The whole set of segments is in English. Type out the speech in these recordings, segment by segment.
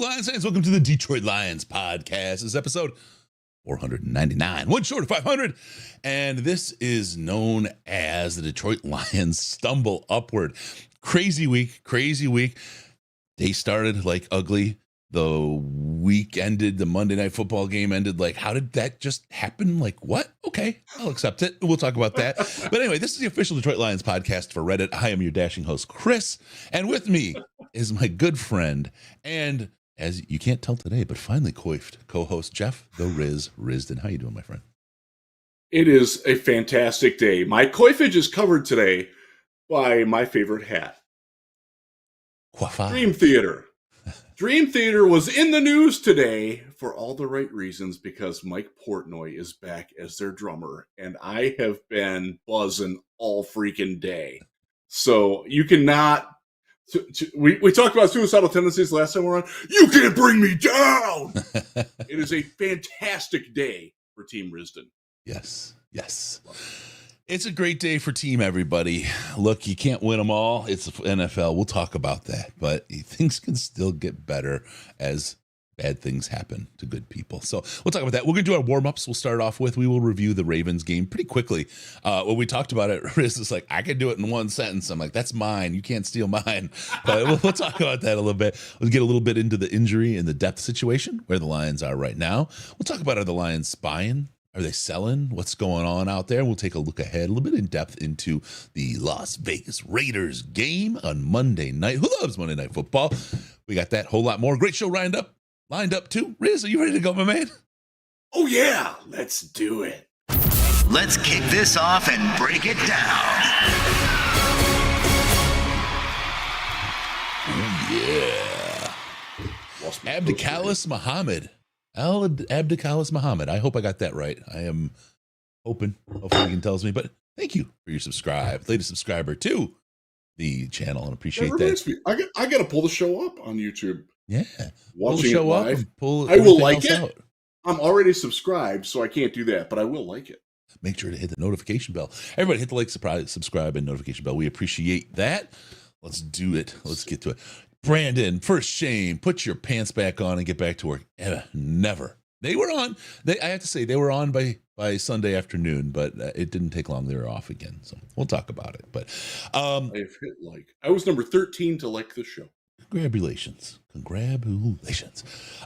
Lions fans. Welcome to the Detroit Lions podcast. This is episode 499, one short of 500. And this is known as the Detroit Lions stumble upward. Crazy week. Day started like ugly. The week ended, the Monday Night Football game ended like, how did that just happen? Like, what? Okay, I'll accept it. We'll talk about that. But anyway, this is the official Detroit Lions podcast for Reddit. I am your dashing host, Chris. And with me is my good friend, and as you can't tell today, but finally coiffed co-host Jeff, the Riz Risden. How you doing, my friend? It is a fantastic day. My coiffage is covered today by my favorite hat. Coiffage. Dream Theater. Dream Theater was in the news today for all the right reasons because Mike Portnoy is back as their drummer, and I have been buzzing all freaking day. So you cannot... We talked about suicidal tendencies last time we were on. You can't bring me down! It is a fantastic day for Team Risden. Yes. It's a great day for team everybody. Look, you can't win them all. It's NFL. We'll talk about that. But things can still get better as bad things happen to good people. So we'll talk about that. We're going to do our warm-ups. We'll start off with, we will review the Ravens game pretty quickly. When we talked about it, Riz is like, I can do it in one sentence. I'm like, that's mine. You can't steal mine. But we'll talk about that a little bit. We'll get a little bit into the injury and the depth situation, where the Lions are right now. We'll talk about, are the Lions spying? Are they selling? What's going on out there? We'll take a look ahead, a little bit in depth into the Las Vegas Raiders game on Monday night. Who loves Monday Night Football? We got that whole lot more. Great show lined up too. Riz, are you ready to go, my man? Oh yeah, let's do it. Let's kick this off and break it down. Oh yeah. Abdikalis Muhammad. Abdikalis Muhammad. I hope I got that right. I am hoping. Hopefully he can tell me. But thank you for your latest subscriber to the channel, and appreciate that. I got to pull the show up on YouTube. Yeah, watching it live. I will like it. Out. I'm already subscribed, so I can't do that, but I will like it. Make sure to hit the notification bell. Everybody, hit the like, subscribe, and notification bell. We appreciate that. Let's do it. Let's get to it. Brandon, first shame, put your pants back on and get back to work. Never. They were on. I have to say, they were on by Sunday afternoon, but it didn't take long. They were off again. So we'll talk about it. But I've hit like. I was number 13 to like the show. Congratulations.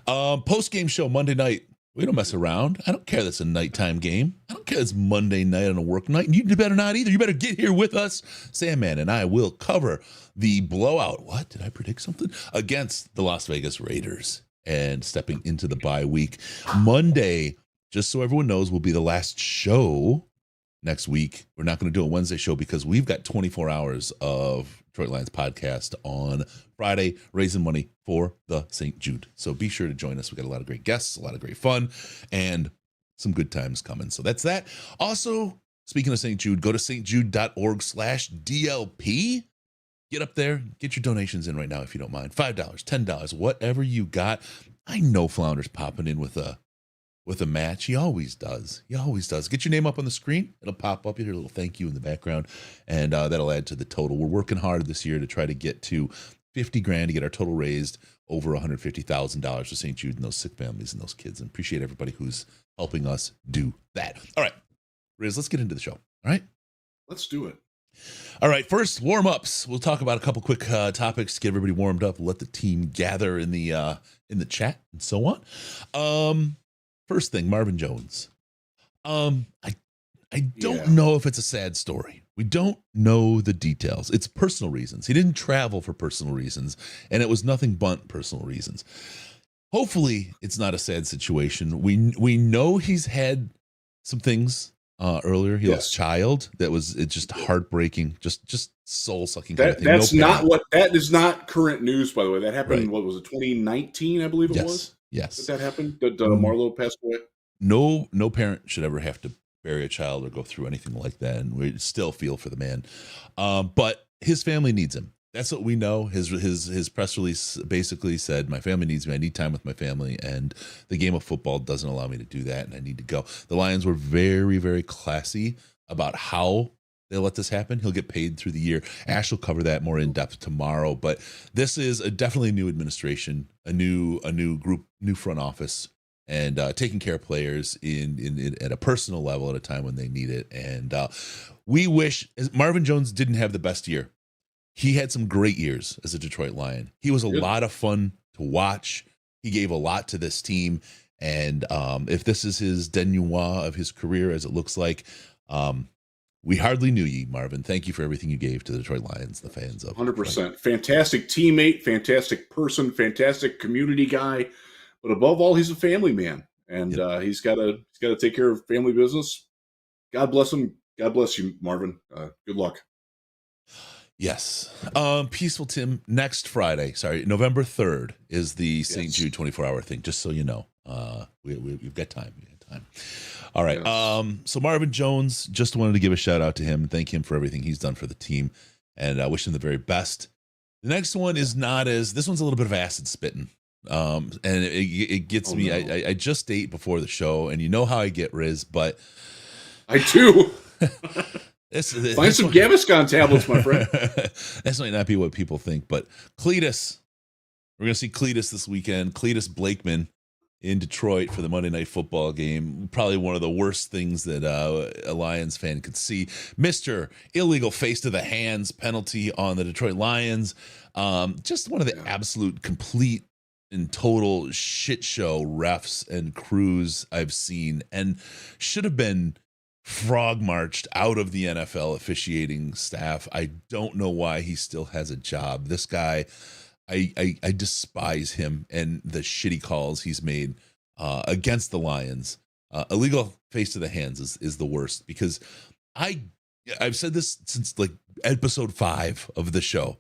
Post-game show Monday night. We don't mess around. I don't care that's a nighttime game. I don't care it's Monday night on a work night. And you better not either. You better get here with us. Sandman and I will cover the blowout. What? Did I predict something? Against the Las Vegas Raiders. And stepping into the bye week. Monday, just so everyone knows, will be the last show next week. We're not going to do a Wednesday show because we've got 24 hours of Detroit Lions podcast on Friday, raising money for the St. Jude. So be sure to join us. We got a lot of great guests, a lot of great fun, and some good times coming. So that's that. Also, speaking of St. Jude, go to stjude.org/DLP. Get up there, get your donations in right now if you don't mind. $5, $10, whatever you got. I know Flounder's popping in with a match. He always does. Get your name up on the screen. It'll pop up. You hear a little thank you in the background, and that'll add to the total. We're working hard this year to try to get to $50,000 to get our total raised over $150,000 for St. Jude and those sick families and those kids. And appreciate everybody who's helping us do that. All right, Riz, let's get into the show. All right? Let's do it. All right, first, warm-ups. We'll talk about a couple quick topics to get everybody warmed up, let the team gather in the chat and so on. First thing, Marvin Jones. I don't know if it's a sad story. We don't know the details. It's personal reasons. He didn't travel for personal reasons, and it was nothing but personal reasons. Hopefully, it's not a sad situation. We know he's had some things earlier. He lost a child. It's just heartbreaking, just soul sucking. That is not current news, by the way. That happened. Right. What was it? 2019, I believe it was. Yes. That happened? Did Marlo pass away? No parent should ever have to bury a child or go through anything like that. And we still feel for the man. But his family needs him. That's what we know. His press release basically said, my family needs me. I need time with my family. And the game of football doesn't allow me to do that. And I need to go. The Lions were very, very classy about how they let this happen. He'll get paid through the year. Ash will cover that more in depth tomorrow. But this is definitely a new administration, a new group, new front office, and taking care of players in at a personal level at a time when they need it. And we wish Marvin Jones didn't have the best year. He had some great years as a Detroit Lion. He was a lot of fun to watch. He gave a lot to this team. And if this is his denouement of his career, as it looks like, we hardly knew you, Marvin. Thank you for everything you gave to the Detroit Lions, the fans of 100%. Fantastic teammate, fantastic person, fantastic community guy. But above all, he's a family man. And he's got to take care of family business. God bless him. God bless you, Marvin. Good luck. Yes. Peaceful Tim, next Friday, November 3rd is the St. Jude 24-hour thing, just so you know. We've got time. All right. Yes. So Marvin Jones, just wanted to give a shout out to him and thank him for everything he's done for the team. And I wish him the very best. The next one is this one's a little bit of acid spitting. And it gets me. No. I just ate before the show, and you know how I get, Riz, but I do. Find some one, Gaviscon tablets, my friend. This might not be what people think, but Cletus, we're going to see Cletus this weekend. Cletus Blakeman in Detroit for the Monday Night Football game. Probably one of the worst things that a Lions fan could see. Mr. Illegal face to the hands penalty on the Detroit Lions. Just one of the absolute complete and total shit show refs and crews I've seen, and should have been frog marched out of the NFL officiating staff. I don't know why he still has a job. This guy, I despise him and the shitty calls he's made against the Lions. Illegal face to the hands is the worst, because I've said this since like episode 5 of the show.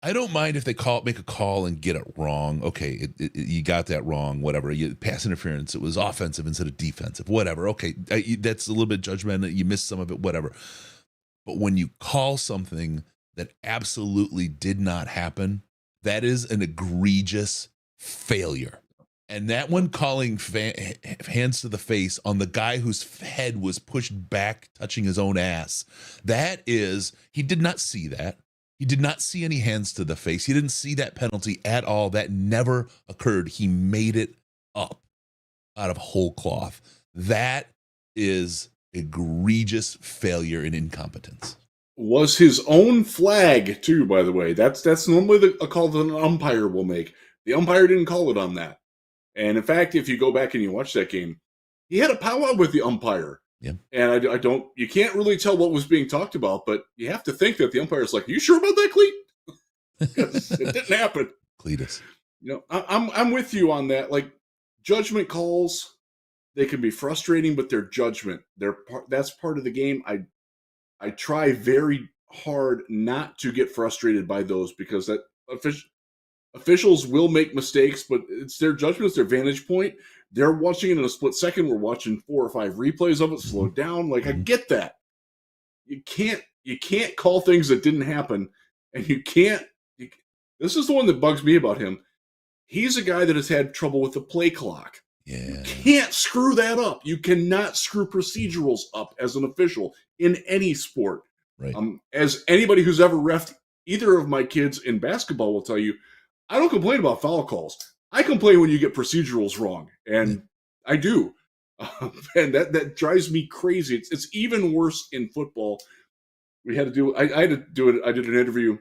I don't mind if they make a call and get it wrong. Okay, you got that wrong, whatever. Pass interference, it was offensive instead of defensive, whatever. Okay, that's a little bit judgmental. You missed some of it, whatever. But when you call something that absolutely did not happen, that is an egregious failure. And that one calling hands to the face on the guy whose head was pushed back, touching his own ass, he did not see that. He did not see any hands to the face. He didn't see that penalty at all. That never occurred. He made it up out of whole cloth. That is egregious failure and incompetence. Was his own flag, too, by the way. That's normally a call that an umpire will make. The umpire didn't call it on that. And in fact, if you go back and you watch that game, he had a powwow with the umpire. Yeah. And you can't really tell what was being talked about, but you have to think that the umpire's like, you sure about that, Cleet? Because it didn't happen. Cletus. I'm with you on that. Like, judgment calls, they can be frustrating, but they're judgment. That's part of the game. I try very hard not to get frustrated by those, because that officials will make mistakes, but it's their judgment, it's their vantage point. They're watching it in a split second. We're watching 4 or 5 replays of it, slowed down. Like, I get that. You can't call things that didn't happen, and this is the one that bugs me about him. He's a guy that has had trouble with the play clock. Yeah. You can't screw that up. You cannot screw procedurals up as an official in any sport. Right. As anybody who's ever reffed either of my kids in basketball will tell you, I don't complain about foul calls. I complain when you get procedurals wrong, and I do. And that drives me crazy. It's even worse in football. I had to do it. I did an interview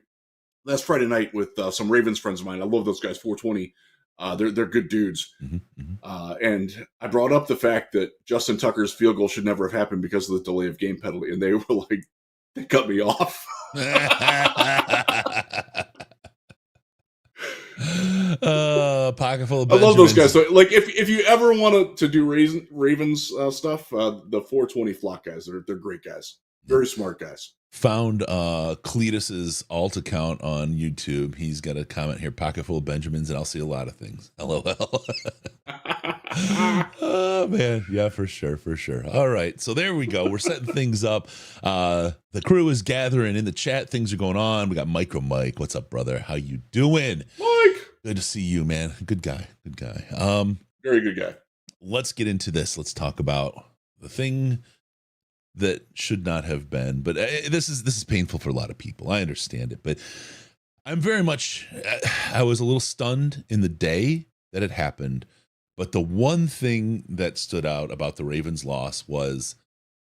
last Friday night with some Ravens friends of mine. I love those guys, 420. They're good dudes. And I brought up the fact that Justin Tucker's field goal should never have happened because of the delay of game penalty, and they were like, they cut me off. Pocket full of I love those guys. Benjamins. So, like, if you ever want to do Ravens stuff, the 420 flock guys, they're great guys, very smart guys. Found Cletus's alt account on YouTube. He's got a comment here: pocket full of Benjamins, and I'll see a lot of things. LOL. Oh man, yeah, for sure. All right, so there we go. We're setting things up. The crew is gathering in the chat. Things are going on. We got Micro Mike. What's up, brother? How you doing? Mike, good to see you, man. Good guy. Very good guy. Let's get into this. Let's talk about the thing that should not have been. But this is painful for a lot of people. I understand it, but I'm very much. I was a little stunned in the day that it happened. But the one thing that stood out about the Ravens' loss was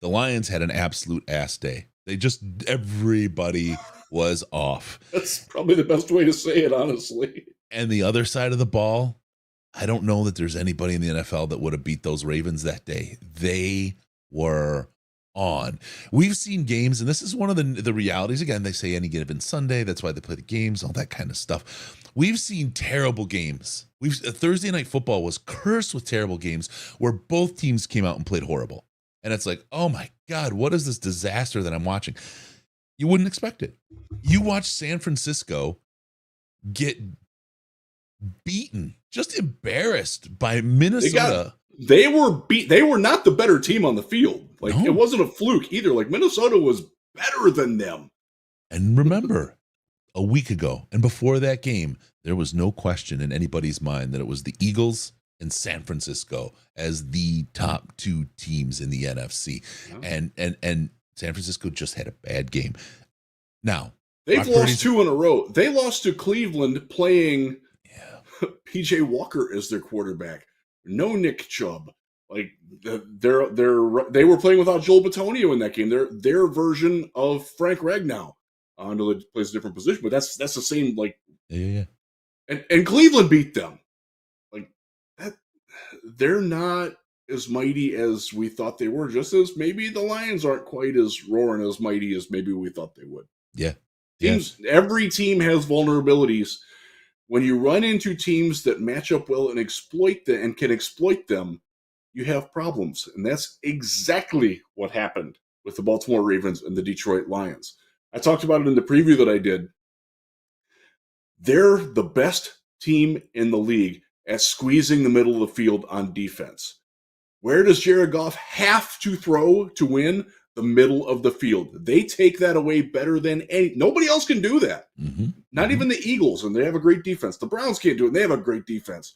the Lions had an absolute ass day. Everybody was off. That's probably the best way to say it, honestly. And the other side of the ball, I don't know that there's anybody in the NFL that would have beat those Ravens that day. They were on. We've seen games, and this is one of the realities. Again, they say any given Sunday. That's why they play the games, all that kind of stuff. We've seen terrible games. Thursday Night Football was cursed with terrible games where both teams came out and played horrible. And it's like, oh my God, what is this disaster that I'm watching? You wouldn't expect it. You watch San Francisco get beaten, just embarrassed by Minnesota. They were not the better team on the field. Like, No. It wasn't a fluke either. Like, Minnesota was better than them. And remember, a week ago and before that game, there was no question in anybody's mind that it was the Eagles and San Francisco as the top two teams in the NFC. Yeah. And San Francisco just had a bad game. Now, they've lost 2 in a row. They lost to Cleveland playing PJ Walker as their quarterback. No Nick Chubb. Like they were playing without Joel Bitonio in that game. Their version of Frank Ragnow. I know that plays a different position, but that's the same. Like And Cleveland beat them. Like that, they're not as mighty as we thought they were. Just as maybe the Lions aren't quite as roaring as mighty as maybe we thought they would. Yeah. Every team has vulnerabilities. When you run into teams that match up well and exploit them and can exploit them, you have problems. And that's exactly what happened with the Baltimore Ravens and the Detroit Lions. I talked about it in the preview that I did. They're the best team in the league at squeezing the middle of the field on defense. Where does Jared Goff have to throw to win? The middle of the field. They take that away better than any. Nobody else can do that. Not even the Eagles, and they have a great defense. The Browns can't do it, and they have a great defense.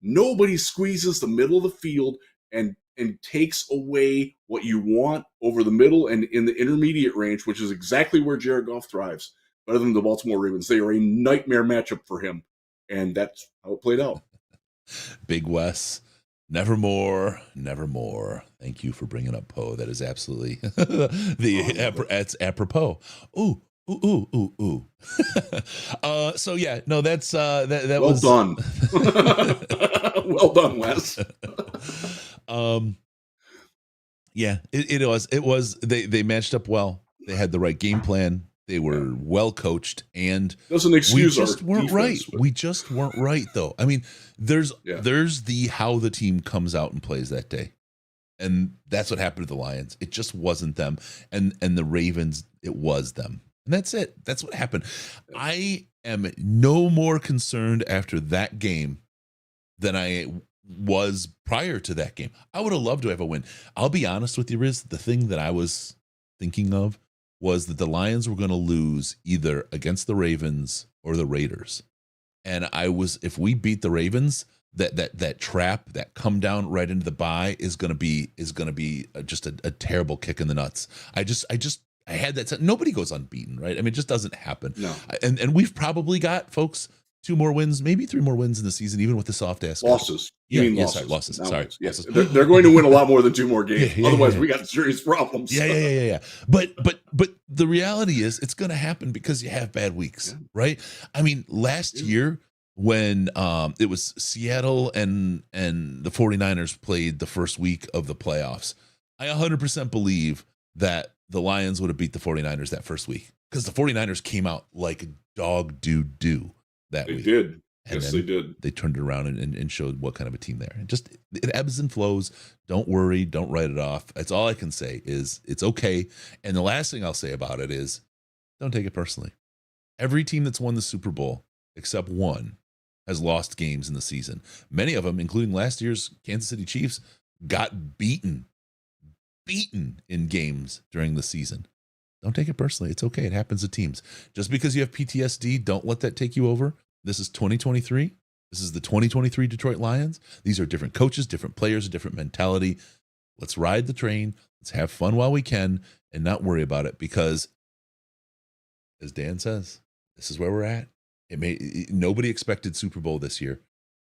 Nobody squeezes the middle of the field and takes away what you want over the middle and in the intermediate range, which is exactly where Jared Goff thrives. Better than the Baltimore Ravens. They are a nightmare matchup for him, and that's how it played out. Big Wes. Nevermore, nevermore. Thank you for bringing up Poe. That is absolutely it's apropos. Ooh. So yeah, no, that's that well was done. Well done, Wes. Yeah, it was. They matched up well. They had the right game plan. They were well coached, and doesn't excuse we just weren't defense, right. But... We just weren't right, though. I mean, there's the how the team comes out and plays that day, and that's what happened to the Lions. It just wasn't them, and the Ravens, it was them, and that's it. That's what happened. I am no more concerned after that game than I was prior to that game. I would have loved to have a win. I'll be honest with you, Riz. The thing that I was thinking of was that the Lions were going to lose either against the Ravens or the Raiders. And if we beat the Ravens, that trap, that come down right into the bye is going to be just a terrible kick in the nuts. I had that. Nobody goes unbeaten, right? I mean, it just doesn't happen. No. And we've probably got, folks, 2 more wins, maybe 3 more wins in the season, even with the soft ass losses. Losses. Sorry. Yes, they're going to win a lot more than 2 more games. Otherwise, we got serious problems. Yeah. But the reality is, it's going to happen because you have bad weeks, right? I mean, last year when it was Seattle and the 49ers played the first week of the playoffs, I 100% believe that the Lions would have beat the 49ers that first week because the 49ers came out like a dog do that week. They did. And yes, they did. They turned it around and showed what kind of a team they are. And just, it ebbs and flows. Don't worry. Don't write it off. That's all I can say is it's okay. And the last thing I'll say about it is don't take it personally. Every team that's won the Super Bowl, except one, has lost games in the season. Many of them, including last year's Kansas City Chiefs, got beaten in games during the season. Don't take it personally. It's okay. It happens to teams. Just because you have PTSD, don't let that take you over. This is 2023. This is the 2023 Detroit Lions. These are different coaches, different players, a different mentality. Let's ride the train. Let's have fun while we can and not worry about it because, as Dan says, this is where we're at. Nobody expected Super Bowl this year.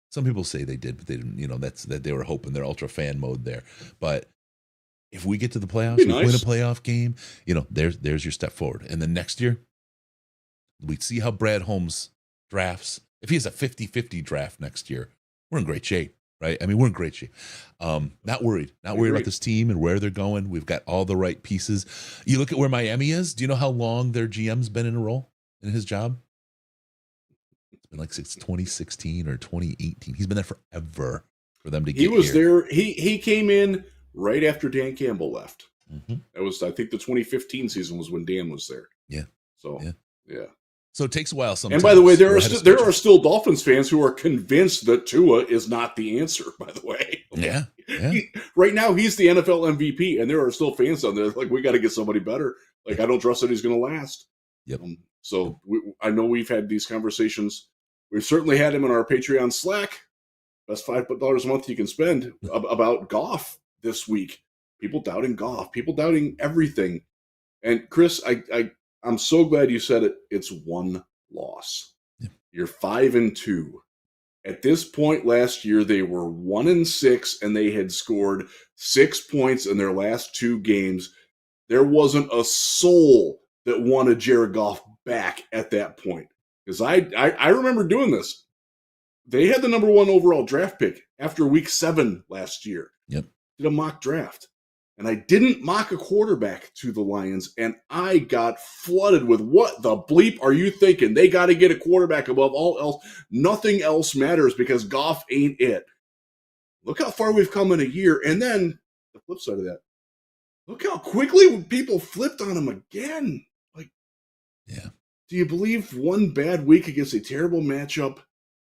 Some people say they did, but they didn't. That's that they were hoping. They're ultra fan mode there. But if we get to the playoffs, we win a playoff game. There's your step forward. And then next year, we see how Brad Holmes drafts. If he has a 50-50 draft next year, we're in great shape, right? I mean, we're in great shape. Not worried about this team and where they're going. We've got all the right pieces. You look at where Miami is. Do you know how long their GM's been in a role in his job? It's been like since 2016 or 2018. He's been there forever for them to get. He was there. He came in right after Dan Campbell left. Mm-hmm. It was, I think, the 2015 season was when Dan was there. Yeah. So yeah. So it takes a while sometimes. And by the way, there are still Dolphins fans who are convinced that Tua is not the answer, by the way. Yeah. Right now, he's the NFL MVP, and there are still fans on there like, we got to get somebody better. Like, I don't trust that he's going to last. Yep. I know we've had these conversations. We've certainly had them in our Patreon Slack. Best $5 a month you can spend about Goff this week. People doubting Goff. People doubting everything. And Chris, I'm so glad you said it. It's one loss. Yeah. You're 5-2. At this point last year, they were 1-6, and they had scored 6 points in their last 2 games. There wasn't a soul that wanted Jared Goff back at that point. Because I remember doing this. They had the number 1 overall draft pick after week 7 last year. Yep. Did a mock draft. And I didn't mock a quarterback to the Lions, and I got flooded with, what the bleep are you thinking? They got to get a quarterback above all else. Nothing else matters because Goff ain't it. Look how far we've come in a year. And then the flip side of that, look how quickly people flipped on him again. Like, yeah. Do you believe one bad week against a terrible matchup,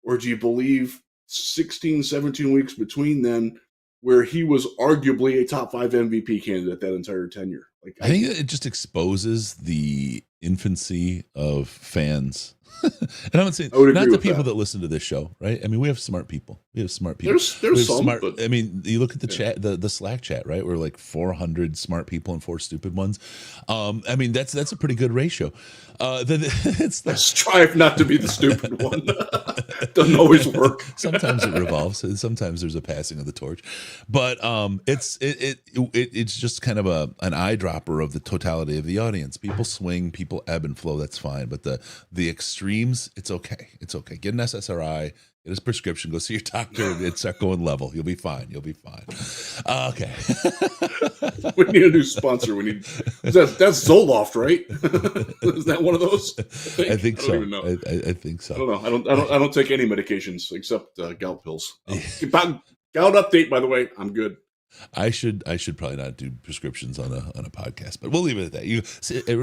or do you believe 16, 17 weeks between then where he was arguably a top 5 MVP candidate that entire tenure? Like, I think it just exposes the infancy of fans. And I'm not saying not the people that listen to this show, right? I mean, we have smart people. There's some smart. But, I mean, you look at the chat, the Slack chat, right? We're like 400 smart people and 4 stupid ones. I mean, that's a pretty good ratio. Strive not to be the stupid one. Doesn't always work. Sometimes it revolves, and sometimes there's a passing of the torch. But it's just kind of an eyedropper of the totality of the audience. People swing, people ebb and flow. That's fine. But the extremes, it's okay. It's okay. Get an SSRI. Get a prescription. Go see your doctor and start going level. You'll be fine. Okay. We need a new sponsor. That's Zoloft, right? Is that one of those? I think so. Don't even know. I think so. I don't know. I don't take any medications except gout pills. Gout update, by the way. I'm good. I should probably not do prescriptions on a podcast, but we'll leave it at that. You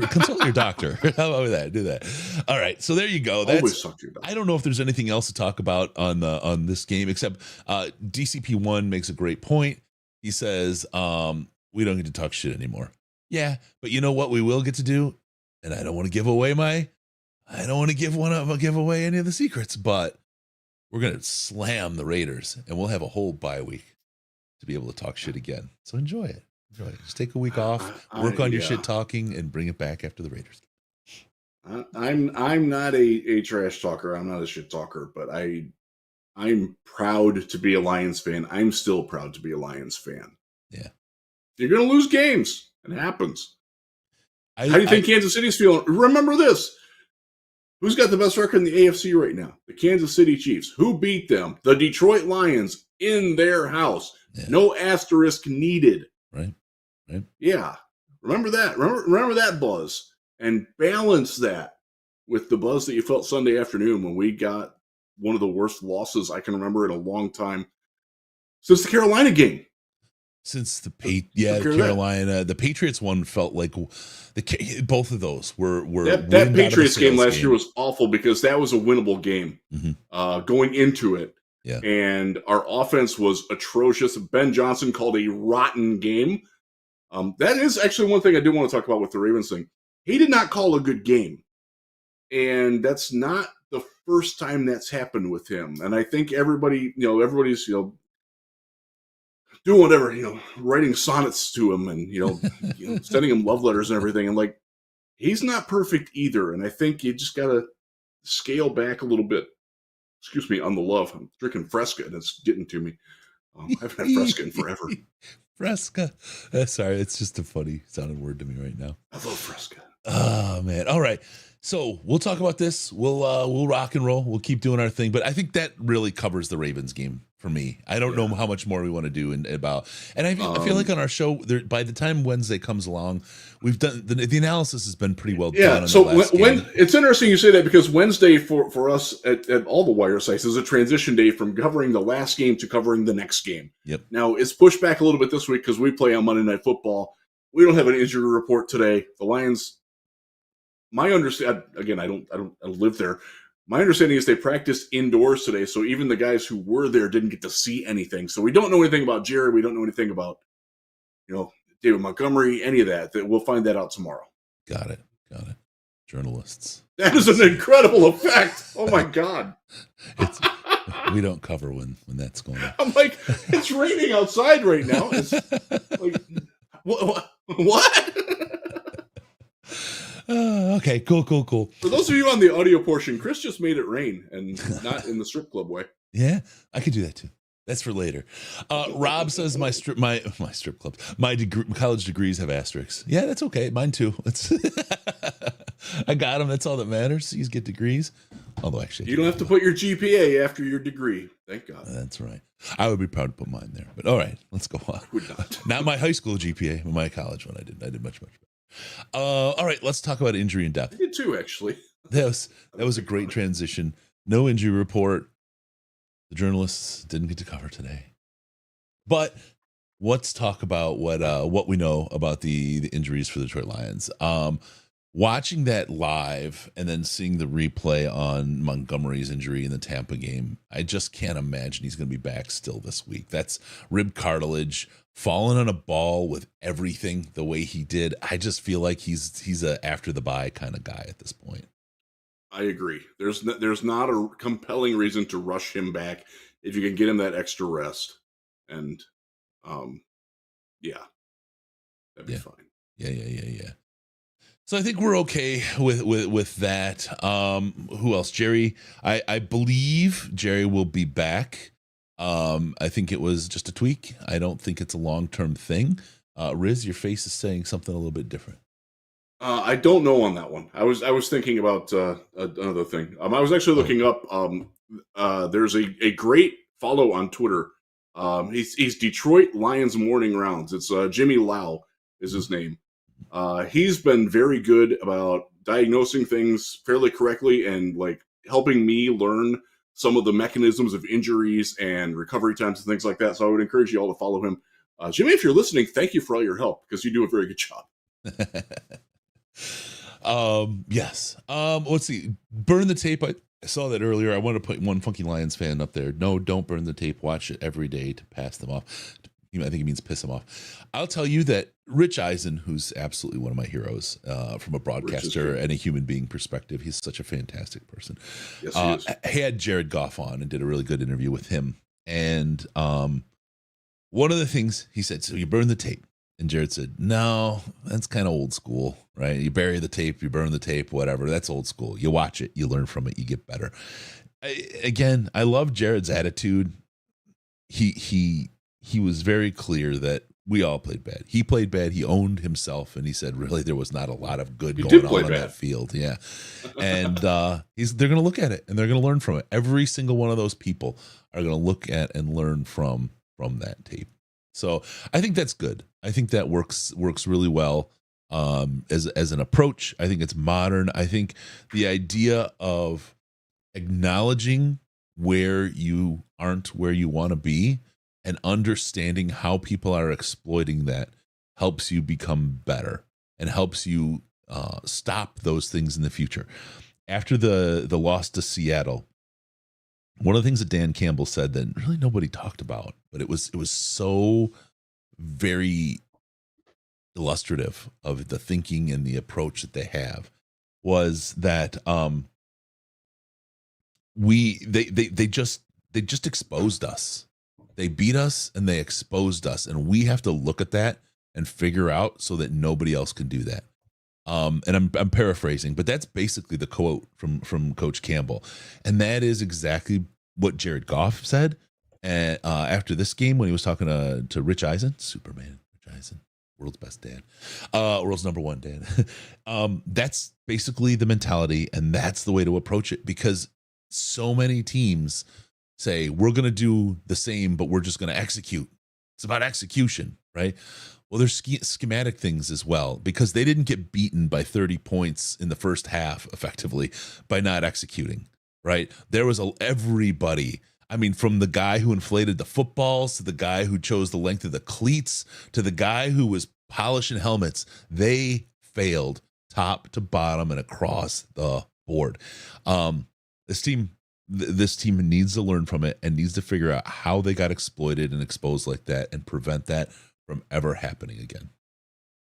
consult your doctor. How about that? Do that. All right. So there you go. Always talk to your doctor. I don't know if there's anything else to talk about on this game except DCP1 makes a great point. He says we don't get to talk shit anymore. Yeah, but you know what we will get to do, and I don't want to give away any of the secrets, but we're gonna slam the Raiders, and we'll have a whole bye week to be able to talk shit again. So enjoy it. Just take a week off, work on your shit talking, and bring it back after the Raiders. I'm not a trash talker. I'm not a shit talker, but I'm proud to be a Lions fan. I'm still proud to be a Lions fan. Yeah. You're going to lose games. It happens. How do you think Kansas City's feeling? Remember this. Who's got the best record in the AFC right now? The Kansas City Chiefs. Who beat them? The Detroit Lions in their house. Yeah. No asterisk needed. Right. Yeah. Remember that. Remember that buzz. And balance that with the buzz that you felt Sunday afternoon when we got one of the worst losses I can remember in a long time since the Carolina game. Since the Carolina, the Patriots one felt like both of those were that Patriots game last year was awful because that was a winnable game going into it. Yeah. And our offense was atrocious. Ben Johnson called a rotten game. That is actually one thing I do want to talk about with the Ravens thing. He did not call a good game. And that's not the first time that's happened with him. And I think everybody's, doing whatever, writing sonnets to him and, sending him love letters and everything. And like, he's not perfect either. And I think you just got to scale back a little bit. Excuse me, on the love. I'm drinking Fresca and it's getting to me. I haven't had Fresca in forever. Fresca. Sorry, it's just a funny sounding word to me right now. I love Fresca. Oh man. All right. So we'll talk about this. We'll rock and roll. We'll keep doing our thing. But I think that really covers the Ravens game for me. I don't know how much more we want to do and I feel like on our show, by the time Wednesday comes along, we've done the analysis has been pretty well done. Yeah. So when it's interesting you say that, because Wednesday for us at all the wire sites is a transition day from covering the last game to covering the next game. Yep. Now it's pushed back a little bit this week because we play on Monday Night Football. We don't have an injury report today. The Lions. My understanding, again, I don't live there. My understanding is they practiced indoors today, so even the guys who were there didn't get to see anything. So we don't know anything about Jerry. We don't know anything about, David Montgomery, any of that. We'll find that out tomorrow. Got it. Journalists. That is an incredible effect. Oh my God. We don't cover when that's going on. I'm like, it's raining outside right now. It's like, what? Okay, cool. For those of you on the audio portion, Chris just made it rain, and not in the strip club way. Yeah, I could do that too. That's for later. Rob says my strip clubs, my college degrees have asterisks. Yeah, that's okay. Mine too. I got them. That's all that matters. You get degrees. Although actually, you don't have to put your GPA after your degree. Thank God. That's right. I would be proud to put mine there. But all right, let's go on. I would not. Not my high school GPA, but my college one. I did much better. All right, let's talk about injury and death. I did too, actually. That was a great transition. No injury report. The journalists didn't get to cover today. But let's talk about what we know about the injuries for the Detroit Lions. Watching that live and then seeing the replay on Montgomery's injury in the Tampa game, I just can't imagine he's going to be back still this week. That's rib cartilage, falling on a ball with everything the way he did. I just feel like he's a after the bye kind of guy at this point. I agree. There's not a compelling reason to rush him back if you can get him that extra rest. And that'd be fine. Yeah. So I think we're okay with that. Who else? Jerry. I believe Jerry will be back. I think it was just a tweak. I don't think it's a long-term thing. Riz, your face is saying something a little bit different. I don't know on that one. I was thinking about another thing. I was actually looking up. There's a great follow on Twitter. He's Detroit Lions Morning Rounds. It's Jimmy Lau is his name. He's been very good about diagnosing things fairly correctly and like helping me learn some of the mechanisms of injuries and recovery times and things like that. So I would encourage you all to follow him. Jimmy, if you're listening, thank you for all your help because you do a very good job. Yes. Let's see. Burn the tape. I saw that earlier. I want to put one funky Lions fan up there. No, don't burn the tape. Watch it every day to pass them off. I think it means piss them off. I'll tell you that Rich Eisen, who's absolutely one of my heroes from a broadcaster and a human being perspective, he's such a fantastic person. Yes, he is. Had Jared Goff on and did a really good interview with him. And one of the things he said, so you burn the tape. And Jared said, no, that's kind of old school, right? You bury the tape, you burn the tape, whatever. That's old school. You watch it, you learn from it, you get better. I love Jared's attitude. He was very clear that we all played bad. He played bad. He owned himself, and he said, really, there was not a lot of good going on that field. Yeah, and they're going to look at it, and they're going to learn from it. Every single one of those people are going to look at and learn from that tape. So I think that's good. I think that works really well as an approach. I think it's modern. I think the idea of acknowledging where you aren't where you want to be and understanding how people are exploiting that helps you become better and helps you stop those things in the future. After the loss to Seattle, one of the things that Dan Campbell said that really nobody talked about, but it was so very illustrative of the thinking and the approach that they have, was that they just exposed us. They beat us and they exposed us, and we have to look at that and figure out so that nobody else can do that. And I'm paraphrasing, but that's basically the quote from Coach Campbell, and that is exactly what Jared Goff said. And after this game, when he was talking to Rich Eisen, Superman, Rich Eisen, world's best dad, world's number one dad. That's basically the mentality, and that's the way to approach it, because so many teams say we're going to do the same, but we're just going to execute. It's about execution, right? Well, there's schematic things as well, because they didn't get beaten by 30 points in the first half effectively by not executing, right? There was everybody. I mean, from the guy who inflated the footballs to the guy who chose the length of the cleats to the guy who was polishing helmets, they failed top to bottom and across the board. This team needs to learn from it and needs to figure out how they got exploited and exposed like that and prevent that from ever happening again.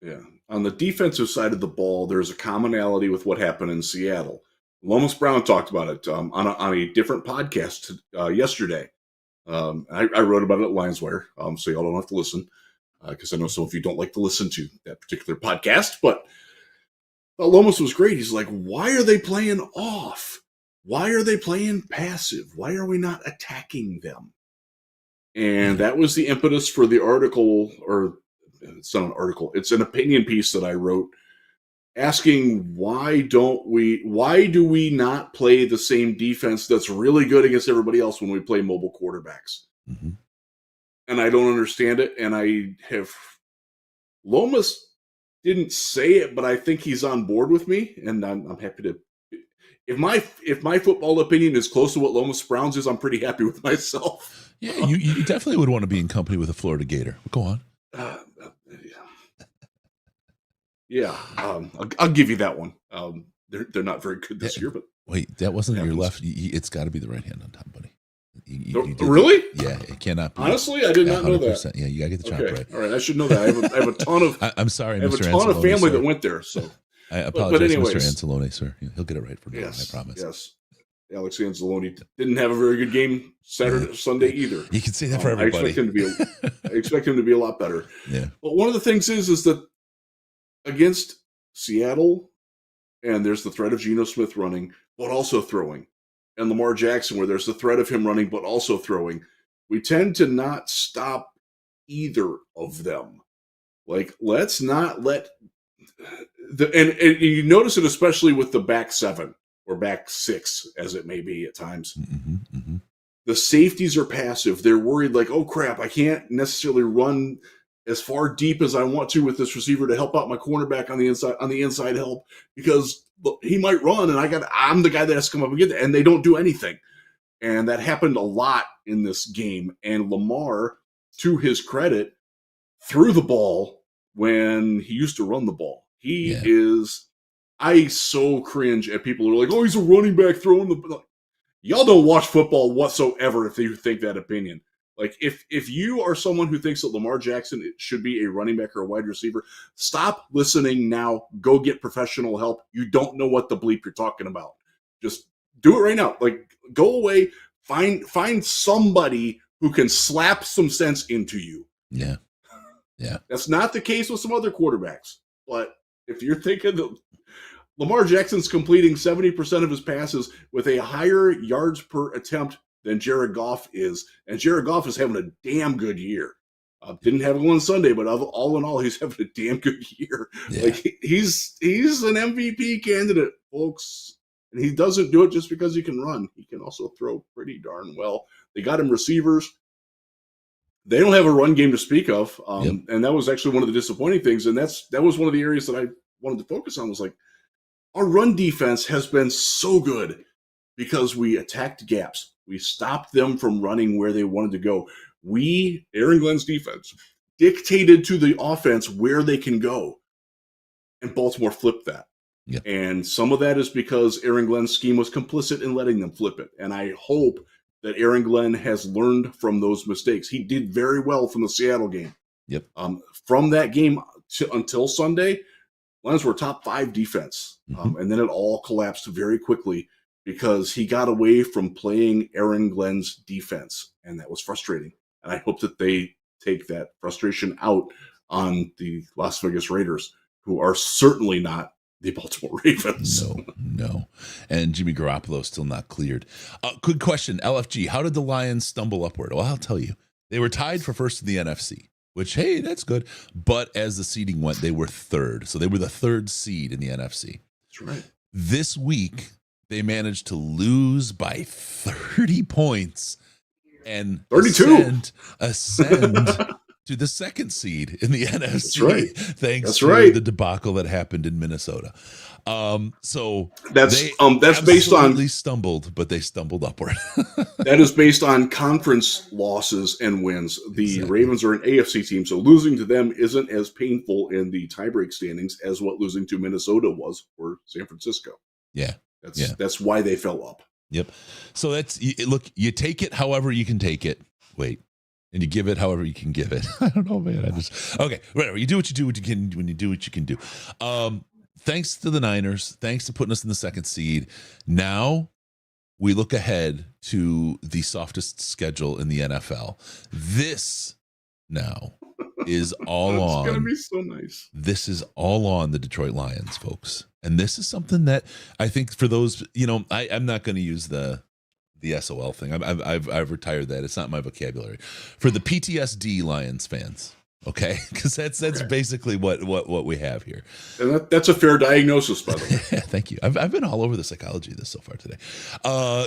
Yeah. On the defensive side of the ball, there's a commonality with what happened in Seattle. Lomas Brown talked about it on a different podcast yesterday. I wrote about it at LionsWire, so y'all don't have to listen, because I know some of you don't like to listen to that particular podcast, but Lomas was great. He's like, why are they playing off? Why are they playing passive? Why are we not attacking them? And that was the impetus for the article, or it's not an article, it's an opinion piece that I wrote asking why do we not play the same defense that's really good against everybody else when we play mobile quarterbacks? Mm-hmm. And I don't understand it. And Lomas didn't say it, but I think he's on board with me, and I'm happy to. If my football opinion is close to what Lomas Brown's is, I'm pretty happy with myself. Yeah, you definitely would want to be in company with a Florida Gator. Go on. Yeah, I'll give you that one. They're not very good this year, but wait, that wasn't your left. It's got to be the right hand on top, buddy. Really? Yeah, it cannot be. Honestly, I did not know that. Yeah, you gotta get the chop right. All right, I should know that. I have a ton of. I'm sorry, I have Mr. a ton Anzalone, of family sir. that went there. So I apologize, but anyways, Mr. Anzalone, sir. He'll get it right for me. Yes, I promise. Yes, Alex Anzalone didn't have a very good game Sunday either. You can say that for everybody. I expect him to be a lot better. Yeah. But one of the things is that against Seattle, and there's the threat of Geno Smith running, but also throwing, and Lamar Jackson, where there's the threat of him running, but also throwing, we tend to not stop either of them. Like, let's not let and you notice it especially with the back seven or back six, as it may be at times. Mm-hmm, mm-hmm. The safeties are passive. They're worried, like, oh crap, I can't necessarily run as far deep as I want to with this receiver to help out my cornerback on the inside help, because he might run and I'm the guy that has to come up and get that, and they don't do anything. And that happened a lot in this game. And Lamar, to his credit, threw the ball when he used to run the ball. I so cringe at people who are like, oh, he's a running back throwing the ball. Y'all don't watch football whatsoever if you think that opinion. Like, if you are someone who thinks that Lamar Jackson should be a running back or a wide receiver, stop listening now. Go get professional help. You don't know what the bleep you're talking about. Just do it right now. Like, go away. Find somebody who can slap some sense into you. Yeah. Yeah. That's not the case with some other quarterbacks. But if you're thinking that Lamar Jackson's completing 70% of his passes with a higher yards per attempt than Jared Goff is, and Jared Goff is having a damn good year. Didn't have one Sunday, but all in all, he's having a damn good year. Yeah. Like, he's an MVP candidate, folks. And he doesn't do it just because he can run. He can also throw pretty darn well. They got him receivers. They don't have a run game to speak of. And that was actually one of the disappointing things. And that was one of the areas that I wanted to focus on, was like, our run defense has been so good because we attacked gaps. We stopped them from running where they wanted to go. Aaron Glenn's defense, dictated to the offense where they can go. And Baltimore flipped that. Yep. And some of that is because Aaron Glenn's scheme was complicit in letting them flip it. And I hope that Aaron Glenn has learned from those mistakes. He did very well from the Seattle game. Yep. From that game until Sunday, Lions were top 5 defense. Mm-hmm. And then it all collapsed very quickly because he got away from playing Aaron Glenn's defense. And that was frustrating. And I hope that they take that frustration out on the Las Vegas Raiders, who are certainly not the Baltimore Ravens. No. And Jimmy Garoppolo still not cleared. Good question, LFG. How did the Lions stumble upward? Well, I'll tell you. They were tied for first in the NFC, which, hey, that's good. But as the seeding went, they were third. So they were the third seed in the NFC. That's right. This week, they managed to lose by 30 points and 32 ascend to the second seed in the NFC. That's right. Thanks to the debacle that happened in Minnesota. So that's they based on stumbled, but they stumbled upward. That is based on conference losses and wins. The Ravens are an AFC team, so losing to them isn't as painful in the tiebreak standings as what losing to Minnesota was for San Francisco. Yeah. That's why they fell up. Yep. So you take it however you can take it. Wait. And you give it however you can give it. I don't know, man. Okay, whatever. You do what you do when you do what you can do. Thanks to the Niners. Thanks to putting us in the second seed. Now we look ahead to the softest schedule in the NFL. This now is all on. It's going to be so nice. This is all on the Detroit Lions, folks. And this is something that I think for those, I'm not going to use the SOL thing. I've retired that. It's not my vocabulary. For the PTSD Lions fans, okay? Because that's basically what we have here. And that's a fair diagnosis, by the way. Thank you. I've been all over the psychology of this so far today.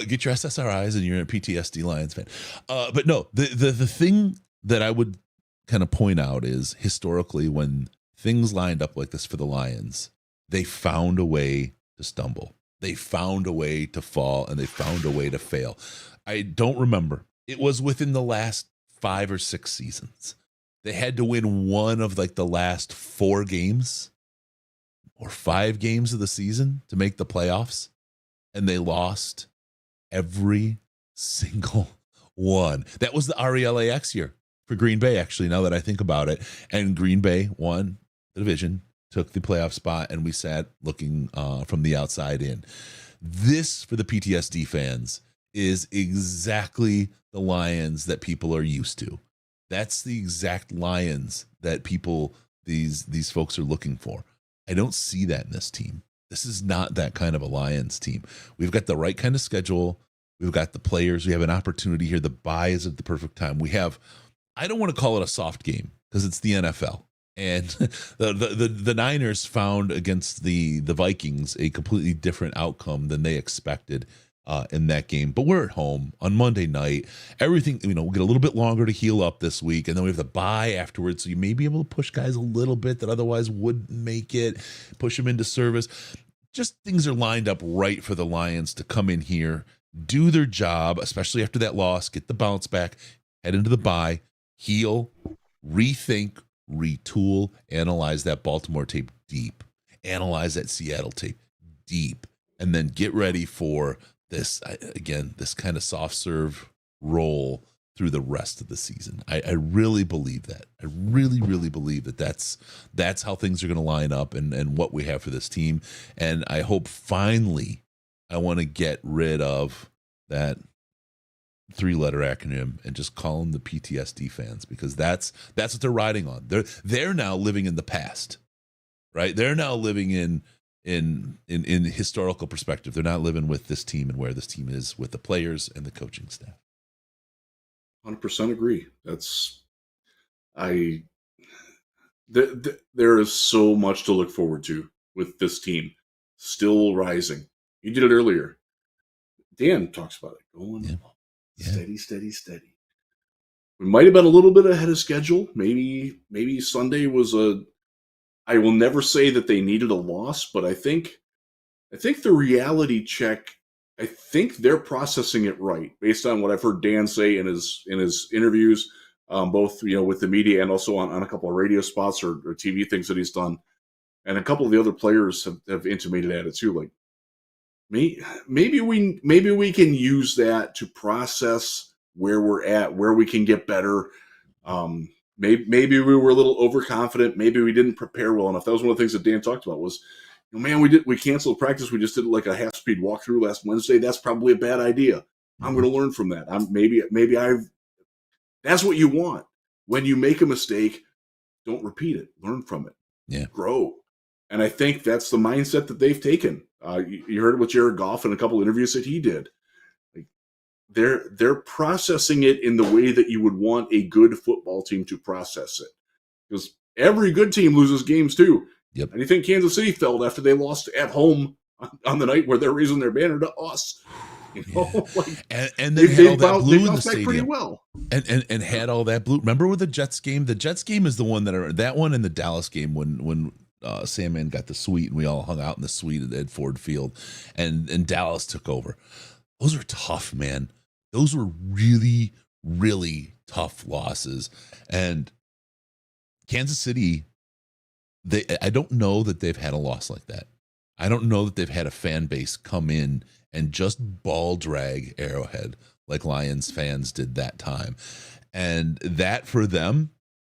Get your SSRIs and you're a PTSD Lions fan. But no, the thing that I would kind of point out is historically when things lined up like this for the Lions, they found a way to stumble. They found a way to fall, and they found a way to fail. I don't remember. It was within the last 5 or 6 seasons. They had to win one of the last 4 games or 5 games of the season to make the playoffs, and they lost every single one. That was the RELAX year for Green Bay, actually, now that I think about it. And Green Bay won the division, took the playoff spot, and we sat looking from the outside in. This, for the PTSD fans, is exactly the Lions that people are used to. That's the exact Lions that these folks are looking for. I don't see that in this team. This is not that kind of a Lions team. We've got the right kind of schedule. We've got the players. We have an opportunity here. The bye is at the perfect time. I don't want to call it a soft game because it's the NFL. And the Niners found against the Vikings a completely different outcome than they expected in that game. But we're at home on Monday night. Everything, we'll get a little bit longer to heal up this week, and then we have the bye afterwards. So you may be able to push guys a little bit that otherwise wouldn't make it, push them into service. Just things are lined up right for the Lions to come in here, do their job, especially after that loss, get the bounce back, head into the bye, heal, rethink, retool, analyze that Baltimore tape deep, analyze that Seattle tape deep, and then get ready for this kind of soft serve role through the rest of the season. I really believe that. I really, really believe that's how things are going to line up and what we have for this team. And I hope finally I want to get rid of that 3-letter acronym and just call them the PTSD fans, because that's what they're riding on. They're now living in the past, right? They're now living in historical perspective. They're not living with this team and where this team is with the players and the coaching staff. 100% agree. There is so much to look forward to with this team still rising. You did it earlier. Dan talks about it going steady. We might have been a little bit ahead of schedule. Maybe Sunday was I will never say that they needed a loss, but I think the reality check, I think they're processing it right based on what I've heard Dan say in his interviews, both with the media and also on a couple of radio spots or TV things that he's done, and a couple of the other players have intimated at it too. Like maybe we can use that to process where we're at, where we can get better. Maybe we were a little overconfident. Maybe we didn't prepare well enough. That was one of the things that Dan talked about was, we canceled practice. We just did like a half-speed walkthrough last Wednesday. That's probably a bad idea. I'm going to learn from that. That's what you want. When you make a mistake, don't repeat it. Learn from it. Yeah. Grow. And I think that's the mindset that they've taken. You heard it with Jared Goff in a couple interviews that he did. Like, they're processing it in the way that you would want a good football team to process it. Because every good team loses games too. Yep. And you think Kansas City felt after they lost at home on the night where they're raising their banner to us. You know, Yeah. like, and then had all that blue in the pretty stadium. well. And had all that blue. Remember with the Jets game? The Jets game is the one that one and the Dallas game when Sandman got the suite and we all hung out in the suite at Ford Field and Dallas took over. Those were tough, man. Those were really, really tough losses. And Kansas City, I don't know that they've had a loss like that. I don't know that they've had a fan base come in and just ball drag Arrowhead like Lions fans did that time. And that for them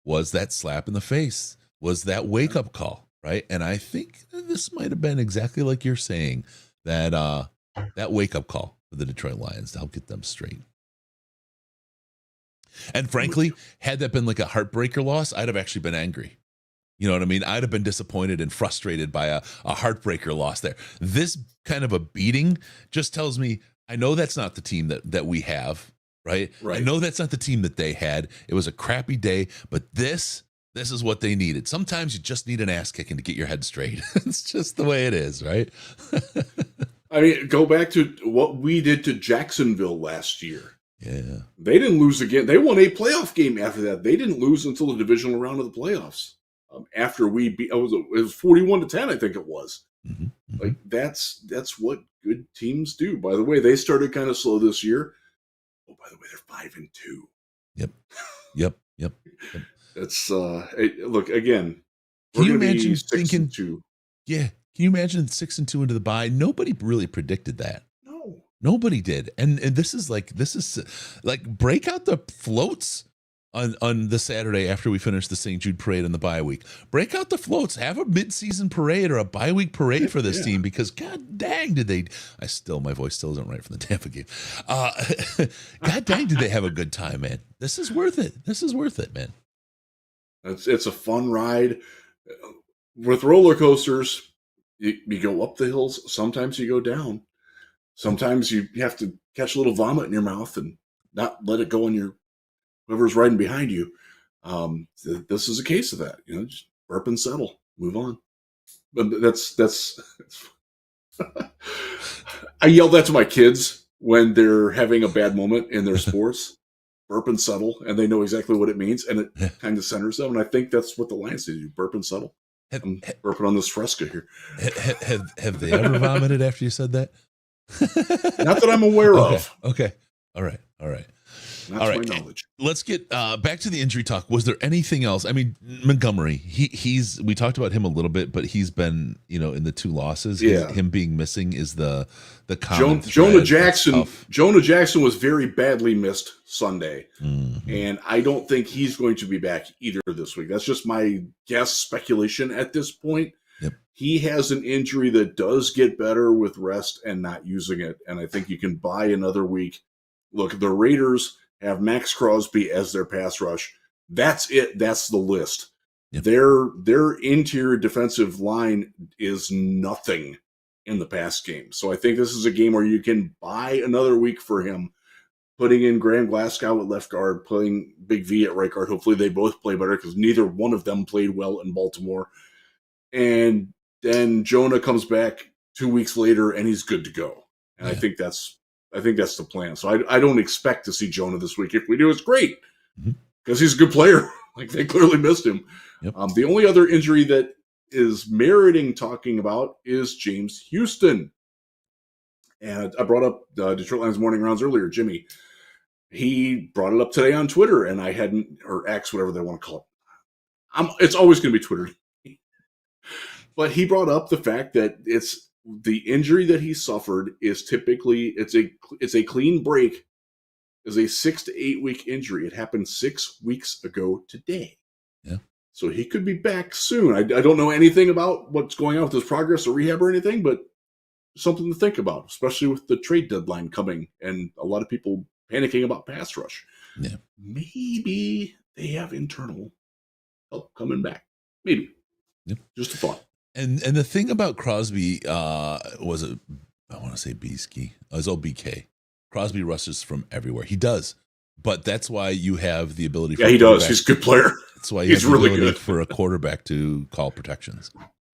was that slap in the face, was that wake-up call, right? And I think this might have been exactly like you're saying, that that wake-up call for the Detroit Lions to help get them straight. And frankly, had that been like a heartbreaker loss, I'd have actually been angry. You know what I mean? I'd have been disappointed and frustrated by a heartbreaker loss there. This kind of a beating just tells me, I know that's not the team that we have, right? I know that's not the team that they had. It was a crappy day, but this is what they needed. Sometimes you just need an ass kicking to get your head straight. It's just the way it is, right? I mean, go back to what we did to Jacksonville last year. Yeah. They didn't lose again. They won a playoff game after that. They didn't lose until the divisional round of the playoffs. After we beat, it was 41-10, I think it was. Mm-hmm. Mm-hmm. Like that's what good teams do. By the way, they started kind of slow this year. Oh, by the way, they're 5-2. Yep. That's look again. Can you imagine 6-2? Yeah. Can you imagine 6-2 into the bye? Nobody really predicted that. No, nobody did. And this is like break out the floats on the Saturday after we finish the St. Jude parade in the bye week. Break out the floats. Have a mid-season parade or a bye week parade for this team, because god dang did they. My voice still isn't right from the Tampa game. God dang did they have a good time, man. This is worth it. This is worth it, man. It's a fun ride. With roller coasters, you go up the hills. Sometimes you go down. Sometimes you have to catch a little vomit in your mouth and not let it go in your whoever's riding behind you. This is a case of that. You know, just burp and settle, move on. But that's I yell that to my kids when they're having a bad moment in their sports. Burp and settle, and they know exactly what it means, and it kind of centers them. And I think that's what the Lions do: burp and settle. I'm burping on this Fresca here. Have they ever vomited after you said that? Not that I'm aware of. Okay. All right. Not All to right. my knowledge. Let's get back to the injury talk. Was there anything else? I mean, Montgomery, we talked about him a little bit, but he's been, in the two losses. Yeah. Him being missing is the common Jonah Jackson was very badly missed Sunday. Mm-hmm. And I don't think he's going to be back either this week. That's just my guess, speculation at this point. Yep. He has an injury that does get better with rest and not using it. And I think you can buy another week. Look, the Raiders have Max Crosby as their pass rush. That's it. That's the list. Yep. Their interior defensive line is nothing in the pass game. So I think this is a game where you can buy another week for him, putting in Graham Glasgow at left guard, playing Big V at right guard. Hopefully they both play better, because neither one of them played well in Baltimore. And then Jonah comes back 2 weeks later and he's good to go. And I think that's the plan. So I don't expect to see Jonah this week. If we do, it's great, because he's a good player. Like, they clearly missed him. Yep. The only other injury that is meriting talking about is James Houston. And I brought up Detroit Lions Morning Rounds earlier, Jimmy. He brought it up today on Twitter, and I hadn't, or X, whatever they want to call it. It's always going to be Twitter. But he brought up the fact that it's the injury that he suffered is typically it's a clean break, is a 6 to 8 week injury. It happened 6 weeks ago today. Yeah. So he could be back soon. I don't know anything about what's going on with his progress or rehab or anything, but something to think about, especially with the trade deadline coming and a lot of people panicking about pass rush. Yeah. Maybe they have internal help coming back. Maybe. Yep. Just a thought. And the thing about Crosby was a, I want to say Beaskey. His old BK. Crosby rushes from everywhere. He does. But that's why you have the ability for Yeah, he does. He's a good player. That's why you He's have the really ability good. for a quarterback to call protections.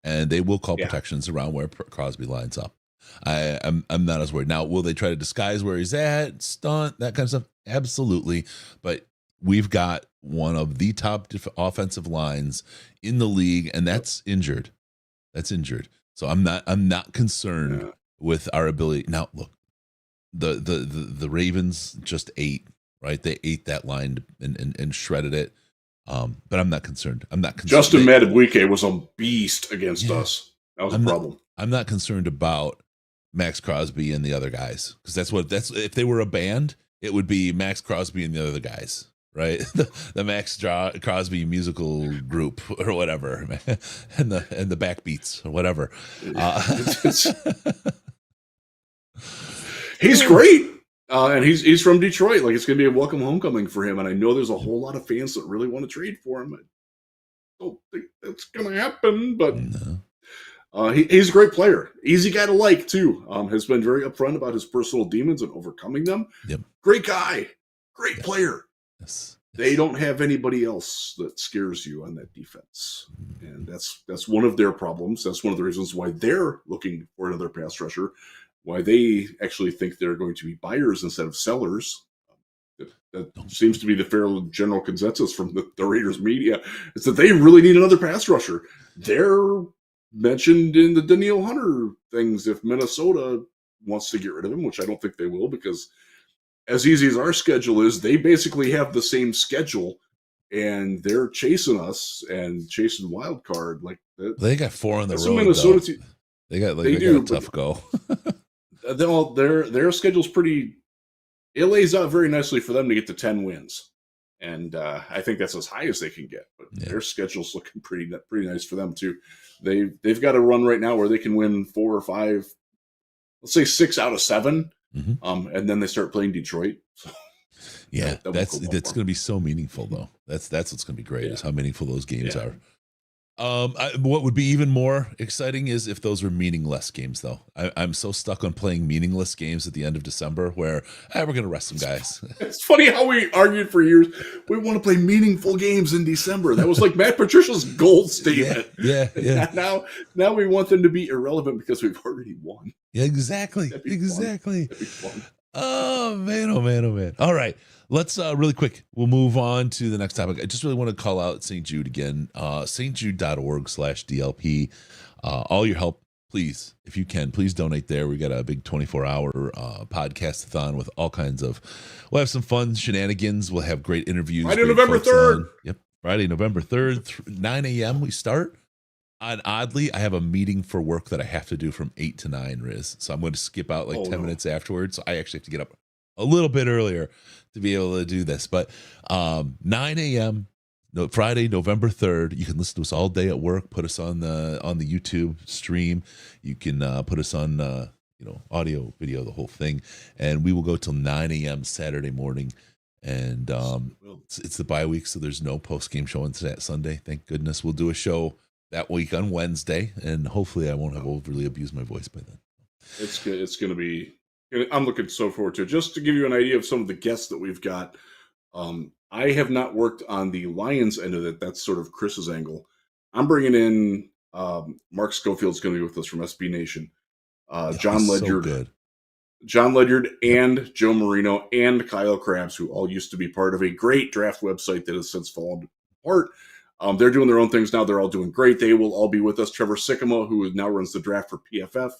And they will call Yeah. protections around where Crosby lines up. I'm not as worried. Now, will they try to disguise where he's at, stunt, that kind of stuff? Absolutely. But we've got one of the top offensive lines in the league, and that's injured. That's injured. So I'm not concerned with our ability. Now, look, the Ravens just ate, right? They ate that line and shredded it. But I'm not concerned. I'm not concerned. Justin Madubuike was a beast against us. That was a problem. I'm not concerned about Max Crosby and the other guys, because that's if they were a band, it would be Max Crosby and the other guys, right? the Max Crosby musical group or whatever, and the backbeats or whatever. He's great. And he's from Detroit. Like, it's going to be a welcome homecoming for him. And I know there's a whole lot of fans that really want to trade for him. I don't think that's going to happen, but No. He's a great player. Easy guy to like, too. Has been very upfront about his personal demons and overcoming them. Yep. Great guy. Great player. Yes. They don't have anybody else that scares you on that defense. And that's one of their problems. That's one of the reasons why they're looking for another pass rusher, why they actually think they're going to be buyers instead of sellers. That seems to be the fair general consensus from the Raiders media, is that they really need another pass rusher. They're mentioned in the Danielle Hunter things if Minnesota wants to get rid of him, which I don't think they will, because as easy as our schedule is, they basically have the same schedule, and they're chasing us and chasing wild card. Like They got 4 on the road. Minnesota they got they got a tough go. Their schedule's pretty. It lays out very nicely for them to get to 10 wins, and I think that's as high as they can get. But their schedule's looking pretty nice for them too. They've got a run right now where they can win 4 or 5, let's say 6 out of 7, and then they start playing Detroit. So yeah, that's going to be so meaningful, though. That's what's going to be great, is how meaningful those games are. What would be even more exciting is if those were meaningless games, though. I'm so stuck on playing meaningless games at the end of December where we're going to rest some guys. It's funny how we argued for years. We want to play meaningful games in December. That was like Matt Patricia's gold statement. Yeah. Now we want them to be irrelevant because we've already won. Yeah, exactly. That'd be fun. Oh man. All right. Let's really quick. We'll move on to the next topic. I just really want to call out St. Jude again. stjude.org/DLP. All your help, please, if you can, please donate there. We got a big 24-hour podcast-a-thon with all kinds of. We'll have some fun shenanigans. We'll have great interviews. Friday, November 3rd. Yep, Friday, November 3rd, 9 a.m. we start. And oddly, I have a meeting for work that I have to do from 8 to 9, Riz. So I'm going to skip out 10 minutes afterwards. So I actually have to get up a little bit earlier to be able to do this. But 9 a.m. Friday, November 3rd. You can listen to us all day at work. Put us on the YouTube stream. You can put us on audio, video, the whole thing. And we will go till 9 a.m. Saturday morning. And it's the bye week, so there's no post-game show on Sunday. Thank goodness. We'll do a show that week on Wednesday, and hopefully I won't have overly abused my voice by then. It's going to be. I'm looking so forward to it. Just to give you an idea of some of the guests that we've got, I have not worked on the Lions end of it. That's sort of Chris's angle. I'm bringing in Mark Schofield's going to be with us from SB Nation. John Ledyard, so good. John Ledyard, and Joe Marino and Kyle Krabs, who all used to be part of a great draft website that has since fallen apart. They're doing their own things now. They're all doing great. They will all be with us. Trevor Sycamore, who now runs the draft for PFF,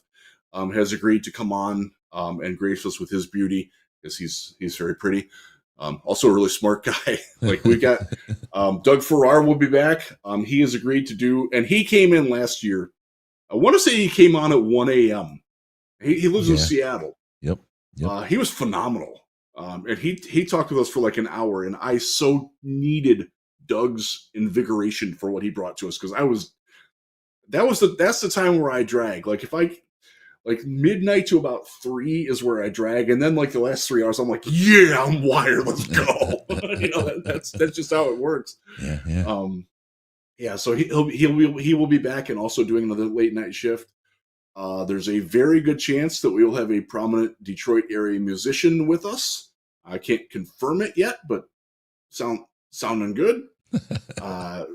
has agreed to come on and grace us with his beauty, because he's very pretty. Also a really smart guy. Like, we got Doug Farrar will be back. He has agreed to do, and he came in last year. I want to say he came on at 1 a.m. He lives in Seattle. Yep. He was phenomenal. And he talked with us for like an hour, and I so needed Doug's invigoration for what he brought to us, because that's the time where I drag. Like, if I like midnight to about 3 is where I drag, and then like the last 3 hours, I'm like, yeah, I'm wired. Let's go. That's just how it works. Yeah. Yeah. So he will be back and also doing another late night shift. There's a very good chance that we will have a prominent Detroit area musician with us. I can't confirm it yet, but sounding good.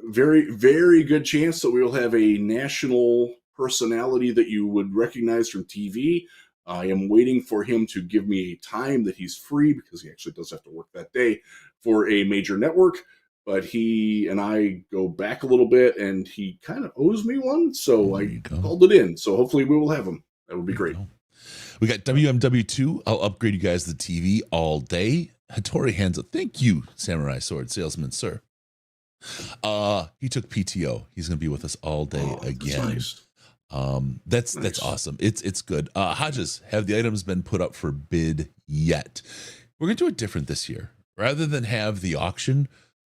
Very, very good chance that we will have a national personality that you would recognize from TV. I am waiting for him to give me a time that he's free because he actually does have to work that day for a major network. But he and I go back a little bit, and he kind of owes me one, so I called it in. So hopefully we will have him. That would be great. We got WMW2. I'll upgrade you guys to the TV all day. Hattori Hanzo. Thank you, Samurai Sword Salesman, sir. He took PTO. He's going to be with us all day again. That's nice. That's awesome. It's good. Hodges, have the items been put up for bid yet? We're going to do it different this year. Rather than have the auction,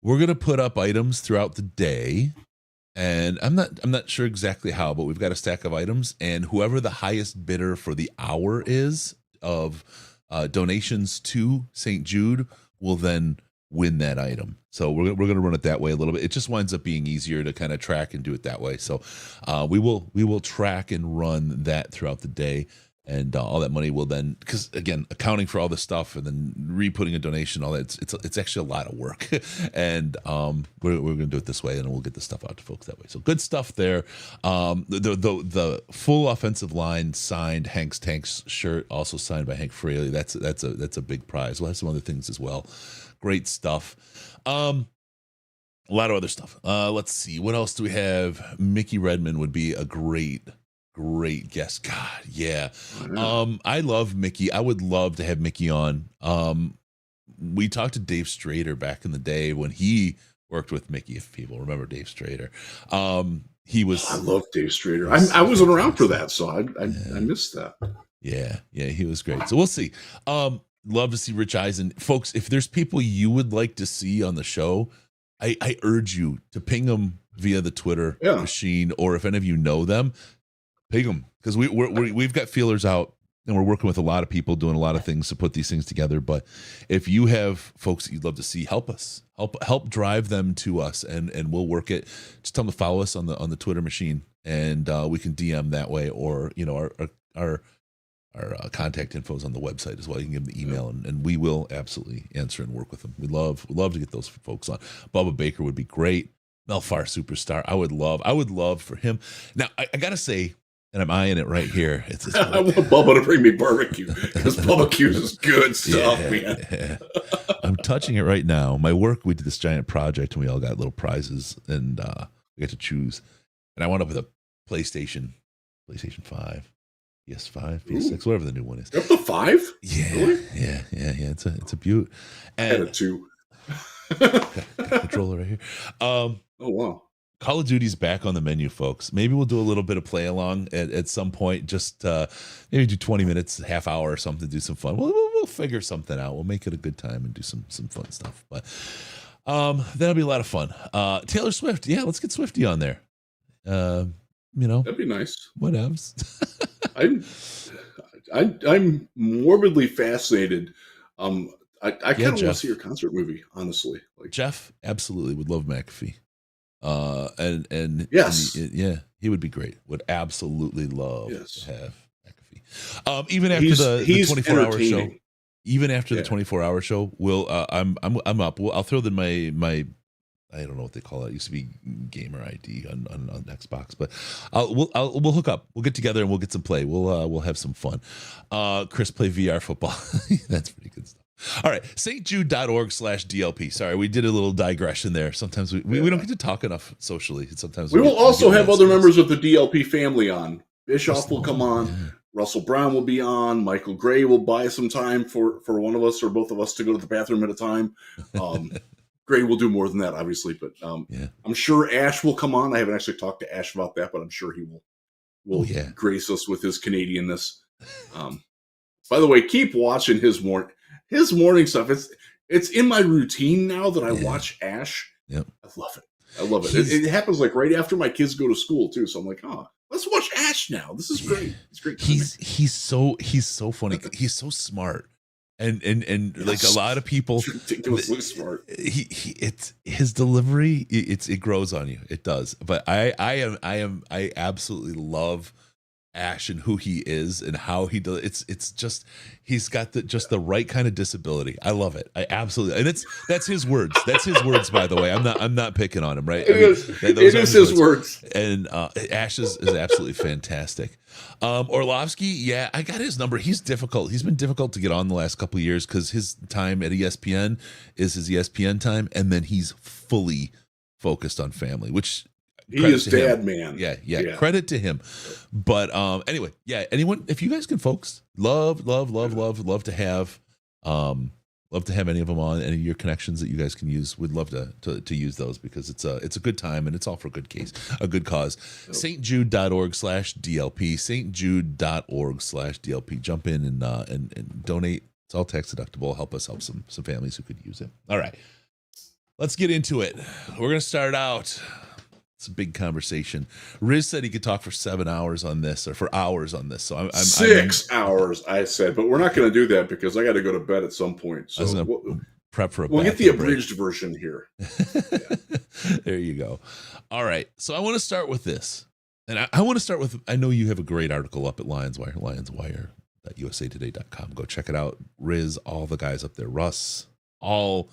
we're going to put up items throughout the day. And I'm not sure exactly how, but we've got a stack of items, and whoever the highest bidder for the hour is of donations to St. Jude will then win that item. So we're going to run it that way a little bit. It just winds up being easier to kind of track and do it that way. So we will track and run that throughout the day. And all that money will then, because again, accounting for all this stuff and then re-putting a donation, all that, it's actually a lot of work. And we're going to do it this way, and we'll get the stuff out to folks that way. So good stuff there. The full offensive line signed Hank's Tanks shirt, also signed by Hank Fraley. That's a big prize. We'll have some other things as well. Great stuff. A lot of other stuff. Let's see. What else do we have? Mickey Redmond would be a great guest. God, yeah. I love Mickey. I would love to have Mickey on. We talked to Dave Strader back in the day when he worked with Mickey, if people remember Dave Strader. He was. I love Dave Strader. I wasn't around for that, so I missed that. Yeah, he was great. So we'll see. Love to see Rich Eisen. Folks, if there's people you would like to see on the show, I urge you to ping them via the Twitter machine, or if any of you know them, ping them, because we've got feelers out, and we're working with a lot of people doing a lot of things to put these things together. But if you have folks that you'd love to see, help us, help drive them to us, and we'll work it. Just tell them to follow us on the Twitter machine, and we can DM that way, or our contact info is on the website as well. You can give them the email, and we will absolutely answer and work with them. We love to get those folks on. Bubba Baker would be great. Melfar Superstar. I would love for him. Now I gotta say, and I'm eyeing it right here. I want Bubba to bring me barbecue, because barbecue is good stuff, man. Yeah. I'm touching it right now. My work, we did this giant project, and we all got little prizes, and we got to choose. And I wound up with a PlayStation 5. PS5, PS6, whatever the new one is. You have the 5? Yeah, really? Yeah. It's a beaut. And I had a 2. got a controller right here. Oh wow. Call of Duty's back on the menu, folks. Maybe we'll do a little bit of play along at some point. Just maybe do 20 minutes, half hour or something, do some fun. We'll figure something out. We'll make it a good time and do some fun stuff. But that'll be a lot of fun. Taylor Swift, yeah, let's get Swifty on there. That'd be nice. Whatevs. I'm morbidly fascinated. I kind of want to see your concert movie, honestly. Like Jeff absolutely would love McAfee. And yes, he would be great. Would absolutely love to have McAfee. Even after the 24-hour show. Even after the 24-hour show, I'm up. I'll throw in my I don't know what they call it. It used to be gamer ID on Xbox, but we'll hook up. We'll get together and we'll get some play. We'll have some fun. Chris, play VR football. That's pretty good stuff. All right, stjude.org/DLP. Sorry, we did a little digression there. Sometimes we don't get to talk enough socially. Sometimes we will also have other members of the DLP family on. Bischoff will come on. Yeah. Russell Brown will be on. Michael Gray will buy some time for one of us or both of us to go to the bathroom at a time. Gray will do more than that, obviously, but I'm sure Ash will come on. I haven't actually talked to Ash about that, but I'm sure he will grace us with his Canadianness. By the way, keep watching his morning stuff. It's in my routine now that I watch Ash. Yep. I love it. It happens like right after my kids go to school too. So I'm like, Let's watch Ash now. This is great. It's great. He's so funny. He's so smart. And Yes. like a lot of people, ridiculously smart. It's his delivery. It grows on you. It does. But I absolutely love Ash and who he is and how he does. It's just he's got the right kind of disability. I love it. I absolutely, and that's his words. That's his words, by the way. I'm not picking on him, right? It is his words. And Ash is absolutely fantastic. Orlovsky, yeah, I got his number. He's difficult. He's been difficult to get on the last couple of years because his time at ESPN is his ESPN time, and then he's fully focused on family, which he is dad man. Yeah. Credit to him. But anyway, yeah. Anyone, if you guys can, folks, love to have any of them on, any of your connections that you guys can use. We'd love to use those because it's a good time and it's all for a good cause. stjude.org/DLP, stjude.org/DLP. Jump in and donate. It's all tax deductible. Help us help some families who could use it. All right, let's get into it. We're gonna start out. It's a big conversation. Riz said he could talk for 7 hours on this, or for hours on this. So I'm 6 hours, I said, but we're not going to do that because I got to go to bed at some point. So we'll prep for we'll get the abridged version here. There you go. All right. So I want to start with this, and I want to start with. I know you have a great article up at LionsWire, lionswire.usatoday.com. Go check it out. Riz, all the guys up there, Russ, all.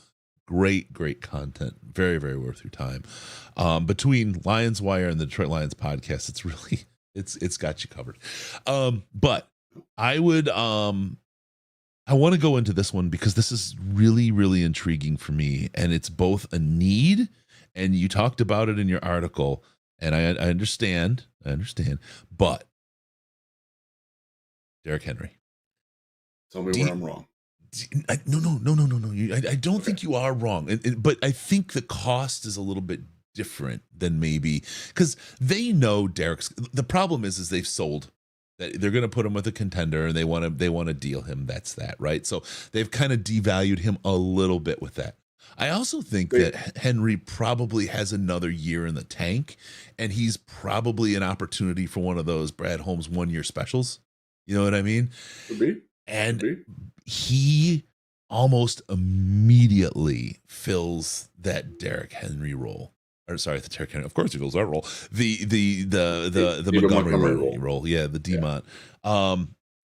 Great content. Very, very worth your time. Between Lions Wire and the Detroit Lions podcast, it's really it's got you covered. But I would I want to go into this one because this is really, really intriguing for me, and it's both a need, and you talked about it in your article, and I understand, but Derrick Henry. Tell me where I'm wrong. No. I don't think you are wrong, but I think the cost is a little bit different than maybe because they know Derrick's. The problem is they've sold that they're going to put him with a contender and they want to deal him. That's that, right? So they've kind of devalued him a little bit with that. I also think that Henry probably has another year in the tank, and he's probably an opportunity for one of those Brad Holmes 1-year specials. You know what I mean? Could be. And he almost immediately fills that Derrick Henry role. Or sorry, the Derrick Henry. Of course, he fills that role. The Montgomery role. Yeah, the Demont. Yeah.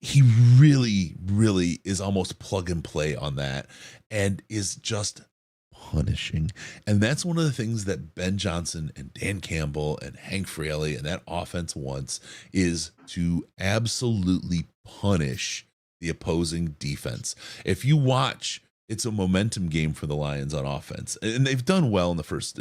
He really is almost plug and play on that, and is just punishing. And that's one of the things that Ben Johnson and Dan Campbell and Hank Fraley and that offense wants, is to absolutely punish the opposing defense. If you watch, it's a momentum game for the Lions on offense, and they've done well in the first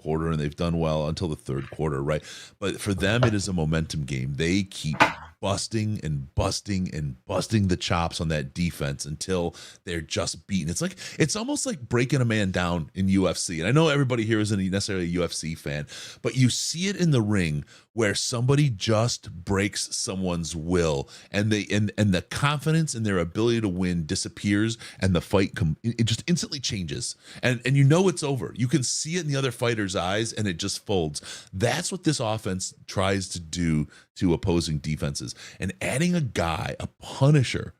quarter, and they've done well until the third quarter, right? But for them, it is a momentum game. They keep busting the chops on that defense until they're just beaten. It's almost like breaking a man down in UFC. And I know everybody here isn't necessarily a UFC fan, but you see it in the ring where somebody just breaks someone's will, and the confidence in their ability to win disappears, and the fight it just instantly changes, and you know it's over. You can see it in the other fighter's eyes, and it just folds. That's what this offense tries to do to opposing defenses, and adding a punisher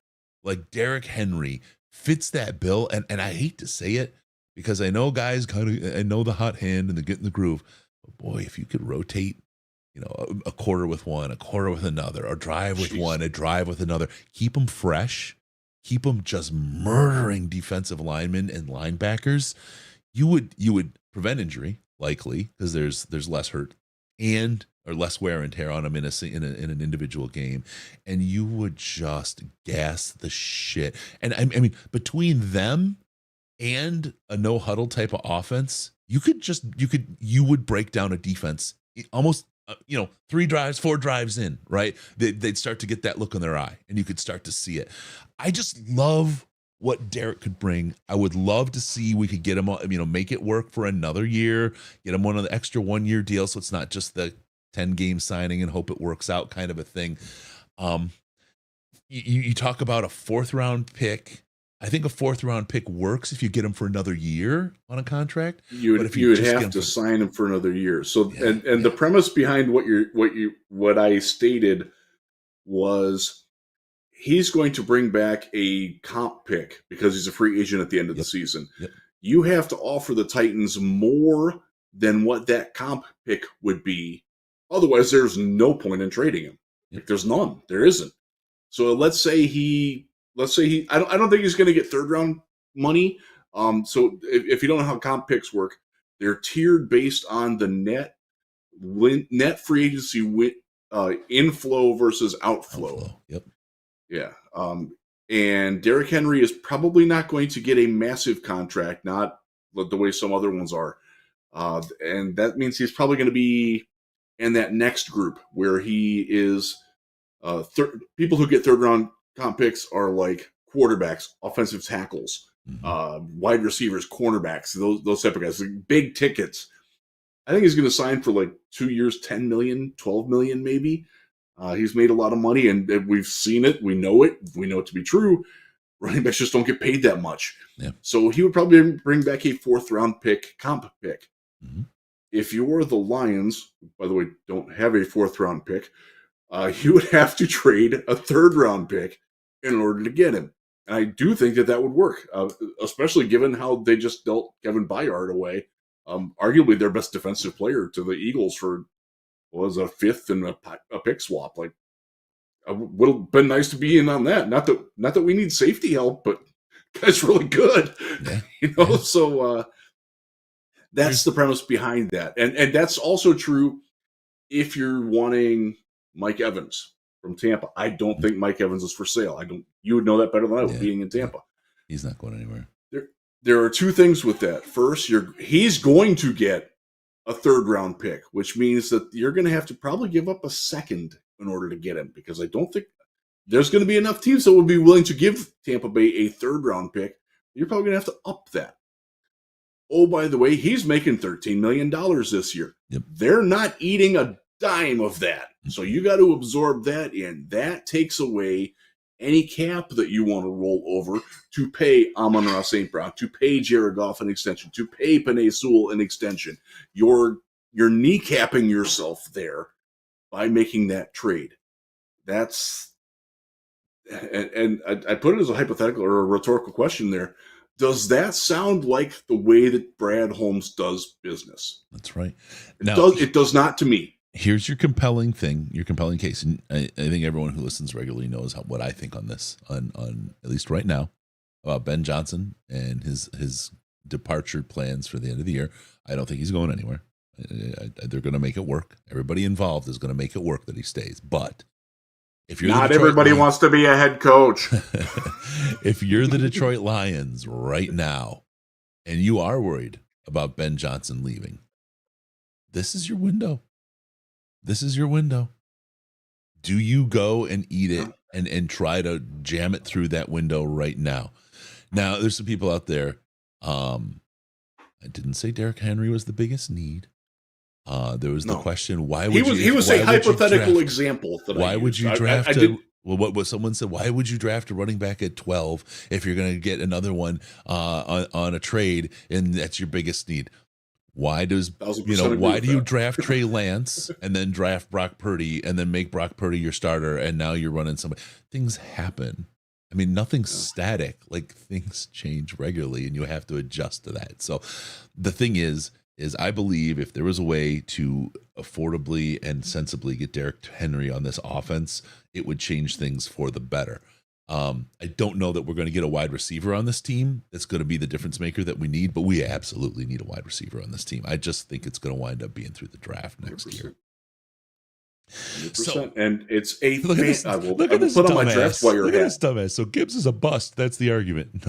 like Derrick Henry fits that bill. And I hate to say it because I know guys I know the hot hand and they get in the groove, but boy, if you could rotate, a quarter with one, a quarter with another, or drive with one, a drive with another, keep them fresh, keep them just murdering defensive linemen and linebackers, you would prevent injury likely because there's less hurt or less wear and tear on them in an individual game, and you would just gas the shit. And I mean, between them and a no huddle type of offense, you would break down a defense almost 3 drives, 4 drives in, right? They'd start to get that look in their eye, and you could start to see it. I just love what Derrick could bring. I would love to see we could get him, make it work for another year, get him one of the extra 1-year deals, so it's not just the 10-game signing and hope it works out kind of a thing. You talk about a 4th round pick. I think a 4th round pick works if you get him for another year on a contract. You But if would just get have him to for- sign him for another year. So Yeah, and the premise behind what I stated was he's going to bring back a comp pick because he's a free agent at the end of the season. Yep. You have to offer the Titans more than what that comp pick would be. Otherwise, there's no point in trading him. Yep. Like, there's none. There isn't. So let's say he. I don't think he's going to get 3rd round money. So if you don't know how comp picks work, they're tiered based on the net free agency inflow versus outflow. Yep. Yeah. And Derrick Henry is probably not going to get a massive contract, not the way some other ones are. And that means he's probably going to be in that next group where he is. People who get 3rd round comp picks are like quarterbacks, offensive tackles, wide receivers, cornerbacks, those type of guys, like big tickets. I think he's going to sign for like 2 years, 10 million, 12 million, maybe. He's made a lot of money, and we've seen it. We know it. We know it to be true. Running backs just don't get paid that much. Yeah. So he would probably bring back a 4th round pick, comp pick. Mm-hmm. If you're the Lions, by the way, don't have a 4th round pick, you would have to trade a 3rd round pick in order to get him. And I do think that would work, especially given how they just dealt Kevin Byard away, arguably their best defensive player, to the Eagles for was a 5th and a pick swap. Like, would have been nice to be in on that. Not that we need safety help, but guy's really good. Yeah. So that's the premise behind that, and that's also true if you're wanting Mike Evans from Tampa. I don't think Mike Evans is for sale. You would know that better than I would, being in Tampa. He's not going anywhere. There are 2 things with that. First, he's going to get a 3rd round pick, which means that you're going to have to probably give up a 2nd in order to get him, because I don't think there's going to be enough teams that would be willing to give Tampa Bay a 3rd round pick. You're probably going to have to up that. Oh, by the way, he's making $13 million this year. Yep. They're not eating a dime of that. So you got to absorb that in. That takes away any cap that you want to roll over to pay Amon-Ra St. Brown, to pay Jared Goff an extension, to pay Penei Sewell an extension. You're kneecapping yourself there by making that trade. That's and I put it as a hypothetical or a rhetorical question there. Does that sound like the way that Brad Holmes does business? That's right. It does not to me. Here's your compelling thing, your compelling case. And I think everyone who listens regularly knows what I think on this, on at least right now, about Ben Johnson and his departure plans for the end of the year. I don't think he's going anywhere. They're going to make it work. Everybody involved is going to make it work that he stays. But if you're not everybody wants to be a head coach. If you're the Detroit Lions right now and you are worried about Ben Johnson leaving, this is your window. This is your window. Do you go and eat it and try to jam it through that window right now? Now, there's some people out there. I didn't say Derrick Henry was the biggest need. There was the question, why would he was a hypothetical example. Why would you draft what someone said, why would you draft a running back at 12 if you're going to get another one on a trade and that's your biggest need? Why do you draft Trey Lance and then draft Brock Purdy and then make Brock Purdy your starter and now you're running somebody? Things happen. I mean, nothing's static. Like, things change regularly and you have to adjust to that. So the thing is I believe if there was a way to affordably and sensibly get Derrick Henry on this offense, it would change things for the better. I don't know that we're going to get a wide receiver on this team that's going to be the difference maker that we need, but we absolutely need a wide receiver on this team. I just think it's going to wind up being through the draft next 100%. year. 100%. So, and it's a look at this, I will look at this put on dumbass. my draft wire Look at hat. this dumbass. So Gibbs is a bust. That's the argument.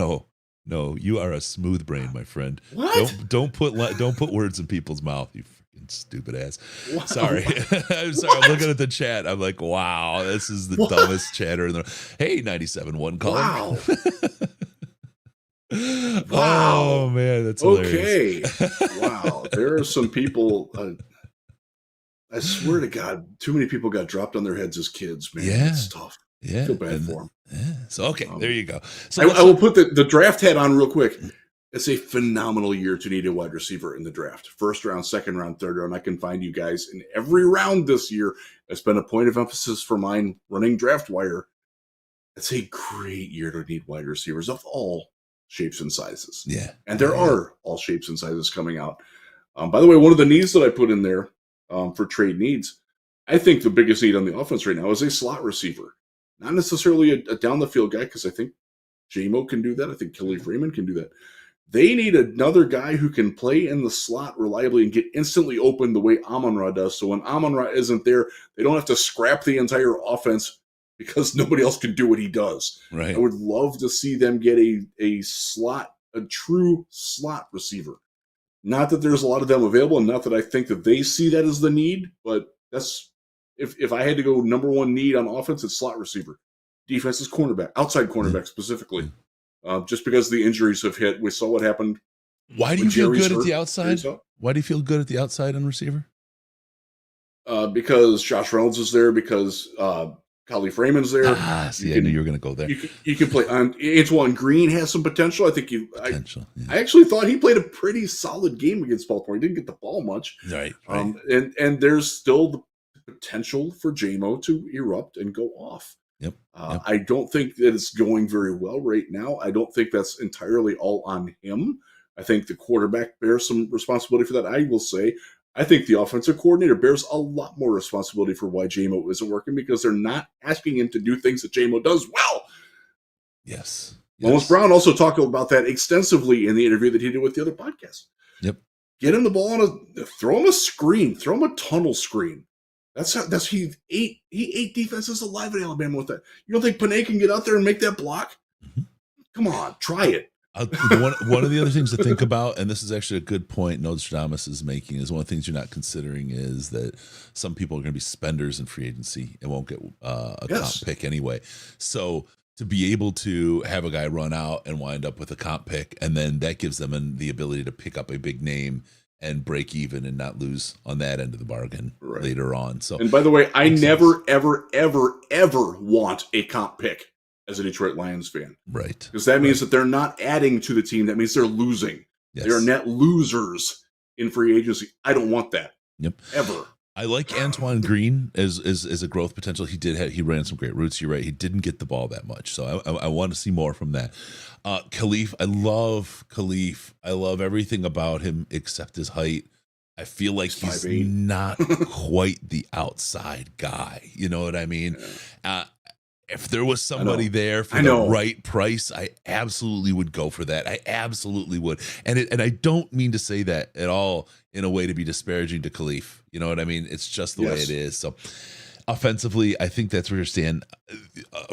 No, you are a smooth brain, my friend. What? Don't put words in people's mouth, you freaking stupid ass. Wow. Sorry. I'm sorry. I'm looking at the chat. I'm like, wow, this is the dumbest chatter in the. Hey, 97.1 caller. Wow. Oh man, that's hilarious. Okay. Wow. There are some people. I swear to God, too many people got dropped on their heads as kids, man. Yeah. It's tough. Yeah, I feel bad for them. Yeah, So, okay, there you go. So I will put the draft hat on real quick. It's a phenomenal year to need a wide receiver in the draft. First round, second round, third round. I can find you guys in every round this year. It's been a point of emphasis for mine running draft wire. It's a great year to need wide receivers of all shapes and sizes. Yeah. And there are all shapes and sizes coming out. By the way, one of the needs that I put in there for trade needs, I think the biggest need on the offense right now is a slot receiver. Not necessarily a down the field guy, because I think J-Mo can do that. I think Kelly Freeman can do that. They need another guy who can play in the slot reliably and get instantly open the way Amon-Ra does. So when Amon-Ra isn't there, they don't have to scrap the entire offense because nobody else can do what he does. Right. I would love to see them get a true slot receiver. Not that there's a lot of them available, and not that I think that they see that as the need, but that's if I had to go number one need on offense, it's slot receiver. Defense is cornerback, outside cornerback specifically. Just because the injuries have hit. We saw what happened. Why do you feel good at the outside? Why do you feel good at the outside and receiver? Because Josh Reynolds is there, because Kelly Freeman's there. I knew you were going to go there. You can play. Antoine Green has some potential. I think I actually thought he played a pretty solid game against Baltimore. He didn't get the ball much. Right. And there's still the potential for J-Mo to erupt and go off. Yep. I don't think that it's going very well right now. I don't think that's entirely all on him. I think the quarterback bears some responsibility for that. I will say, I think the offensive coordinator bears a lot more responsibility for why J-Mo isn't working, because they're not asking him to do things that J-Mo does well. Yes. Wallace Brown also talked about that extensively in the interview that he did with the other podcast. Yep. Get him the ball throw him a screen, throw him a tunnel screen. He ate defenses alive in Alabama with that. You don't think Panay can get out there and make that block? Mm-hmm. Come on, try it. One of the other things to think about, and this is actually a good point Nostradamus is making, is one of the things you're not considering is that some people are going to be spenders in free agency and won't get a comp pick anyway. So to be able to have a guy run out and wind up with a comp pick, and then that gives them the ability to pick up a big name and break even and not lose on that end of the bargain later on. So, and by the way, I never, ever, ever, ever want a comp pick as a Detroit Lions fan. Right. Because that means that they're not adding to the team. That means they're losing. Yes. They are net losers in free agency. I don't want that. Yep. Ever. I like Antoine Green as a growth potential. He ran some great routes. You're right. He didn't get the ball that much. So I want to see more from that. Khalif, I love Khalif. I love everything about him except his height. I feel like he's not quite the outside guy. You know what I mean? If there was somebody there for the right price, I absolutely would go for that. I absolutely would. And I don't mean to say that at all in a way to be disparaging to Khalif. You know what I mean? It's just the way it is. So offensively, I think that's where you stand.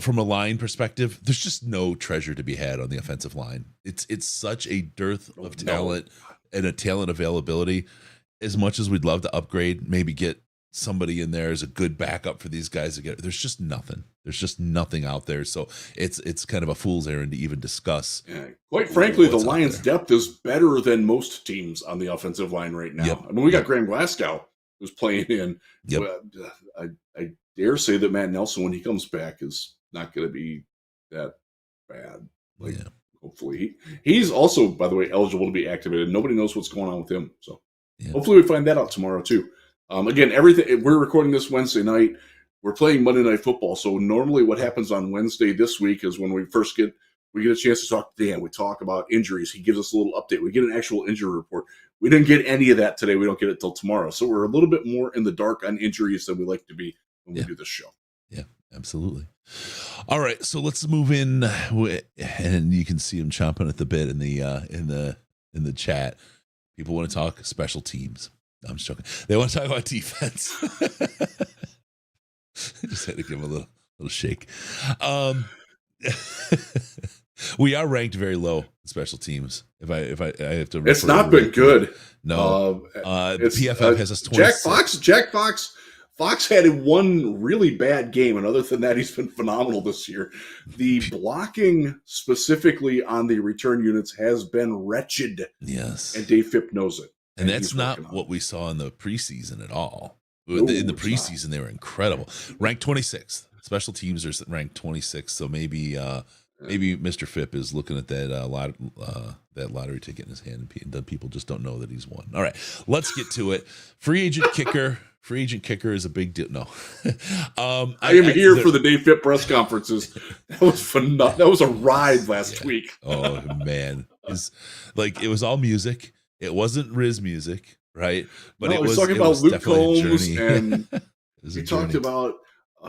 From a line perspective, there's just no treasure to be had on the offensive line. It's such a dearth of talent and a talent availability. As much as we'd love to upgrade, maybe get somebody in there as a good backup for these guys to get, there's just nothing. There's just nothing out there. So it's kind of a fool's errand to even discuss. Yeah. Quite frankly, the Lions' depth is better than most teams on the offensive line right now. Yep. I mean, we got Graham Glasgow who's playing in. Yep. I dare say that Matt Nelson, when he comes back, is not going to be that bad. Hopefully. He's also, by the way, eligible to be activated. Nobody knows what's going on with him. So hopefully we find that out tomorrow too. Again, we're recording this Wednesday night. We're playing Monday Night Football. So normally what happens on Wednesday this week is when we get a chance to talk to Dan. We talk about injuries. He gives us a little update. We get an actual injury report. We didn't get any of that today. We don't get it till tomorrow. So we're a little bit more in the dark on injuries than we like to be when we do this show. Yeah, absolutely. All right, so let's move in, and you can see him chomping at the bit in the chat. People want to talk special teams. No, I'm just joking. They want to talk about defense. Just had to give him a little shake. We are ranked very low in special teams. If I have to, it's not been good. No, PFF has us 26. Jack Fox had one really bad game, and other than that, he's been phenomenal this year. The blocking specifically on the return units has been wretched. Yes, and Dave Phipp knows it. And that's not what we saw in the preseason at all. In the preseason, they were incredible. Ranked 26th. Special teams are ranked 26, so maybe Mr. Phipp is looking at that that lottery ticket in his hand, and people just don't know that he's won. All right, let's get to it. Free agent kicker. Free agent kicker is a big deal. No, I am here for the Dave Phipp press conferences. That was phenomenal. That was a ride last week. Oh man, it was all music. It wasn't Riz music, right? But no, he was talking about Luke Combs, and he talked about.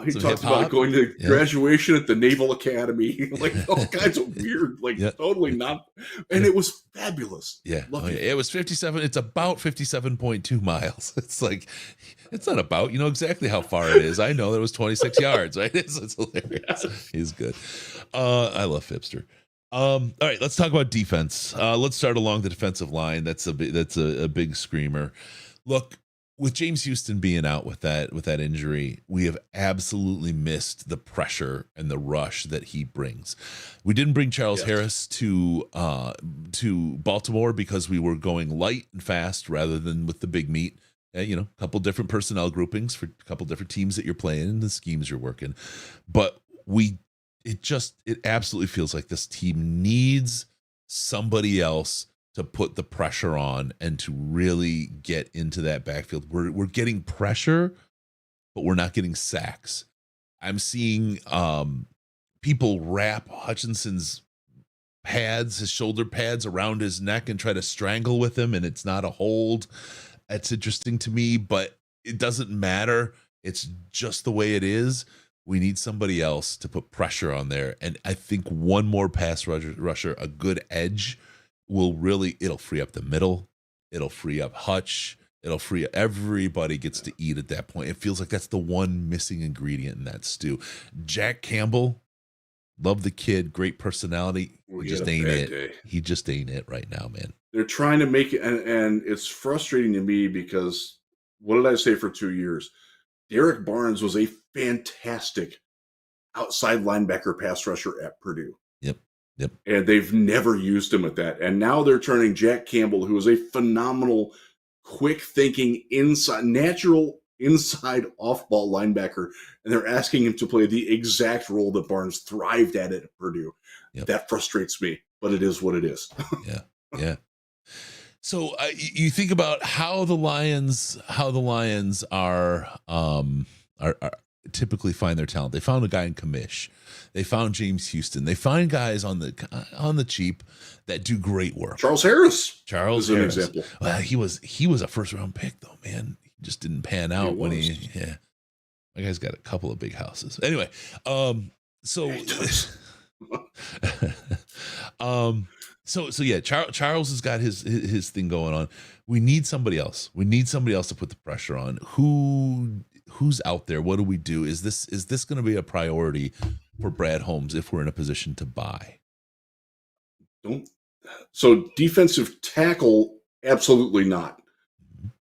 He talked about going to graduation at the Naval Academy, like all kinds of weird, totally not, and it was fabulous. Yeah, it was 57. It's about 57.2 miles. It's like, it's not about, you know exactly how far it is. I know that it was 26 yards, right? It's hilarious. He's good. I love Fipster. All right, let's talk about defense. Let's start along the defensive line. That's a big screamer. Look. With James Houston being out with that injury, we have absolutely missed the pressure and the rush that he brings. We didn't bring Charles Harris to Baltimore because we were going light and fast rather than with the big meat. A couple different personnel groupings for a couple different teams that you're playing and the schemes you're working. But it absolutely feels like this team needs somebody else to put the pressure on and to really get into that backfield. We're getting pressure, but we're not getting sacks. I'm seeing people wrap Hutchinson's pads, his shoulder pads around his neck and try to strangle with him, and it's not a hold. That's interesting to me, but it doesn't matter. It's just the way it is. We need somebody else to put pressure on there. And I think one more pass rusher, a good edge, it'll free up the middle. It'll free up Hutch. It'll free up everybody gets to eat at that point. It feels like that's the one missing ingredient in that stew. Jack Campbell, love the kid, great personality. He just ain't it. Day. He just ain't it right now, man. They're trying to make it, and it's frustrating to me because what did I say for 2 years? Derek Barnes was a fantastic outside linebacker pass rusher at Purdue. Yep. And they've never used him at that. And now they're turning Jack Campbell, who is a phenomenal, quick-thinking, natural inside off-ball linebacker, and they're asking him to play the exact role that Barnes thrived at Purdue. Yep. That frustrates me, but it is what it is. Yeah. So you think about how the Lions are typically find their talent. They found a guy in Kamish. They found James Houston. They find guys on the cheap that do great work. Charles Harris is an example. Well, he was a first round pick though, man. He just didn't pan out my guy's got a couple of big houses. Anyway, So yeah, Charles has got his thing going on. We need somebody else. We need somebody else to put the pressure on. Who's out there? What do we do? Is this going to be a priority for Brad Holmes if we're in a position to buy? So defensive tackle, absolutely not.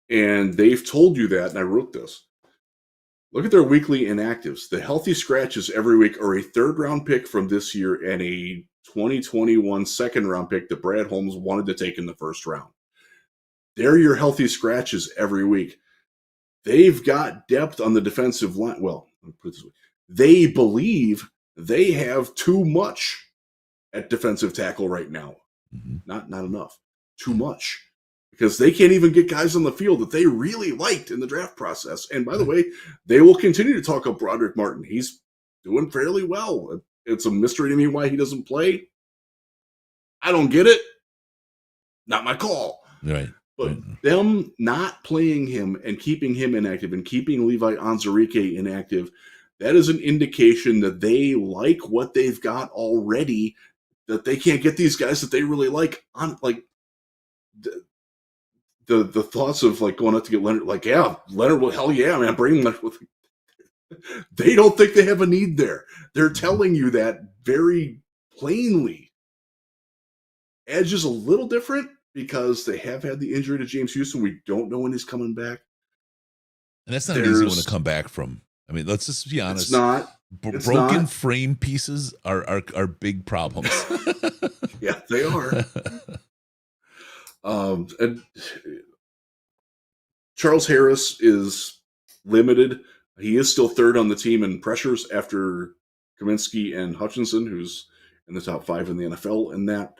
And they've told you that, and I wrote this. Look at their weekly inactives. The healthy scratches every week are a third-round pick from this year and a 2021 second-round pick that Brad Holmes wanted to take in the first round. They're your healthy scratches every week. They've got depth on the defensive line. Well, let me put it this way. They believe they have too much at defensive tackle right now. Mm-hmm. Not enough. Too much. Because they can't even get guys on the field that they really liked in the draft process. And by the way, they will continue to talk up Broderick Martin. He's doing fairly well. It's a mystery to me why he doesn't play. I don't get it. Not my call. Right. But them not playing him and keeping him inactive and keeping Levi Onwuzurike inactive, that is an indication that they like what they've got already, that they can't get these guys that they really like on, like, the thoughts of like going out to get Leonard, like, yeah, Leonard, well, hell yeah, man, bring him. They don't think they have a need there. They're telling you that very plainly. Edge is a little different because they have had the injury to James Houston. We don't know when he's coming back. And that's not an easy one to come back from. I mean, let's just be honest. It's not. Broken frame pieces are big problems. Yeah, they are. And Charles Harris is limited. He is still third on the team in pressures after Kaminsky and Hutchinson, who's in the top 5 in the NFL in that.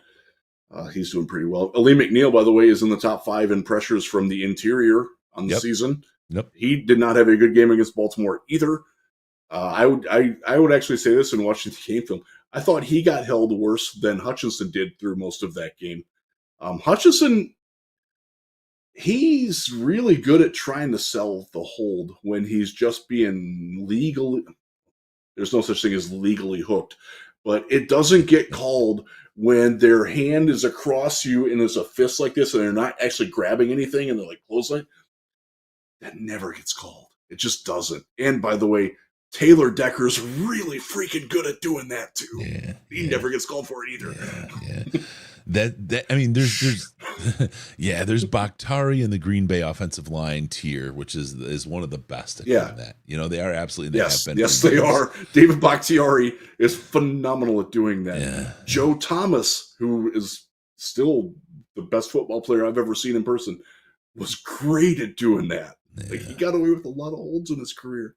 He's doing pretty well. Ali McNeil, by the way, is in the top 5 in pressures from the interior on the season. Yep. He did not have a good game against Baltimore either. I would actually say this in watching the game film. I thought he got held worse than Hutchinson did through most of that game. Hutchinson, he's really good at trying to sell the hold when he's just being legal. There's no such thing as legally hooked, but it doesn't get called when their hand is across you and there's a fist like this and they're not actually grabbing anything and they're like clothesline. That never gets called. It just doesn't. And by the way, Taylor Decker's really freaking good at doing that too. Yeah, he never gets called for it either. Yeah. That I mean, there's there's Bakhtari and the Green Bay offensive line tier, which is one of the best at doing that. You know, they are absolutely. Yes, they are. David Bakhtiari is phenomenal at doing that. Yeah. Joe Thomas, who is still the best football player I've ever seen in person, was great at doing that. Yeah. Like he got away with a lot of holds in his career.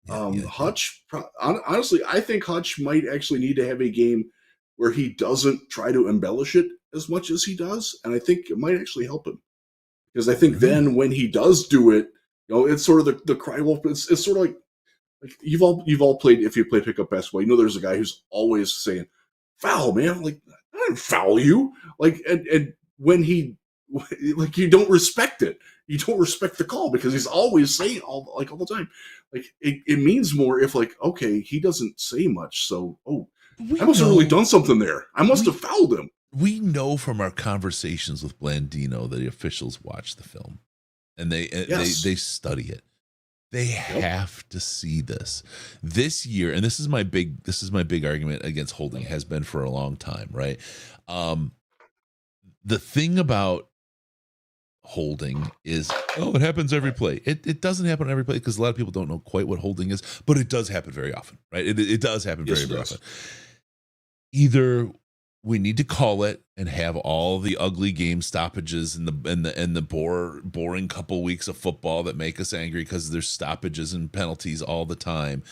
Hutch, honestly, I think Hutch might actually need to have a game where he doesn't try to embellish it as much as he does, and I think it might actually help him because I think then when he does do it, you know, it's sort of the cry wolf. It's sort of like you've all played, if you play pickup basketball, you know, there's a guy who's always saying foul, man. Like I didn't foul you. Like and when he like you don't respect it. You don't respect the call because he's always saying all the time. Like it means more if like, okay, he doesn't say much. So, I must have really done something there. I must have fouled him. We know from our conversations with Blandino that the officials watch the film and they study it. They have to see this year. And this is my big argument against holding, has been for a long time. Right. The thing about holding is, it happens every play. It doesn't happen every play because a lot of people don't know quite what holding is, but it does happen very often, right? It does happen very often. Either we need to call it and have all the ugly game stoppages and the boring couple weeks of football that make us angry because there's stoppages and penalties all the time.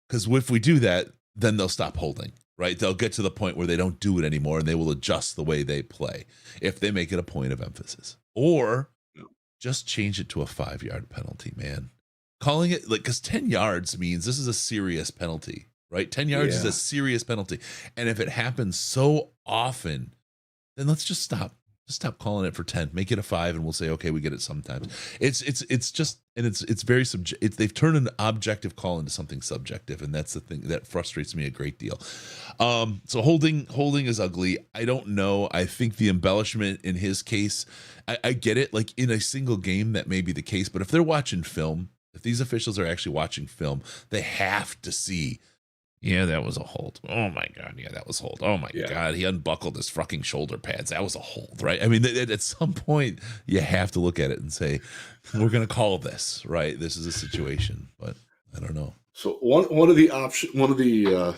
Because if we do that, then they'll stop holding. Right, they'll get to the point where they don't do it anymore, and they will adjust the way they play if they make it a point of emphasis, or just change it to a 5-yard penalty. Man, calling it because 10 yards means this is a serious penalty, right? 10 yards is a serious penalty, and if it happens so often, then let's just stop. Just stop calling it for 10. Make it a 5, and we'll say, okay, we get it sometimes. It's just, and it's very subjective. They've turned an objective call into something subjective, and that's the thing that frustrates me a great deal. So holding is ugly. I don't know. I think the embellishment in his case, I get it. Like in a single game, that may be the case, but if they're watching film, if these officials are actually watching film, they have to see. Yeah, that was a hold. Oh my God. Yeah, that was hold. Oh my God. He unbuckled his fucking shoulder pads. That was a hold, right? I mean, at some point you have to look at it and say, we're going to call this, right? This is a situation, but I don't know. So one of the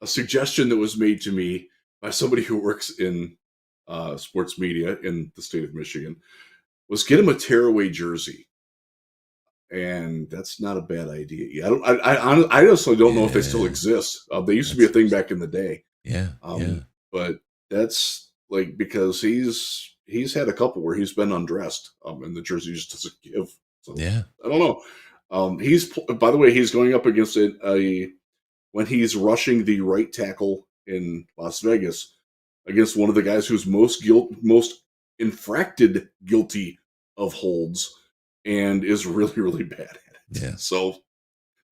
a suggestion that was made to me by somebody who works in sports media in the state of Michigan was get him a tearaway jersey. And that's not a bad idea. I honestly don't know if they still exist. They used to be a thing back in the day. Yeah. But that's like because he's had a couple where he's been undressed, and the jersey just doesn't give. So, I don't know. By the way, he's going up against when he's rushing the right tackle in Las Vegas against one of the guys who's most guilty of holds. And is really, really bad at it. Yeah. So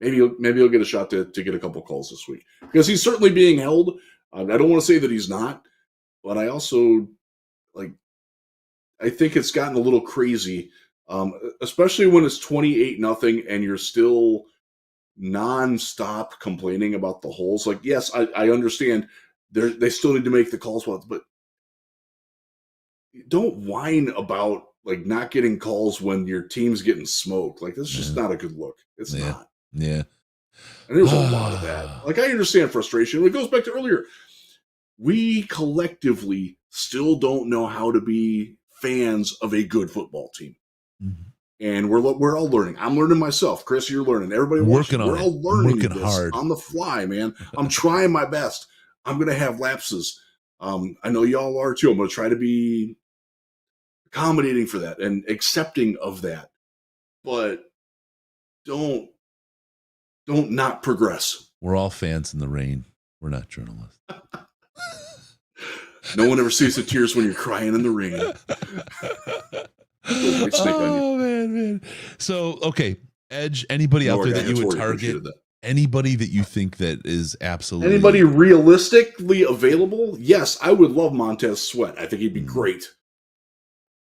maybe he'll get a shot to get a couple calls this week because he's certainly being held. I don't want to say that he's not, but I also I think it's gotten a little crazy, especially when it's 28-0 and you're still nonstop complaining about the holes. Like, yes, I understand they still need to make the calls, but don't whine about not getting calls when your team's getting smoked. Like, that's just not a good look. It's not. Yeah. And there's a lot of that. I understand frustration. It goes back to earlier. We collectively still don't know how to be fans of a good football team. Mm-hmm. and we're all learning. I'm learning myself. Chris, you're learning. Everybody watching, Working on we're it. all I'm learning working this hard. on the fly, man. I'm trying my best. I'm gonna have lapses. I know y'all are too. I'm gonna try to be accommodating for that and accepting of that, but don't not progress. We're all fans in the rain. We're not journalists. No one ever sees the tears when you're crying in the rain. Oh man. So okay, Edge. Anybody out there that you would target? Anybody that you think that is absolutely anybody realistically available? Yes, I would love Montez Sweat. I think he'd be great.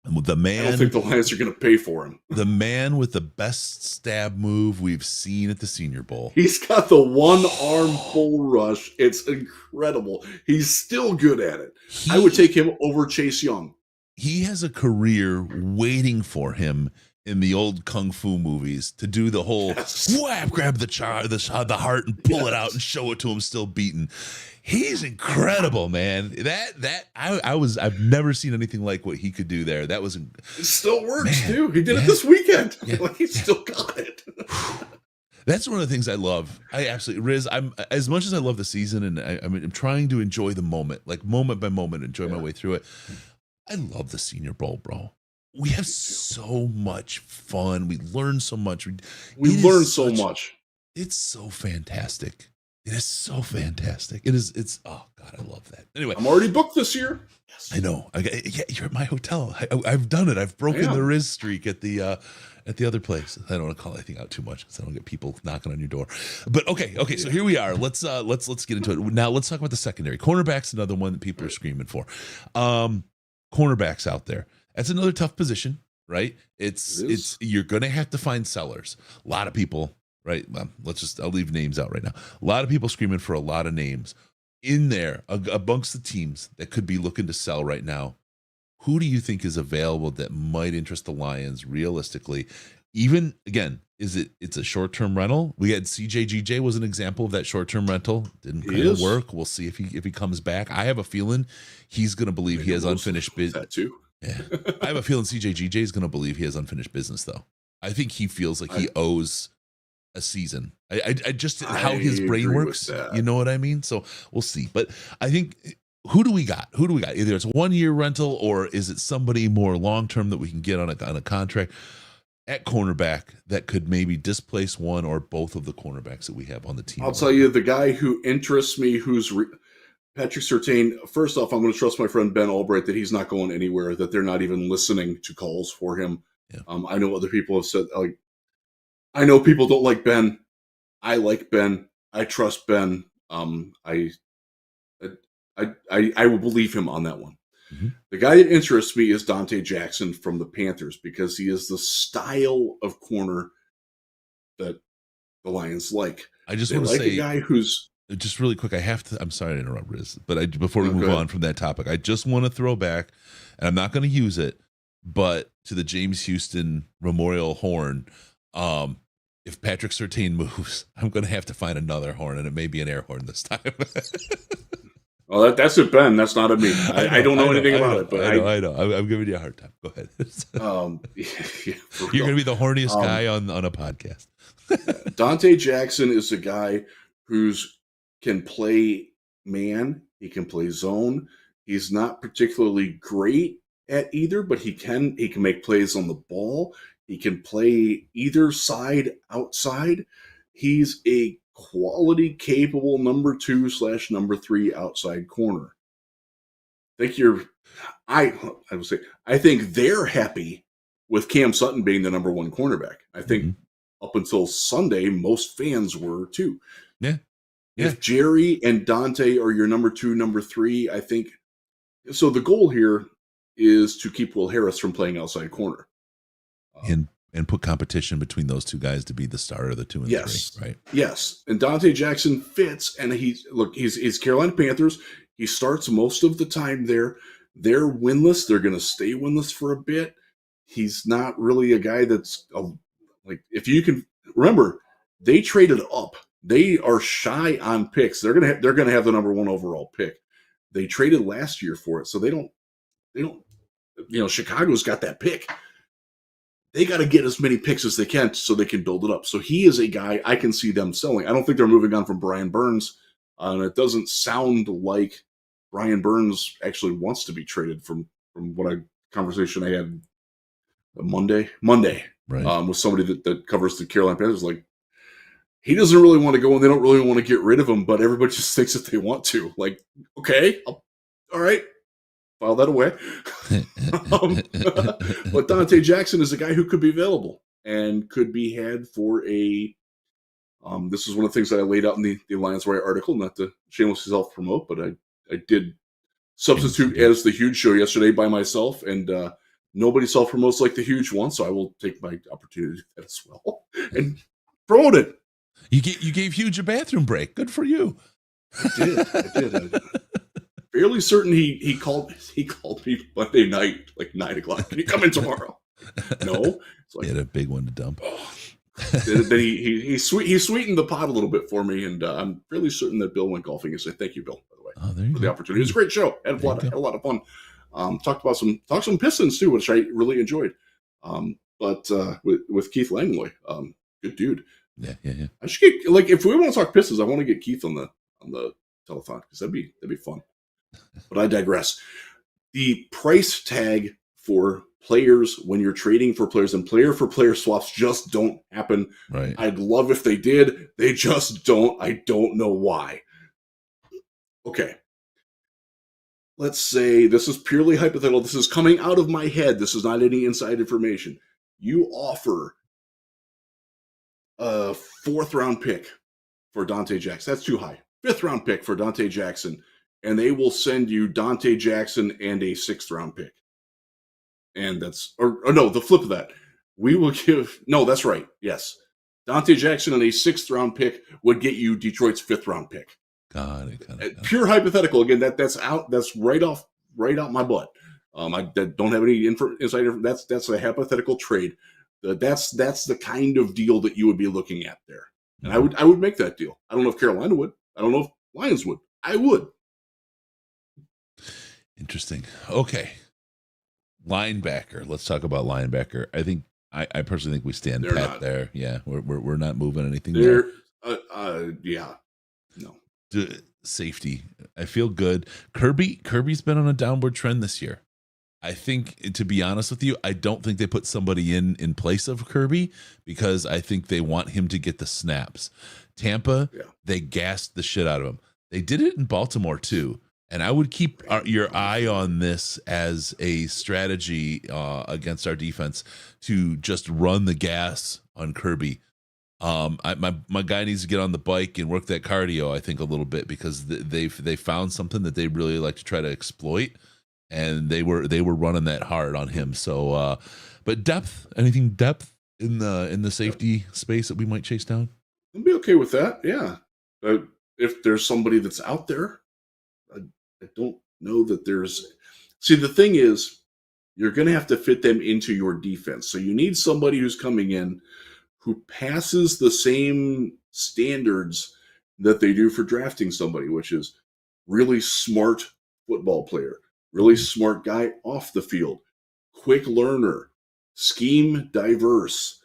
The man. I don't think the Lions are going to pay for him. The man with the best stab move we've seen at the Senior Bowl. He's got the one arm full rush. It's incredible. He's still good at it. I would take him over Chase Young. He has a career waiting for him in the old kung fu movies to do the whole whap, grab the heart and pull it out and show it to him still beaten. He's incredible, man. I've never seen anything like what he could do there. That was it still works too. He did it this weekend. Yeah. Like he still got it. That's one of the things I love. I absolutely, Riz. I'm as much as I love the season, and I'm trying to enjoy the moment, like moment by moment, enjoy my way through it. I love the Senior Bowl, bro. We have so much fun. We learn so much. We learn so much. It's so fantastic. It is so fantastic. It's oh God, I love that. Anyway, I'm already booked this year. Yes. I know. You're at my hotel. I've done it. I've broken the Riz streak at the other place. I don't want to call anything out too much because I don't get people knocking on your door. But okay. So here we are. Let's get into it. Now let's talk about the secondary. Cornerback's another one that people are screaming for. Cornerbacks out there. That's another tough position, right? It's you're gonna have to find sellers. A lot of people, right? Well, I'll leave names out right now. A lot of people screaming for a lot of names in there amongst the teams that could be looking to sell right now. Who do you think is available that might interest the Lions realistically? Even again, it's a short-term rental? We had CJGJ was an example of that short-term rental. Didn't kind of work. We'll see if he comes back. I have a feeling he's going to believe he has unfinished business. That too. Yeah. I have a feeling CJGJ is going to believe he has unfinished business, though. I think he feels like he owes a season. I just how his brain works. You know what I mean? So we'll see. But I think who do we got? Either it's a 1-year rental or is it somebody more long term that we can get on a contract at cornerback that could maybe displace one or both of the cornerbacks that we have on the team? I'll tell you the guy who interests me, who's Patrick Surtain. First off, I'm going to trust my friend Ben Albright that he's not going anywhere, that they're not even listening to calls for him. Yeah. I know other people have said, like, I know people don't like Ben. I like Ben. I trust Ben. I will believe him on that one. Mm-hmm. The guy that interests me is Dante Jackson from the Panthers because he is the style of corner that the Lions like. I just want to say a guy who's just really quick. I'm sorry to interrupt, Riz, but before we move on from that topic, I just want to throw back, and I'm not going to use it, but to the James Houston Memorial Horn. If Patrick Surtain moves, I'm going to have to find another horn, and it may be an air horn this time. Well, that's it, Ben. That's not a me. I don't know anything about it, but I know. I'm giving you a hard time. Go ahead. You're going to be the horniest guy on a podcast. Dante Jackson is a guy who's can play man. He can play zone. He's not particularly great at either, but he can make plays on the ball. He can play either side outside. He's a quality, capable number 2/number 3 outside corner. I think they're happy with Cam Sutton being the number 1 cornerback. I think up until Sunday, most fans were too. Yeah. If Jerry and Dante are your number 2, number 3, I think so. The goal here is to keep Will Harris from playing outside corner. And put competition between those two guys to be the starter of the 2 and 3, right? Yes. And Dante Jackson fits, and he's Carolina Panthers. He starts most of the time there. They're winless. They're going to stay winless for a bit. He's not really a guy that's like, if you can remember, they traded up. They are shy on picks. They're going to have the number 1 overall pick. They traded last year for it, so they don't. Chicago's got that pick. they got to get as many picks as they can so they can build it up. So he is a guy I can see them selling. I don't think they're moving on from Brian Burns. And it doesn't sound like Brian Burns actually wants to be traded from what conversation I had Monday, right. with somebody that covers the Carolina Panthers. Like, he doesn't really want to go, and they don't really want to get rid of him, but everybody just thinks that they want to. Like, okay, all right, file that away. But Dante Jackson is a guy who could be available and could be had for a. This is one of the things that I laid out in the Lions Wire article, not to shamelessly self-promote, but I did substitute as the Huge Show yesterday by myself, and nobody self-promotes like the Huge one, so I will take my opportunity to do that as well and promote it. You gave Huge a bathroom break. Good for you. I did. I'm fairly certain he called me Monday night, like 9:00. Can you come in tomorrow? No. It's like, he had a big one to dump. Then he sweetened the pot a little bit for me, and I'm fairly certain that Bill went golfing. I said thank you, Bill, by the way, for the opportunity. It was a great show. Had a lot of fun. Talked some Pistons too, which I really enjoyed. But with Keith Langlois, good dude. Yeah. I should get, like, if we want to talk Pistons, I want to get Keith on the telethon because that'd be fun. But I digress. The price tag for players when you're trading for players and player for player swaps just don't happen. Right. I'd love if they did. They just don't. I don't know why. Okay. Let's say this is purely hypothetical. This is coming out of my head. This is not any inside information. You offer a 4th round pick for Dante Jackson. That's too high. 5th round pick for Dante Jackson, and they will send you Dante Jackson and a 6th round pick. And that's, or no, the flip of that. We will give, no, that's right. Yes. Dante Jackson and a 6th round pick would get you Detroit's 5th round pick. Got it. Pure hypothetical. Again, that's right out my butt. I don't have any insight. That's a hypothetical trade. That's the kind of deal that you would be looking at there. And I would make that deal. I don't know if Carolina would. I don't know if Lions would. I would. Interesting. Okay. Linebacker. Let's talk about linebacker. I think I personally think we stand pat there. Yeah, we're not moving anything there. Yeah. No. Safety. I feel good. Kirby's been on a downward trend this year. I think, to be honest with you, I don't think they put somebody in place of Kirby because I think they want him to get the snaps. Tampa, they gassed the shit out of him. They did it in Baltimore too. And I would keep your eye on this as a strategy against our defense to just run the gas on Kirby. My guy needs to get on the bike and work that cardio, I think, a little bit because they found something that they really like to try to exploit, and they were running that hard on him. So, but depth in the safety space that we might chase down? I'll be okay with that. Yeah, if there's somebody that's out there. I don't know that there's. See, the thing is, you're going to have to fit them into your defense. So you need somebody who's coming in who passes the same standards that they do for drafting somebody, which is really smart football player, really smart guy off the field, quick learner, scheme diverse,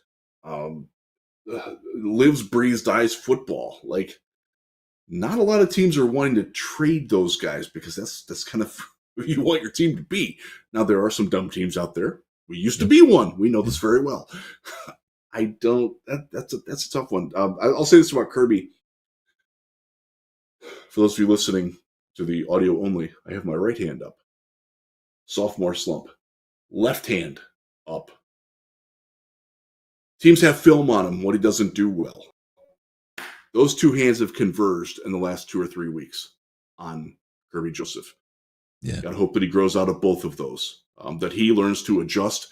lives, breathes, dies football. Like, not a lot of teams are wanting to trade those guys because that's kind of who you want your team to be. Now, there are some dumb teams out there. We used to be one. We know this very well. I don't. That's a tough one. I'll say this about Kirby. For those of you listening to the audio only, I have my right hand up. Sophomore slump. Left hand up. Teams have film on him, what he doesn't do well. Those two hands have converged in the last 2 or 3 weeks on Kirby Joseph. Yeah. Got to hope that he grows out of both of those, that he learns to adjust.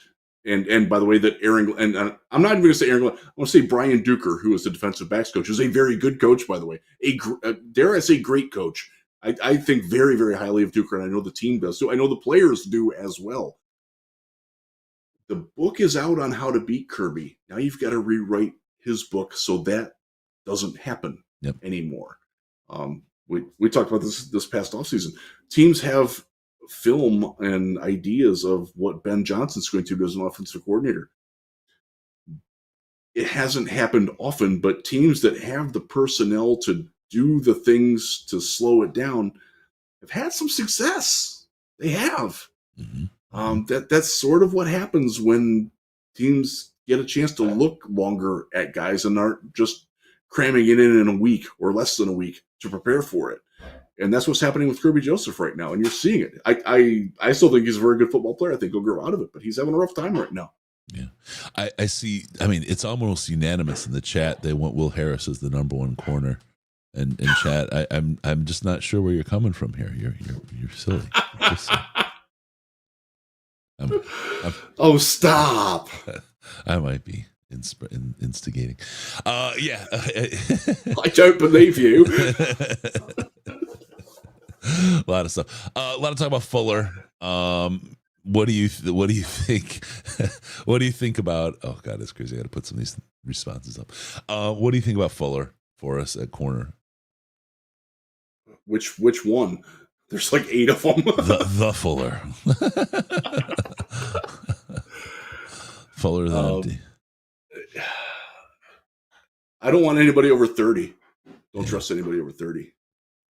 And by the way, that Aaron, and I'm not even going to say Aaron, I want to say Brian Duker, who is the defensive backs coach, is a very good coach, by the way. Dare I say great coach. I think very, very highly of Duker, and I know the team does too. I know the players do as well. The book is out on how to beat Kirby. Now you've got to rewrite his book so that doesn't happen anymore. We talked about this past offseason. Teams have film and ideas of what Ben Johnson's going to do as an offensive coordinator. it hasn't happened often, but teams that have the personnel to do the things to slow it down have had some success. They have. Mm-hmm. That's sort of what happens when teams get a chance to look longer at guys and aren't just cramming it in a week or less than a week to prepare for it. And that's what's happening with Kirby Joseph right now, and you're seeing it. I still think he's a very good football player. I think he'll grow out of it, but he's having a rough time right now. Yeah, I see. I mean, it's almost unanimous in the chat. They want Will Harris as the number one corner, and in chat, I'm just not sure where you're coming from here. You're silly. You're silly. Oh, stop! I might be instigating. Yeah. I don't believe you. A lot of stuff. A lot of talk about Fuller. What do you think? What do you think about? Oh God, it's crazy. I got to put some of these responses up. What do you think about Fuller for us at corner? Which one? There's like 8 of them. the Fuller. Fuller than empty. I don't want anybody over 30. Don't trust anybody over 30.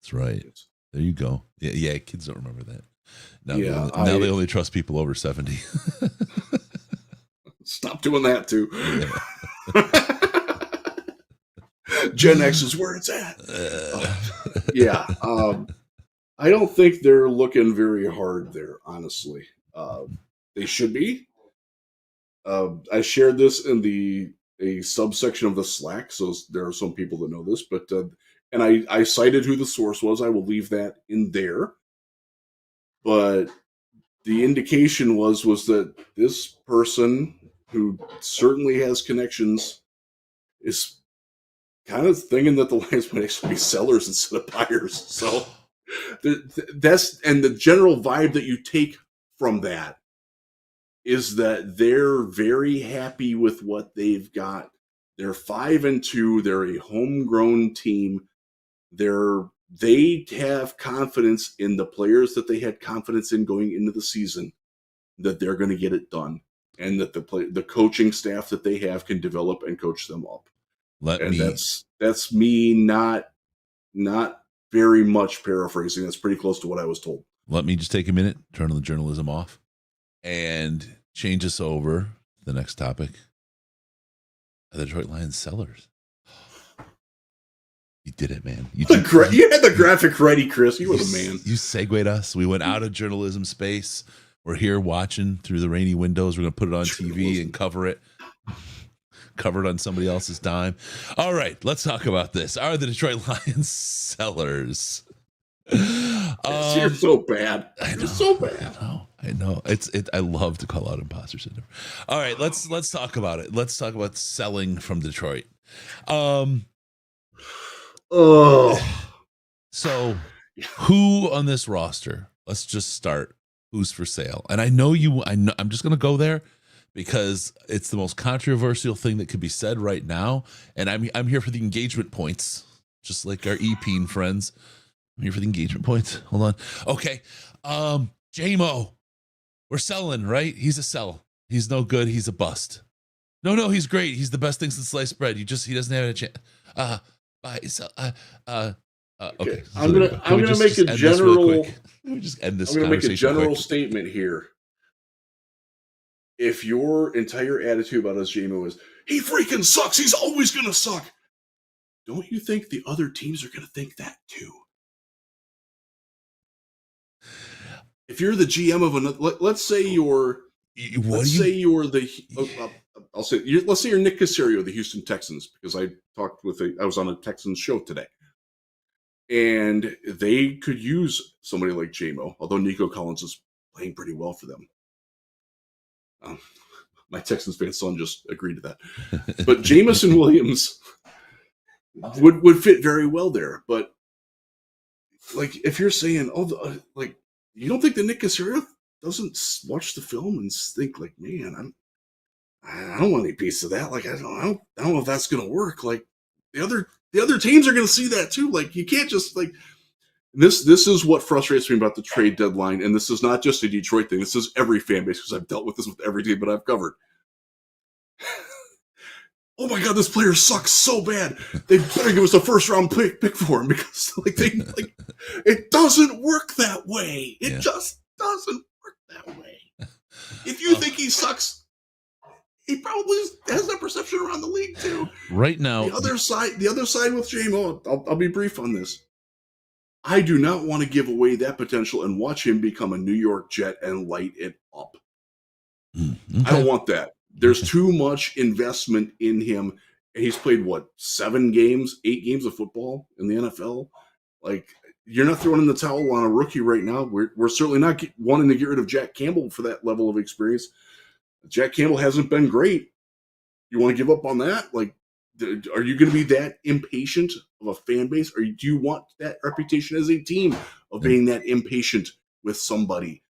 That's right. There you go. Yeah. Kids don't remember that. Now, yeah, they only trust people over 70. Stop doing that too. Gen X is where it's at. Yeah. I don't think they're looking very hard there, honestly. They should be. I shared this in a subsection of the Slack, so there are some people that know this, but and I cited who the source was. I will leave that in there. But the indication was that this person, who certainly has connections, is kind of thinking that the Lions might actually be sellers instead of buyers. So that's, and the general vibe that you take from that is that they're very happy with what they've got. They're 5-2. They're a homegrown team. They have confidence in the players that they had confidence in going into the season, that they're going to get it done, and that the coaching staff that they have can develop and coach them up. That's me not very much paraphrasing. That's pretty close to what I was told. Let me just take a minute, turn the journalism off, and change us over to the next topic. The Detroit Lions sellers. You did it, man. You had the graphic ready, Chris. You were the man. You segued us. We went out of journalism space. We're here watching through the rainy windows. We're going to put it on TV and cover it on somebody else's dime. All right, let's talk about this. Are the Detroit Lions sellers? You're so bad. You're so bad. I know. I love to call out imposter syndrome. All right, let's talk about it. Let's talk about selling from Detroit. So who on this roster? Let's just start. Who's for sale? And I know I'm just going to go there because it's the most controversial thing that could be said right now. And I'm here for the engagement points, just like our EP friends. I'm here for the engagement points. Hold on. Okay. J-Mo. We're selling, right? He's a sell. He's no good. He's a bust. No, he's great. He's the best thing since sliced bread. He doesn't have a chance. Okay. I'm gonna make a general. Let me just end this. I'm gonna make a general statement here. If your entire attitude about us, J-Mo, is he freaking sucks, he's always gonna suck, don't you think the other teams are gonna think that too? If you're the GM of another, let's say you're Let's say you're Nick Caserio of the Houston Texans, because I was on a Texans show today, and they could use somebody like J-Mo, although Nico Collins is playing pretty well for them. My Texans fan son just agreed to that, but Jamison Williams would fit very well there. But like, if you're saying, you don't think that Nick Caserio doesn't watch the film and think like, man, I don't want any piece of that. Like, I don't know if that's going to work. Like, the other teams are going to see that too. Like, you can't just like this. This is what frustrates me about the trade deadline, and this is not just a Detroit thing. This is every fan base, because I've dealt with this with every team that I've covered. oh my God, this player sucks so bad. They better give us a first round pick for him because it doesn't work that way. It just doesn't work that way. If you think he sucks, he probably has that perception around the league too. Right now, the other side with J-Mo, I'll be brief on this. I do not want to give away that potential and watch him become a New York Jet and light it up. Okay. I don't want that. There's too much investment in him. And he's played, 8 games of football in the NFL? Like, you're not throwing in the towel on a rookie right now. We're certainly not wanting to get rid of Jack Campbell for that level of experience. Jack Campbell hasn't been great. You want to give up on that? Like, are you going to be that impatient of a fan base? Or do you want that reputation as a team of being that impatient with somebody?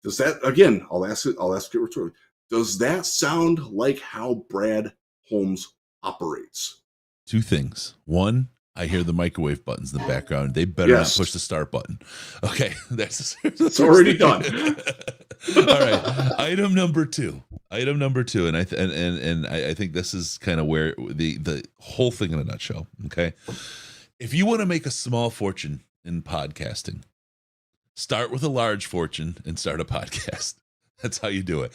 Does that, again, I'll ask it rhetorically. Does that sound like how Brad Holmes operates? Two things. One, I hear the microwave buttons in the background. They better not push the start button. Okay, it's already done. All right, item number two, and I think this is kind of where the whole thing in a nutshell. Okay, if you want to make a small fortune in podcasting, start with a large fortune and start a podcast. That's how you do it.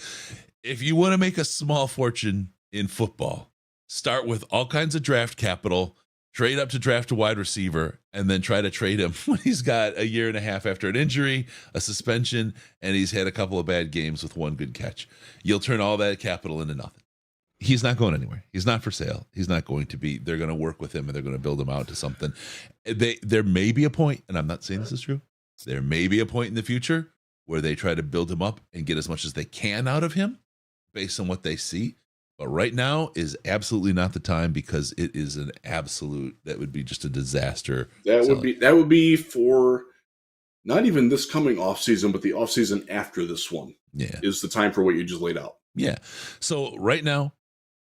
If you want to make a small fortune in football, start with all kinds of draft capital, trade up to draft a wide receiver, and then try to trade him when he's got a year and a half after an injury, a suspension, and he's had a couple of bad games with one good catch. You'll turn all that capital into nothing. He's not going anywhere. He's not for sale. He's not going to be. They're going to work with him and they're going to build him out to something. There may be a point, and I'm not saying this is true, there may be a point in the future where they try to build him up and get as much as they can out of him based on what they see. But right now is absolutely not the time because it is an absolute, that would be just a disaster. That would be for not even this coming offseason, but the offseason after this one. Yeah. Is the time for what you just laid out. Yeah. So right now,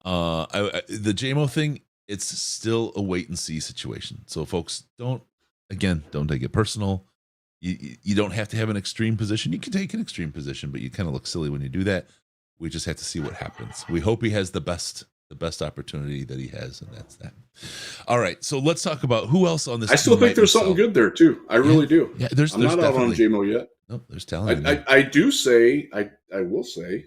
the JMO thing, it's still a wait and see situation. So folks, don't take it personal. You don't have to have an extreme position. You can take an extreme position, but you kind of look silly when you do that. We just have to see what happens. We hope he has the best opportunity that he has, and that's that. All right, so let's talk about who else on this. I still think there's something good there too. I really do. Yeah, I'm not out on JMO yet. No, there's talent. I will say,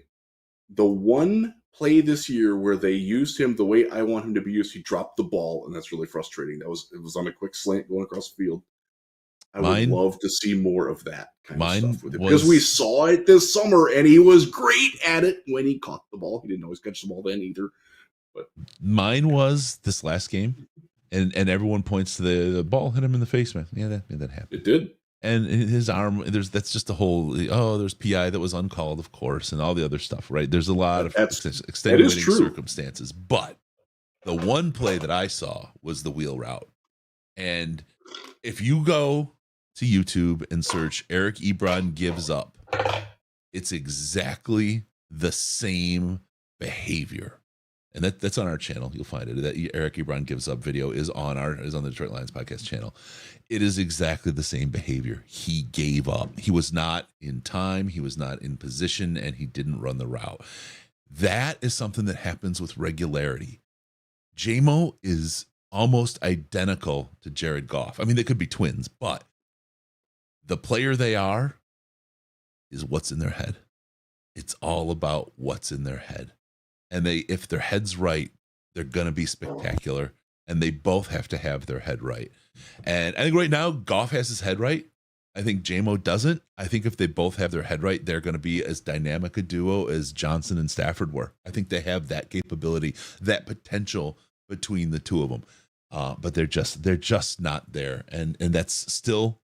the one play this year where they used him the way I want him to be used, he dropped the ball, and that's really frustrating. It was on a quick slant going across the field. I would love to see more of that kind of stuff with him because we saw it this summer, and he was great at it when he caught the ball. He didn't always catch the ball then either. But mine was this last game, and everyone points to the ball hit him in the face, man. Yeah, that happened. It did. And his arm, that's just the whole. There's PI that was uncalled, of course, and all the other stuff, right? There's a lot of extenuating circumstances, but the one play that I saw was the wheel route, and if you go to YouTube and search Eric Ebron gives up, it's exactly the same behavior. And that's on our channel. You'll find it. That Eric Ebron gives up video is on the Detroit Lions podcast channel. It is exactly the same behavior. He gave up. He was not in time. He was not in position, and he didn't run the route. That is something that happens with regularity. JMO is almost identical to Jared Goff. I mean, they could be twins, but the player they are is what's in their head. It's all about what's in their head. And if their head's right, they're going to be spectacular. And they both have to have their head right. And I think right now, Goff has his head right. I think JMO doesn't. I think if they both have their head right, they're going to be as dynamic a duo as Johnson and Stafford were. I think they have that capability, that potential between the two of them. But they're just not there. And that's still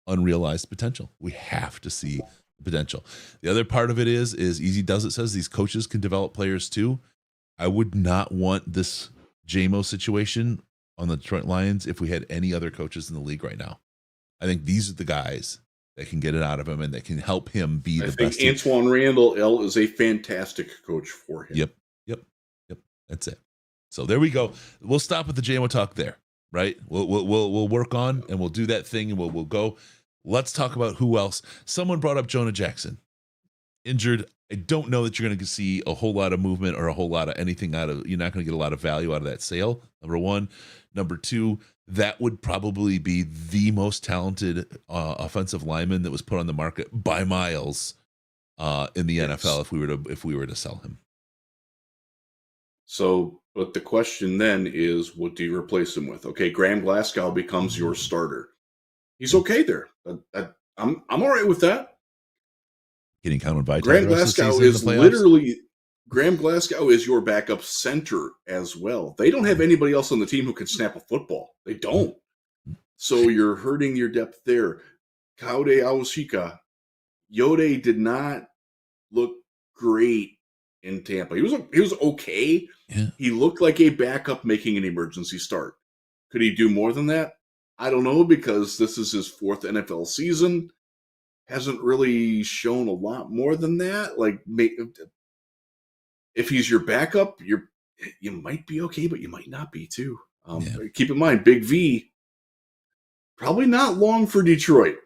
unrealized potential. We have to see potential. The other part of it is Easy Does It says these coaches can develop players too. I would not want this JMO situation on the Detroit Lions if we had any other coaches in the league right now. I think these are the guys that can get it out of him and that can help him be the best. I think Antoine Randall L is a fantastic coach for him. Yep. That's it. So there we go. We'll stop with the JMO talk there, right? We'll work on and we'll do that thing and we'll go. Let's talk about who else. Someone brought up Jonah Jackson. injured. I don't know that you're going to see a whole lot of movement or a whole lot of anything out of. You're not going to get a lot of value out of that sale. Number one. Number two, that would probably be the most talented offensive lineman that was put on the market by miles in the NFL if we were to sell him. So, but the question then is, what do you replace him with? Okay, Graham Glasgow becomes your starter. He's okay there. I'm all right with that. Getting counted by Graham Glasgow is literally Graham Glasgow is your backup center as well. They don't have anybody else on the team who can snap a football. They don't. So you're hurting your depth there. Kaude Awashika, Yode did not look great in Tampa. He was okay. Yeah. He looked like a backup making an emergency start. Could he do more than that? I don't know, because this is his 4th NFL season. Hasn't really shown a lot more than that. Like, if he's your backup, you might be okay, but you might not be too. Keep in mind, Big V, probably not long for Detroit.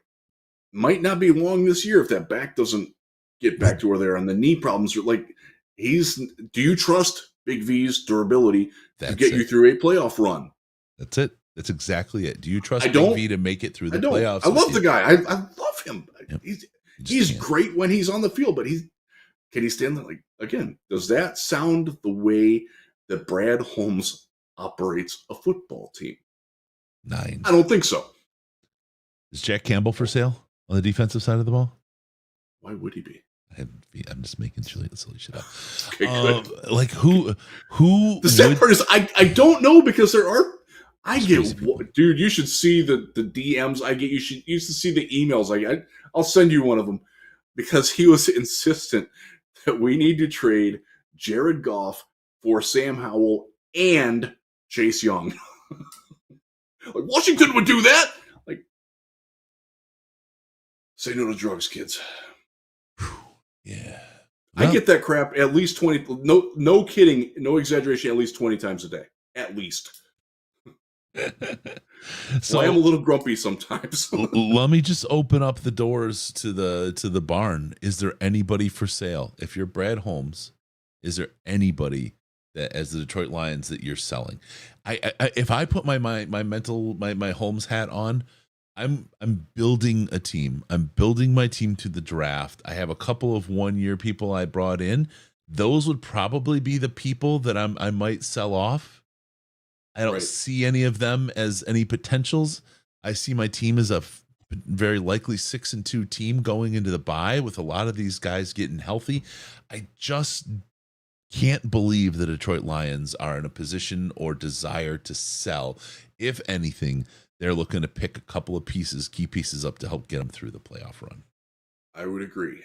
Might not be long this year if that back doesn't get back to where they're on. The knee problems are like, do you trust Big V's durability to get you through a playoff run? That's it. That's exactly it. Do you trust Big V to make it through the playoffs? I love the guy. I love him. Yep. He's great when he's on the field, but can he stand there? Like, again, does that sound the way that Brad Holmes operates a football team? 9. I don't think so. Is Jack Campbell for sale on the defensive side of the ball? Why would he be? I'm just making silly shit up. Okay, good. Like who? The sad part is I don't know, because there are. Dude, you should see the DMs I get. You should see the emails I get. I'll send you one of them, because he was insistent that we need to trade Jared Goff for Sam Howell and Chase Young. Like, Washington would do that. Like, say no to drugs, kids. Yeah. I get that crap at least 20. No kidding. No exaggeration. At least 20 times a day. At least. So I'm a little grumpy sometimes. Let me just open up the doors to the barn. Is there anybody for sale? If you're Brad Holmes, is there anybody that, as the Detroit Lions, that you're selling? If I put my Holmes hat on, I'm building a team. I'm building my team to the draft. I have a couple of 1-year people I brought in. Those would probably be the people that I might sell off. I don't see any of them as any potentials. I see my team as a very likely 6-2 team going into the bye, with a lot of these guys getting healthy. I just can't believe the Detroit Lions are in a position or desire to sell. If anything, they're looking to pick a couple of key pieces up to help get them through the playoff run. I would agree.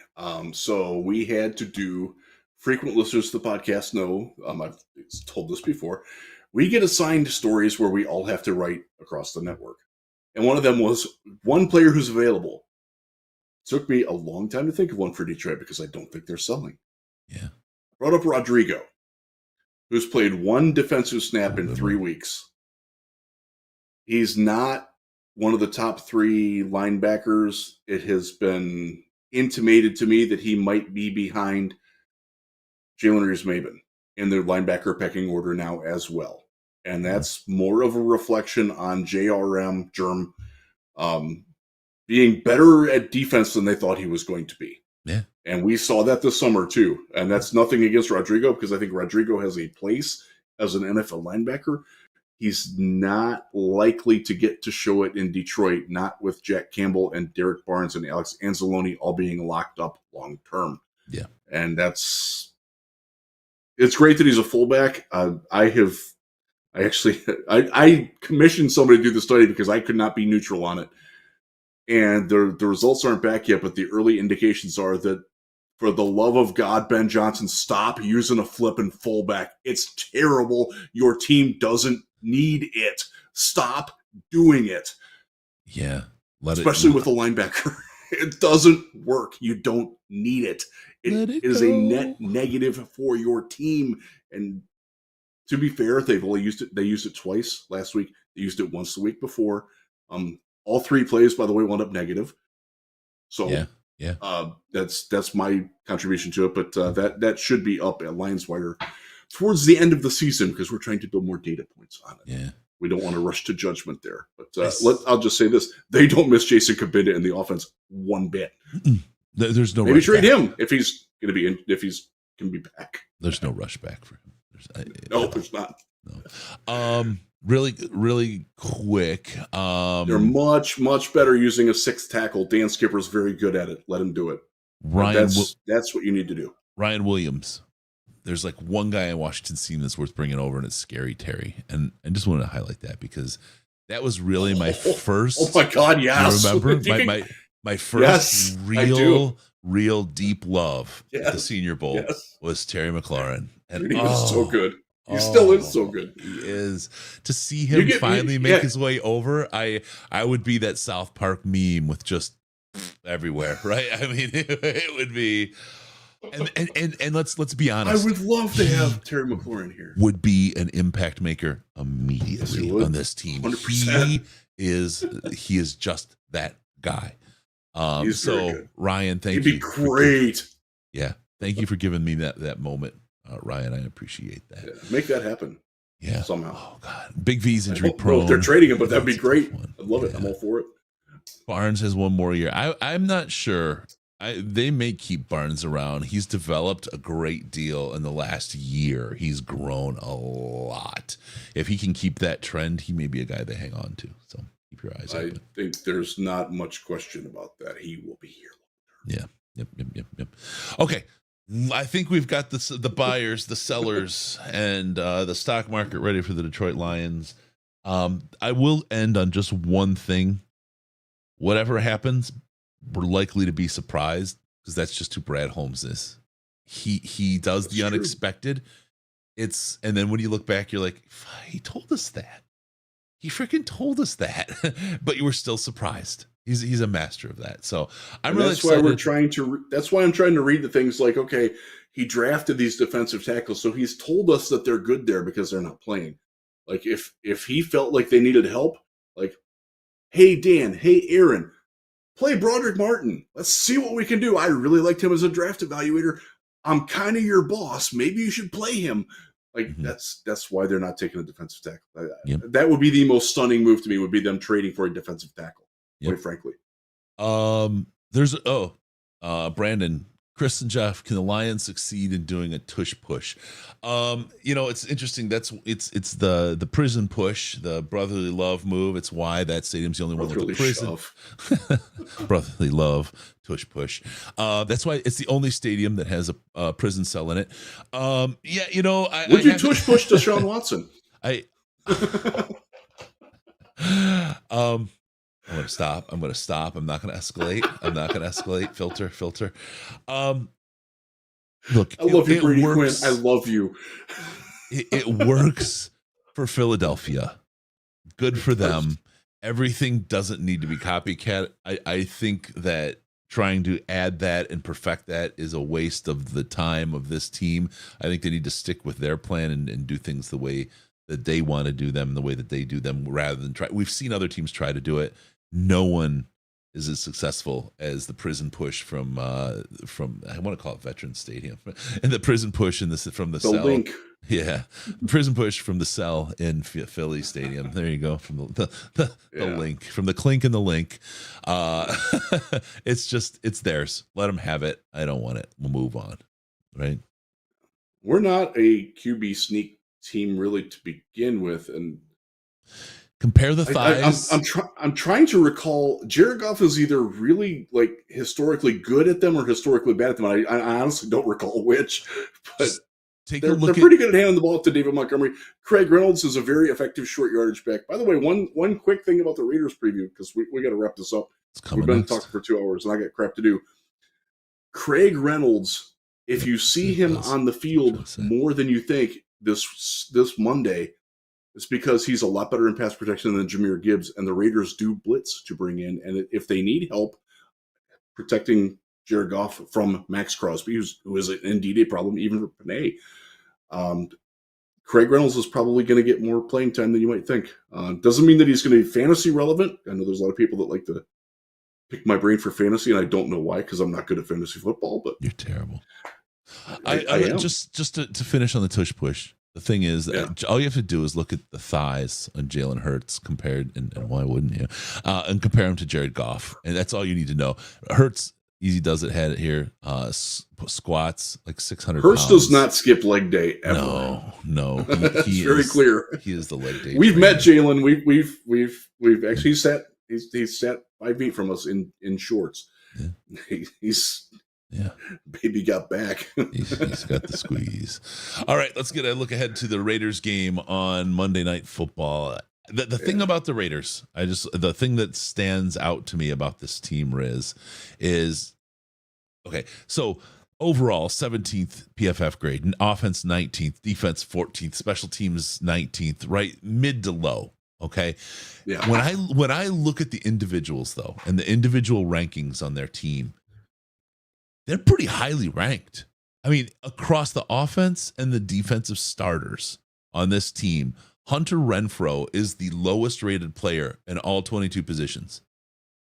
So we had to do, frequent listeners to the podcast know, I've told this before, we get assigned stories where we all have to write across the network. And one of them was one player who's available. It took me a long time to think of one for Detroit, because I don't think they're selling. Yeah. I brought up Rodrigo, who's played one defensive snap in 3 weeks. He's not one of the top 3 linebackers. It has been intimated to me that he might be behind Jalen Reeves-Maybin in their linebacker pecking order now as well. And that's more of a reflection on Germ being better at defense than they thought he was going to be. Yeah. And we saw that this summer too. And that's nothing against Rodrigo, because I think Rodrigo has a place as an NFL linebacker. He's not likely to get to show it in Detroit, not with Jack Campbell and Derek Barnes and Alex Anzalone all being locked up long term. Yeah. And it's great that he's a fullback. I commissioned somebody to do the study because I could not be neutral on it. And the results aren't back yet, but the early indications are that, for the love of God, Ben Johnson, stop using a flipping fullback. It's terrible. Your team doesn't need it. Stop doing it. Yeah. Especially with a linebacker. It doesn't work. You don't need it. It is a net negative for your team. And to be fair, they've only used it. They used it twice last week. They used it once the week before. All 3 plays, by the way, wound up negative. So Yeah. That's my contribution to it. But that should be up at Lions Wire towards the end of the season because we're trying to build more data points on it. Yeah. We don't want to rush to judgment there. But Nice. I'll just say this: they don't miss Jason Kabinda in the offense one bit. There's no maybe rush trade back. him if he's going to be in, if he's going to be back. There's no rush back for him. There's not. No. Really quick. They're much better using a sixth tackle. Dan Skipper's very good at it. Let him do it. That's what you need to do. Ryan Williams. There's like one guy in Washington team that's worth bringing over, and it's Scary Terry. And I just wanted to highlight that because that was really my first. Oh my God, yes. You remember my first real deep love at the Senior Bowl was Terry McLaurin. And he was so good. He still is so good. He is. To see him finally make his way over, I would be that South Park meme with just everywhere, right? I mean, it would be. And let's be honest. I would love to have Terry McLaurin here. Would be an impact maker immediately on this team. 100%. He is just that guy. He's so Ryan, thank you. He'd be great. Thank you for giving me that moment, Ryan. I appreciate that. Yeah, make that happen. Yeah. Somehow. Oh God, Big V's injury prone. They're trading him, but that'd be great. I'd love it. I'm all for it. Barnes has one more year. I'm not sure. They may keep Barnes around. He's developed a great deal in the last year. He's grown a lot. If he can keep that trend, he may be a guy they hang on to. So keep your eyes open. I think there's not much question about that. He will be here. Yeah. Yep. Okay. I think we've got the buyers, the sellers, and the stock market ready for the Detroit Lions. I will end on just one thing. Whatever happens, we're likely to be surprised because that's just who Brad Holmes is. He does the unexpected. And then when you look back, you're like, he told us that. He freaking told us that, but you were still surprised. He's a master of that. So I'm really excited. That's why I'm trying to read the things like, okay, he drafted these defensive tackles, so he's told us that they're good there because they're not playing. Like if he felt like they needed help, like, hey Dan, hey Aaron, play Broderick Martin. Let's see what we can do. I really liked him as a draft evaluator. I'm kind of your boss. Maybe you should play him. Like that's why they're not taking a defensive tackle. That would be the most stunning move to me. Would be them trading for a defensive tackle. Quite frankly. There's Brandon, Chris and Jeff, can the Lions succeed in doing a tush push? It's interesting. It's the prison push, the brotherly love move. It's why that stadium's the only one with a prison. Brotherly love, tush push. That's why it's the only stadium that has a prison cell in it. Would you tush push Deshaun Watson? I'm going to stop. I'm not going to escalate. Filter. Look, I love you, Brady Quinn. I love you. It works for Philadelphia. Good for them. Everything doesn't need to be copycat. I think that trying to add that and perfect that is a waste of the time of this team. I think they need to stick with their plan and do things the way that they want to do them, the way that they do them, rather than try. We've seen other teams try to do it. No one is as successful as the prison push from I want to call it Veterans Stadium, and the prison push from the cell. Link. Yeah, prison push from the cell in Philly Stadium. There you go, from the link, from the clink and the link. It's theirs. Let them have it. I don't want it. We'll move on. Right? We're not a QB sneak team really to begin with, and compare the thighs. I'm trying to recall. Jared Goff is either really like historically good at them or historically bad at them. I honestly don't recall which, but they're pretty good at handing the ball to David Montgomery. Craig Reynolds is a very effective short yardage back. By the way, one quick thing about the Raiders preview, because we got to wrap this up. We've been talking for 2 hours, and I got crap to do. Craig Reynolds, if you see him on the field more than you think this Monday, it's because he's a lot better in pass protection than Jahmyr Gibbs, and the Raiders do blitz to bring in. And if they need help protecting Jared Goff from Max Crosby, who is indeed a problem even for Panay, Craig Reynolds is probably going to get more playing time than you might think. Doesn't mean that he's going to be fantasy relevant. I know there's a lot of people that like to pick my brain for fantasy, and I don't know why, because I'm not good at fantasy football, but You're terrible. I am. Just to finish on the tush push. The thing is, Yeah. all you have to do is look at the thighs on Jalen Hurts compared, and why wouldn't you? And compare him to Jared Goff, and that's all you need to know. Hurts, easy does it, had it here. Squats like 600 Hurst pounds. does not skip leg day ever. No, It's very clear. He is the leg day. We've trainer. met Jalen. We've actually sat. He's sat 5 feet from us in shorts. Yeah. He's Yeah. Baby got back. He's got the squeeze. All right, let's get a look ahead to the Raiders game on Monday Night Football. The thing about the Raiders, the thing that stands out to me about this team, Riz, is okay. So overall, 17th PFF grade, offense 19th, defense 14th, special teams 19th, right, mid to low. Okay. Yeah. When I look at the individuals though, and the individual rankings on their team, they're pretty highly ranked. I mean, across the offense and the defensive starters on this team, Hunter Renfrow is the lowest rated player in all 22 positions.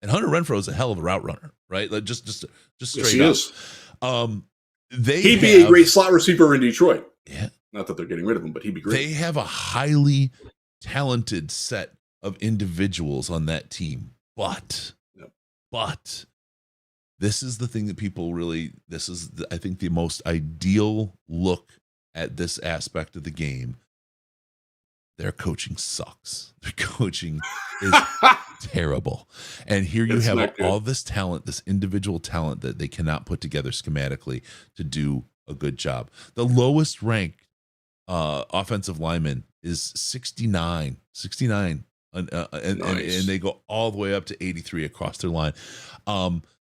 And Hunter Renfrow is a hell of a route runner, right? Like just straight yes, up. Is. He'd be a great slot receiver in Detroit. Yeah. Not that they're getting rid of him, but he'd be great. They have a highly talented set of individuals on that team. But this is the thing that people really, I think, the most ideal look at this aspect of the game. Their coaching sucks. Their coaching is terrible. And here you have all this talent, this individual talent that they cannot put together schematically to do a good job. The lowest ranked offensive lineman is 69. And they go all the way up to 83 across their line.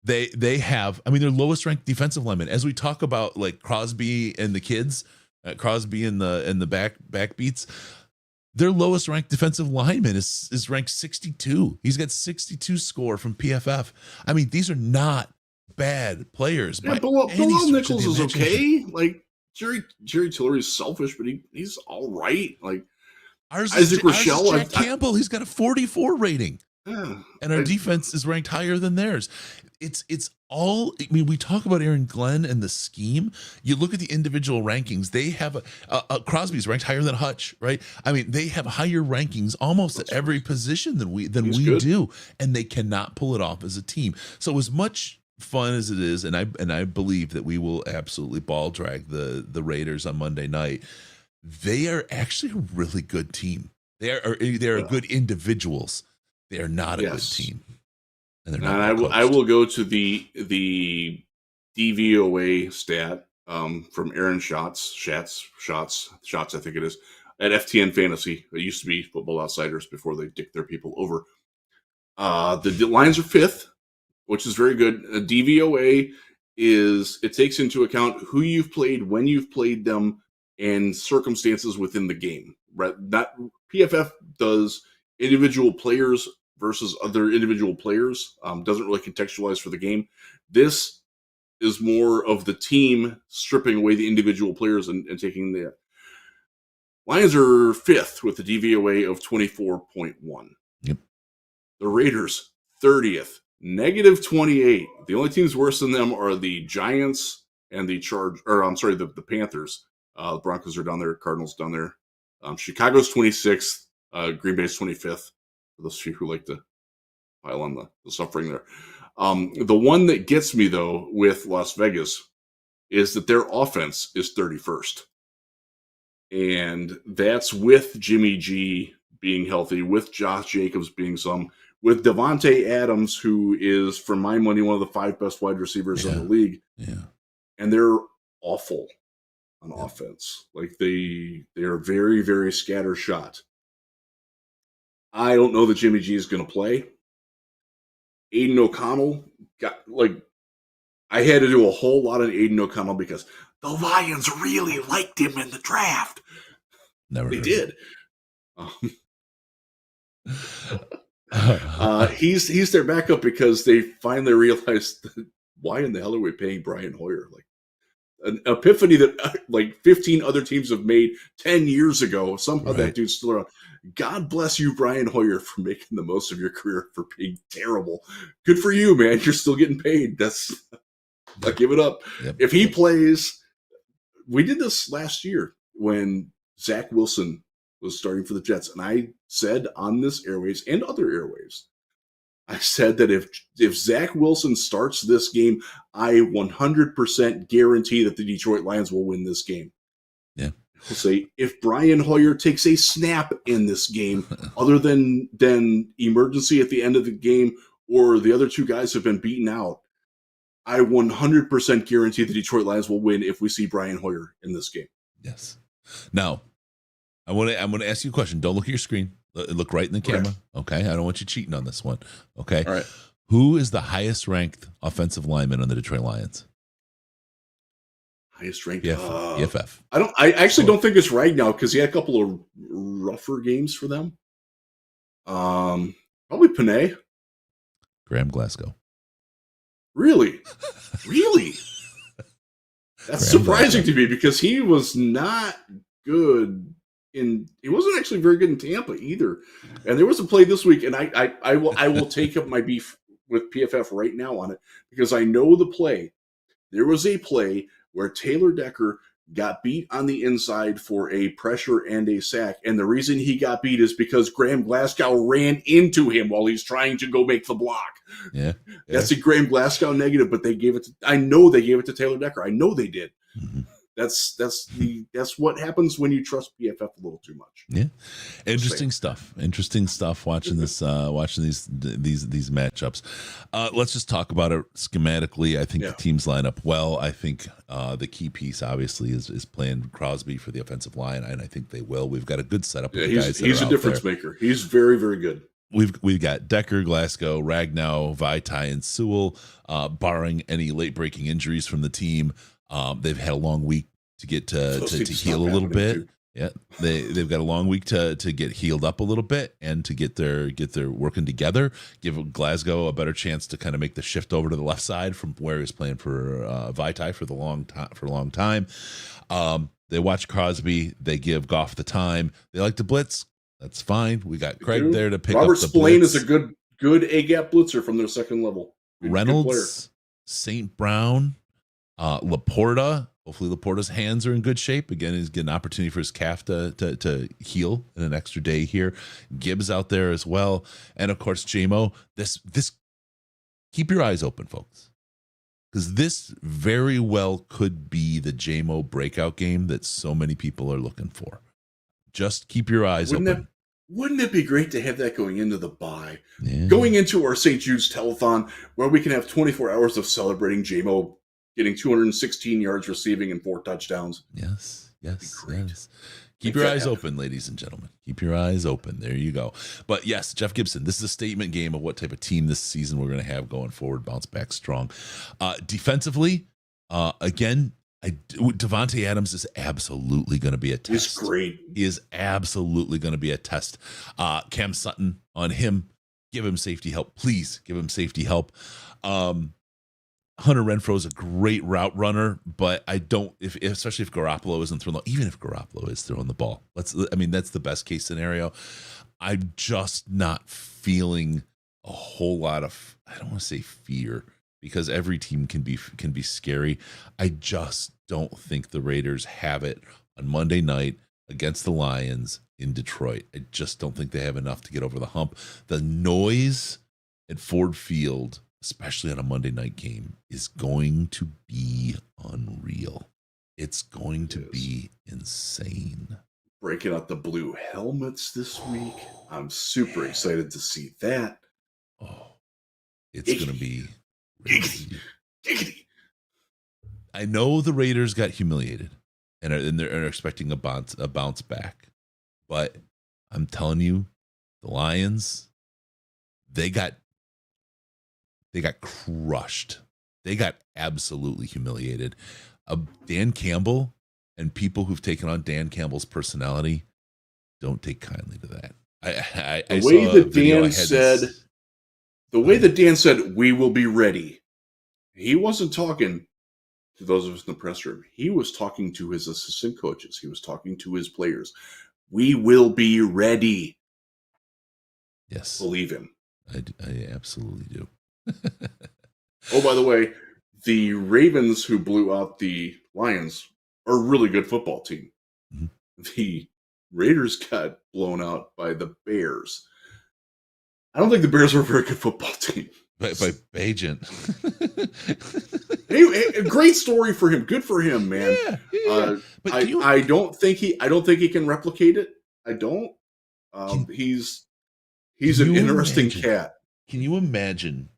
They have, I mean, their lowest ranked defensive lineman, as we talk about like Crosby and the kids, Crosby and the back beats, their lowest ranked defensive lineman is ranked 62. He's got 62 score from PFF. I mean, these are not bad players. Yeah, Bilal Nichols is okay. Like Jerry Tillery is selfish, but he's all right. Like Isaac Rochelle, Jack Campbell, he's got a 44 rating. Yeah, and our defense is ranked higher than theirs. It's all, I mean, we talk about Aaron Glenn and the scheme. You look at the individual rankings, they have Crosby's ranked higher than Hutch, right? I mean, they have higher rankings almost at every position than we do, and they cannot pull it off as a team. So as much fun as it is, and I believe that we will absolutely ball drag the Raiders on Monday night, they are actually a really good team. They are good individuals. They are not a good team. And I will go to the DVOA stat from Aaron Schatz, I think it is, at FTN Fantasy. It used to be Football Outsiders before they dicked their people over. The lines are 5th, which is very good. DVOA it takes into account who you've played, when you've played them, and circumstances within the game. Right? Not PFF does individual players versus other individual players, doesn't really contextualize for the game. This is more of the team stripping away the individual players and taking the Lions are 5th with a DVOA of 24.1. Yep. The Raiders 30th, -28. The only teams worse than them are the Giants and the the Panthers. The Broncos are down there, Cardinals down there. Chicago's 26th, Green Bay's 25th. For those of you who like to pile on the suffering there. The one that gets me, though, with Las Vegas is that their offense is 31st. And that's with Jimmy G being healthy, with Josh Jacobs being with Devontae Adams, who is, for my money, one of the 5 best wide receivers in the league. Yeah. And they're awful on offense. Like they are very, very scattershot. I don't know that Jimmy G is going to play. Aiden O'Connell I had to do a whole lot on Aiden O'Connell because the Lions really liked him in the draft. They did. He's their backup because they finally realized that why in the hell are we paying Brian Hoyer? Like, an epiphany that like 15 other teams have made 10 years ago. Somehow that dude's still around. God bless you, Brian Hoyer, for making the most of your career for being terrible. Good for you, man. You're still getting paid. I give it up. Yep. If he plays, we did this last year when Zach Wilson was starting for the Jets, and I said on this airways and other airways, I said that if Zach Wilson starts this game, I 100% guarantee that the Detroit Lions will win this game. Yeah. We'll say if Brian Hoyer takes a snap in this game, other than emergency at the end of the game, or the other two guys have been beaten out, I 100% guarantee the Detroit Lions will win if we see Brian Hoyer in this game. Yes. Now, I'm gonna ask you a question. Don't look at your screen. Look right in the camera. Okay. I don't want you cheating on this one. Okay. All right. Who is the highest ranked offensive lineman on the Detroit Lions? Highest ranked EFF. I actually don't think it's right now because he had a couple of rougher games for them. Probably Panay. Graham Glasgow. Really? Really? That's surprising to me because he was not good he wasn't actually very good in Tampa either. And there was a play this week, and I will take up my beef with PFF right now on it because I know the play. There was a play where Taylor Decker got beat on the inside for a pressure and a sack. And the reason he got beat is because Graham Glasgow ran into him while he's trying to go make the block. Yeah. That's a Graham Glasgow negative, but I know they gave it to Taylor Decker. I know they did. Mm-hmm. That's what happens when you trust PFF a little too much. Yeah. Interesting stuff watching this watching these matchups. Let's just talk about it schematically. I think the teams line up well. I think the key piece obviously is playing Crosby for the offensive line, and I think they will. We've got a good setup with the guys that he's are a difference there. maker. He's very, very good. We've got Decker, Glasgow, Ragnow, Vaitai, and Sewell. Barring any late breaking injuries from the team, they've had a long week to get to heal a little bit. Too. Yeah, they've got a long week to get healed up a little bit and to get their working together. Give Glasgow a better chance to kind of make the shift over to the left side from where he was playing for Vaitai for a long time. They watch Crosby. They give Goff the time. They like to blitz. That's fine. We got Craig there to pick Robert up the Spillane blitz. is a good A-gap blitzer from their second level. Reynolds, St. Brown, Laporta. Hopefully Laporta's hands are in good shape. Again, he's getting an opportunity for his calf to heal in an extra day here. Gibbs out there as well. And of course, JMO, this keep your eyes open, folks. Because this very well could be the JMO breakout game that so many people are looking for. Just keep your eyes open. Wouldn't it be great to have that going into the bye? Yeah. Going into our St. Jude's telethon where we can have 24 hours of celebrating JMO getting 216 yards receiving and 4 touchdowns. Yes. Keep your eyes open, ladies and gentlemen. Keep your eyes open. There you go. But yes, Jeff Gibson, this is a statement game of what type of team this season we're going to have going forward. Bounce back strong. Defensively, again, Devontae Adams is absolutely going to be a test. He's great. He is absolutely going to be a test. Cam Sutton on him. Give him safety help. Please give him safety help. Hunter Renfrow is a great route runner, but I don't, especially if Garoppolo isn't throwing, even if Garoppolo is throwing the ball, that's the best case scenario. I'm just not feeling a whole lot of, I don't want to say fear, because every team can be scary. I just don't think the Raiders have it on Monday night against the Lions in Detroit. I just don't think they have enough to get over the hump. The noise at Ford Field, especially on a Monday night game, is going to be unreal. It's going to be insane. Breaking out the blue helmets this week. I'm super excited to see that. Oh, it's going to be crazy. I know the Raiders got humiliated and they're expecting a bounce back, but I'm telling you, the Lions, they got crushed. They got absolutely humiliated. Dan Campbell and people who've taken on Dan Campbell's personality don't take kindly to that. The way that Dan said, "We will be ready," he wasn't talking to those of us in the press room, he was talking to his assistant coaches. He was talking to his players. We will be ready. Yes. Believe him. I absolutely do. Oh, by the way, the Ravens, who blew out the Lions, are a really good football team. Mhm. The Raiders got blown out by the Bears. I don't think the Bears are a very good football team. By Agent. Hey, great story for him. Good for him, man. Yeah. But I don't think he can replicate it. I don't. He's an interesting cat. Can you imagine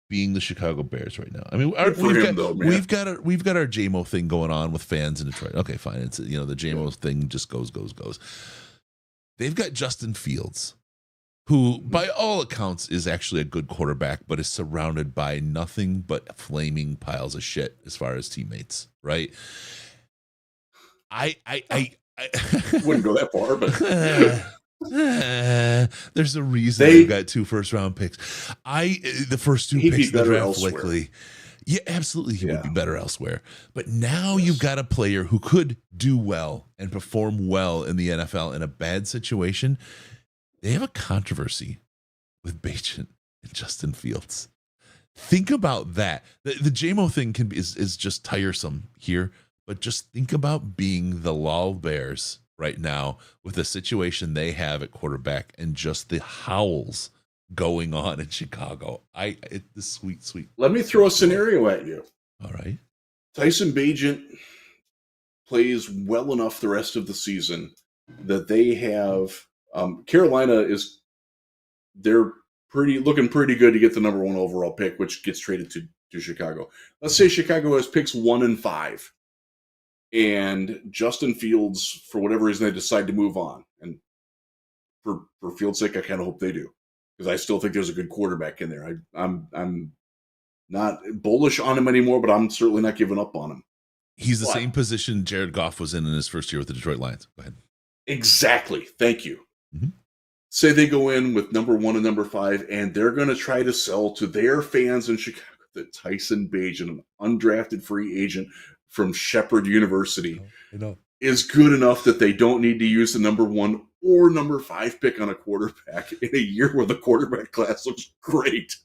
being the Chicago Bears right now? I mean, we've got our JMO thing going on with fans in Detroit. Okay, fine. It's the JMO thing just goes. They've got Justin Fields, who by all accounts is actually a good quarterback, but is surrounded by nothing but flaming piles of shit as far as teammates, right? I wouldn't go that far, but there's a reason they've got 2 first-round picks. The first 2 picks in the draft likely. Yeah, absolutely, he would be better elsewhere. But now you've got a player who could do well and perform well in the NFL in a bad situation. They have a controversy with Bagent and Justin Fields. Think about that. The JMO thing is just tiresome here, but just think about being the Lol Bears right now with the situation they have at quarterback and just the howls going on in Chicago. The sweet. Let me throw a scenario at you. All right. Tyson Bagent plays well enough the rest of the season that they have Carolina they're looking pretty good to get the number 1 overall pick, which gets traded to Chicago. Let's say Chicago has picks 1 and 5. And Justin Fields, for whatever reason, they decide to move on. And for Fields' sake, I kind of hope they do, because I still think there's a good quarterback in there. I'm not bullish on him anymore, but I'm certainly not giving up on him. He's the same position Jared Goff was in his first year with the Detroit Lions. Go ahead. Exactly. Thank you. Mm-hmm. Say they go in with number 1 and number 5, and they're going to try to sell to their fans in Chicago that Tyson Bagent, an undrafted free agent from Shepherd University, is good enough that they don't need to use the number 1 or number 5 pick on a quarterback in a year where the quarterback class looks great.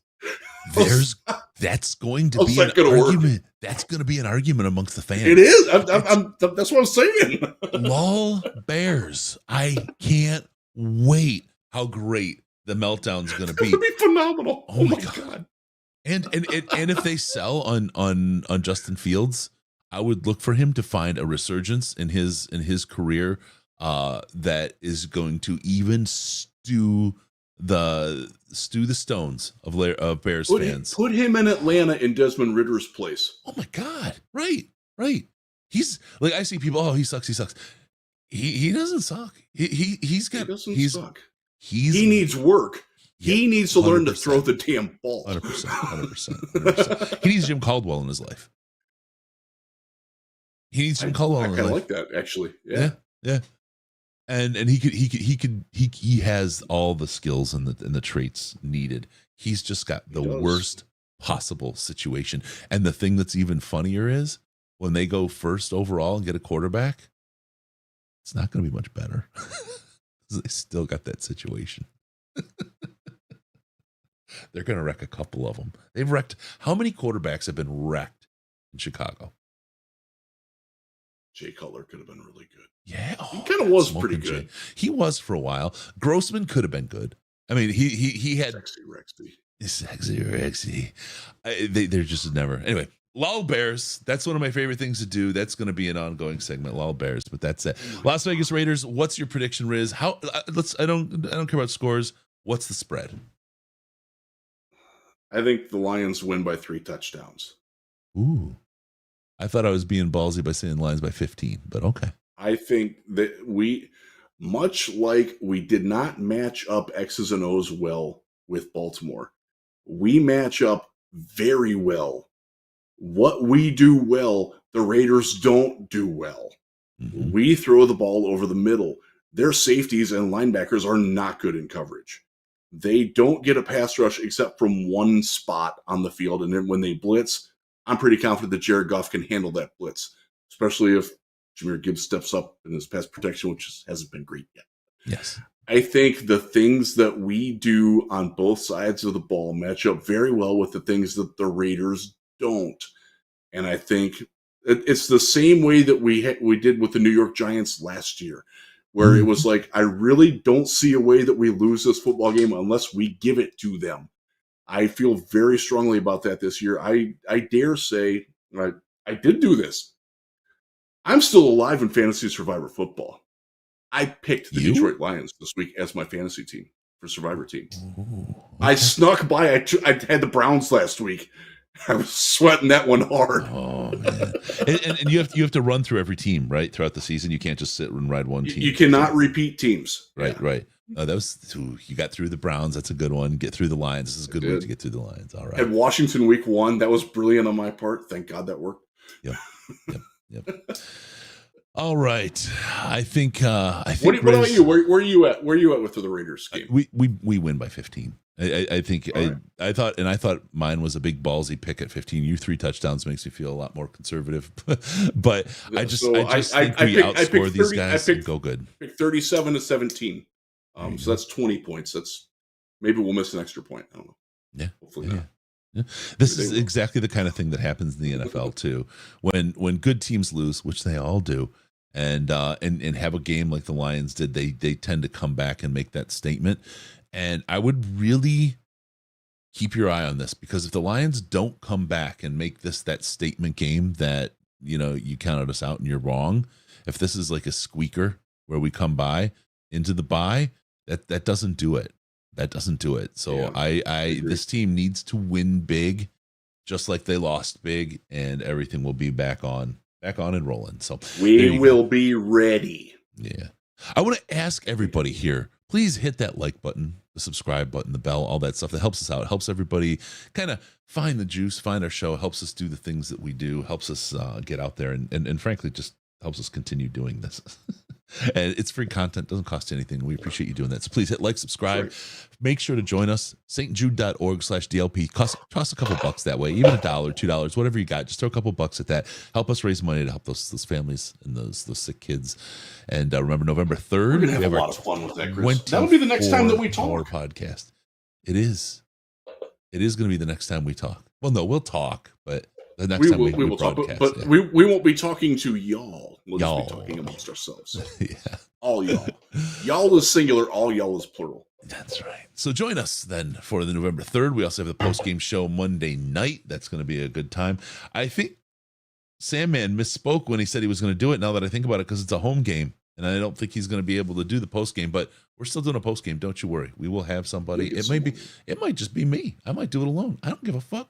That's going to be an argument. That's going to be an argument amongst the fans. It is. That's what I'm saying. Lol Bears. I can't wait how great the meltdown's going to be. It's going to be phenomenal. Oh my God. And if they sell on Justin Fields, I would look for him to find a resurgence in his career that is going to even stew the stones of Bears fans. Put him in Atlanta in Desmond Ritter's place. Oh my God! Right. He's like, I see people. Oh, he sucks. He doesn't suck. He needs work. He needs to learn to throw the damn ball. 100%. He needs Jim Caldwell in his life. He needs Jim Caldwell in his life. I kind of like that, actually. Yeah. And he has all the skills and the traits needed. He's just got the worst possible situation. And the thing that's even funnier is when they go first overall and get a quarterback, it's not going to be much better. They still got that situation. They're going to wreck a couple of them. They've wrecked. How many quarterbacks have been wrecked in Chicago? Jay Cutler could have been really good. Yeah, he kind of was pretty good. He was for a while. Grossman could have been good. I mean, he had sexy Rexy. They're just never. Anyway, Lol Bears. That's one of my favorite things to do. That's going to be an ongoing segment, Lol Bears. But that's it. Las Vegas Raiders. What's your prediction, Riz? I don't care about scores. What's the spread? I think the Lions win by 3 touchdowns. Ooh. I thought I was being ballsy by saying Lions by 15, but okay. I think that much like we did not match up X's and O's well with Baltimore, we match up very well. What we do well, the Raiders don't do well. Mm-hmm. We throw the ball over the middle. Their safeties and linebackers are not good in coverage. They don't get a pass rush except from one spot on the field, and then when they blitz, I'm pretty confident that Jared Goff can handle that blitz, especially if Jahmyr Gibbs steps up in his pass protection, which hasn't been great yet. Yes. I think the things that we do on both sides of the ball match up very well with the things that the Raiders don't. And I think it's the same way that we did with the New York Giants last year, where it was like, I really don't see a way that we lose this football game unless we give it to them. I feel very strongly about that this year. I dare say, I did do this. I'm still alive in fantasy Survivor football. I picked the Detroit Lions this week as my fantasy team for Survivor team. Ooh, okay. I snuck by. I had the Browns last week. I was sweating that one hard. Oh man! and you have to run through every team, right, throughout the season. You can't just sit and ride one team. You cannot repeat teams. Right, yeah. right. That was you got through the Browns. That's a good one. Get through the Lions. This is a good way to get through the Lions. All right. At Washington week 1, that was brilliant on my part. Thank God that worked. Yep. All right. I think. What about you? Where are you at? Where are you at with the Raiders game? We win by 15. I think right. I thought mine was a big ballsy pick at 15. You 3 touchdowns makes me feel a lot more conservative, but I just think we outscore these guys and go good. I picked 37-17. So that's 20 points. That's maybe we'll miss an extra point. I don't know. Yeah. Hopefully not. Yeah. This is exactly the kind of thing that happens in the NFL too. When good teams lose, which they all do, and have a game like the Lions did, they tend to come back and make that statement. And I would really keep your eye on this, because if the Lions don't come back and make this that statement game that, you counted us out and you're wrong, if this is like a squeaker where we come by into the bye, that doesn't do it. That doesn't do it. So yeah, this team needs to win big, just like they lost big, and everything will be back on and rolling. So we will be ready. Yeah. I want to ask everybody here, please hit that like button, the subscribe button, the bell, all that stuff. That helps us out. It helps everybody kind of find the juice, find our show, helps us do the things that we do, helps us get out there, and frankly, just helps us continue doing this. And it's free content, doesn't cost anything. We appreciate you doing that. So please hit like, subscribe. Make sure to join us. stjude.org/DLP. Toss a couple bucks that way, even $1, $2, whatever you got. Just throw a couple bucks at that. Help us raise money to help those families and those sick kids. And remember, November 3rd, we're gonna have a lot of fun with that, Chris. That'll be the next time that we talk. Our podcast. It is going to be the next time we talk. Well, no, we'll talk, but the next time we will talk, but yeah. we won't be talking to y'all. We'll just be talking amongst ourselves. Yeah. All y'all. Y'all is singular. All y'all is plural. That's right. So join us then for the November 3rd. We also have the post-game show Monday night. That's going to be a good time. I think Sandman misspoke when he said he was going to do it, now that I think about it, because it's a home game, and I don't think he's going to be able to do the post-game, but we're still doing a post-game. Don't you worry. We will have somebody. It might just be me. I might do it alone. I don't give a fuck.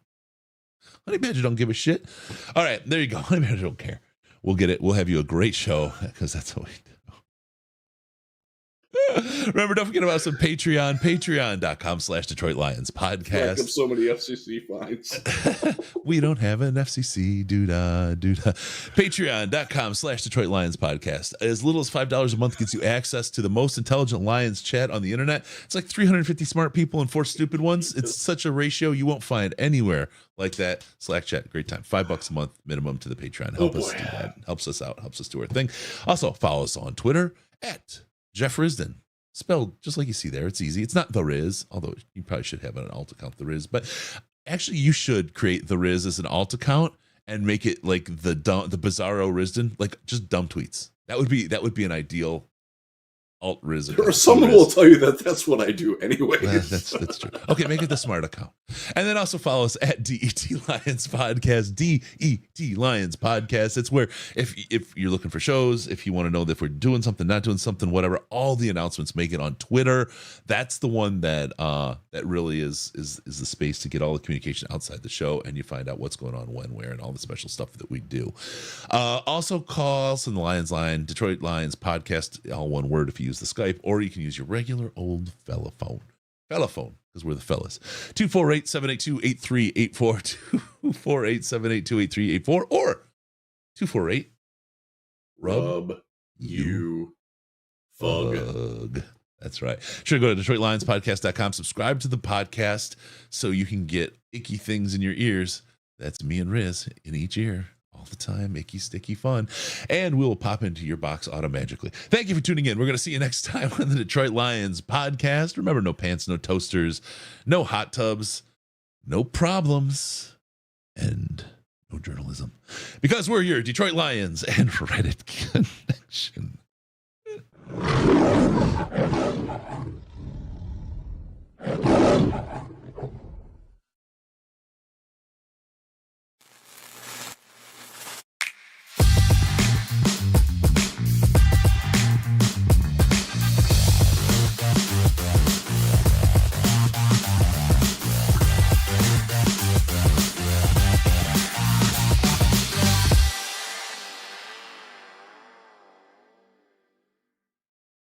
Honey Badger don't give a shit. All right, there you go. Honey Badger don't care. We'll get it. We'll have you a great show, because that's what we do. Remember, don't forget about some Patreon. Patreon.com/Detroit Lions podcast. Up so many FCC fines. We don't have an FCC. Doodah. Patreon.com/Detroit Lions podcast. As little as $5 a month gets you access to the most intelligent Lions chat on the internet. It's like 350 smart people and 4 stupid ones. It's such a ratio you won't find anywhere like that. Slack chat, great time. $5 a month minimum to the Patreon. Help us do that. Helps us out. Helps us do our thing. Also, follow us on Twitter at Jeff Risdon, spelled just like you see there. It's easy. It's not The Riz, although you probably should have an alt account, The Riz. But actually, you should create The Riz as an alt account and make it like the Bizarro Risdon, like just dumb tweets. That would be an ideal alt Riz account. There are some who will tell you that that's what I do anyway. That's true. Okay, make it the smart account. And then also follow us at DET Lions Podcast, DET Lions Podcast. It's where if you're looking for shows, if you want to know if we're doing something, not doing something, whatever, all the announcements, make it on Twitter. That's the one that really is the space to get all the communication outside the show, and you find out what's going on, when, where, and all the special stuff that we do. Also call us on the Lions Line, Detroit Lions Podcast, all one word if you use the Skype, or you can use your regular old fella phone, because we're the fellas. 248-782-8384, 248-782-8384, or 248 Rub You Fug. That's right. Sure, go to DetroitLionsPodcast.com, subscribe to the podcast so you can get icky things in your ears That's me and Riz in each ear all the time. Icky, sticky fun. And we'll pop into your box automagically. Thank you for tuning in. We're going to see you next time on the Detroit Lions podcast. Remember, no pants, no toasters, no hot tubs, no problems, and no journalism. Because we're your Detroit Lions and Reddit connection.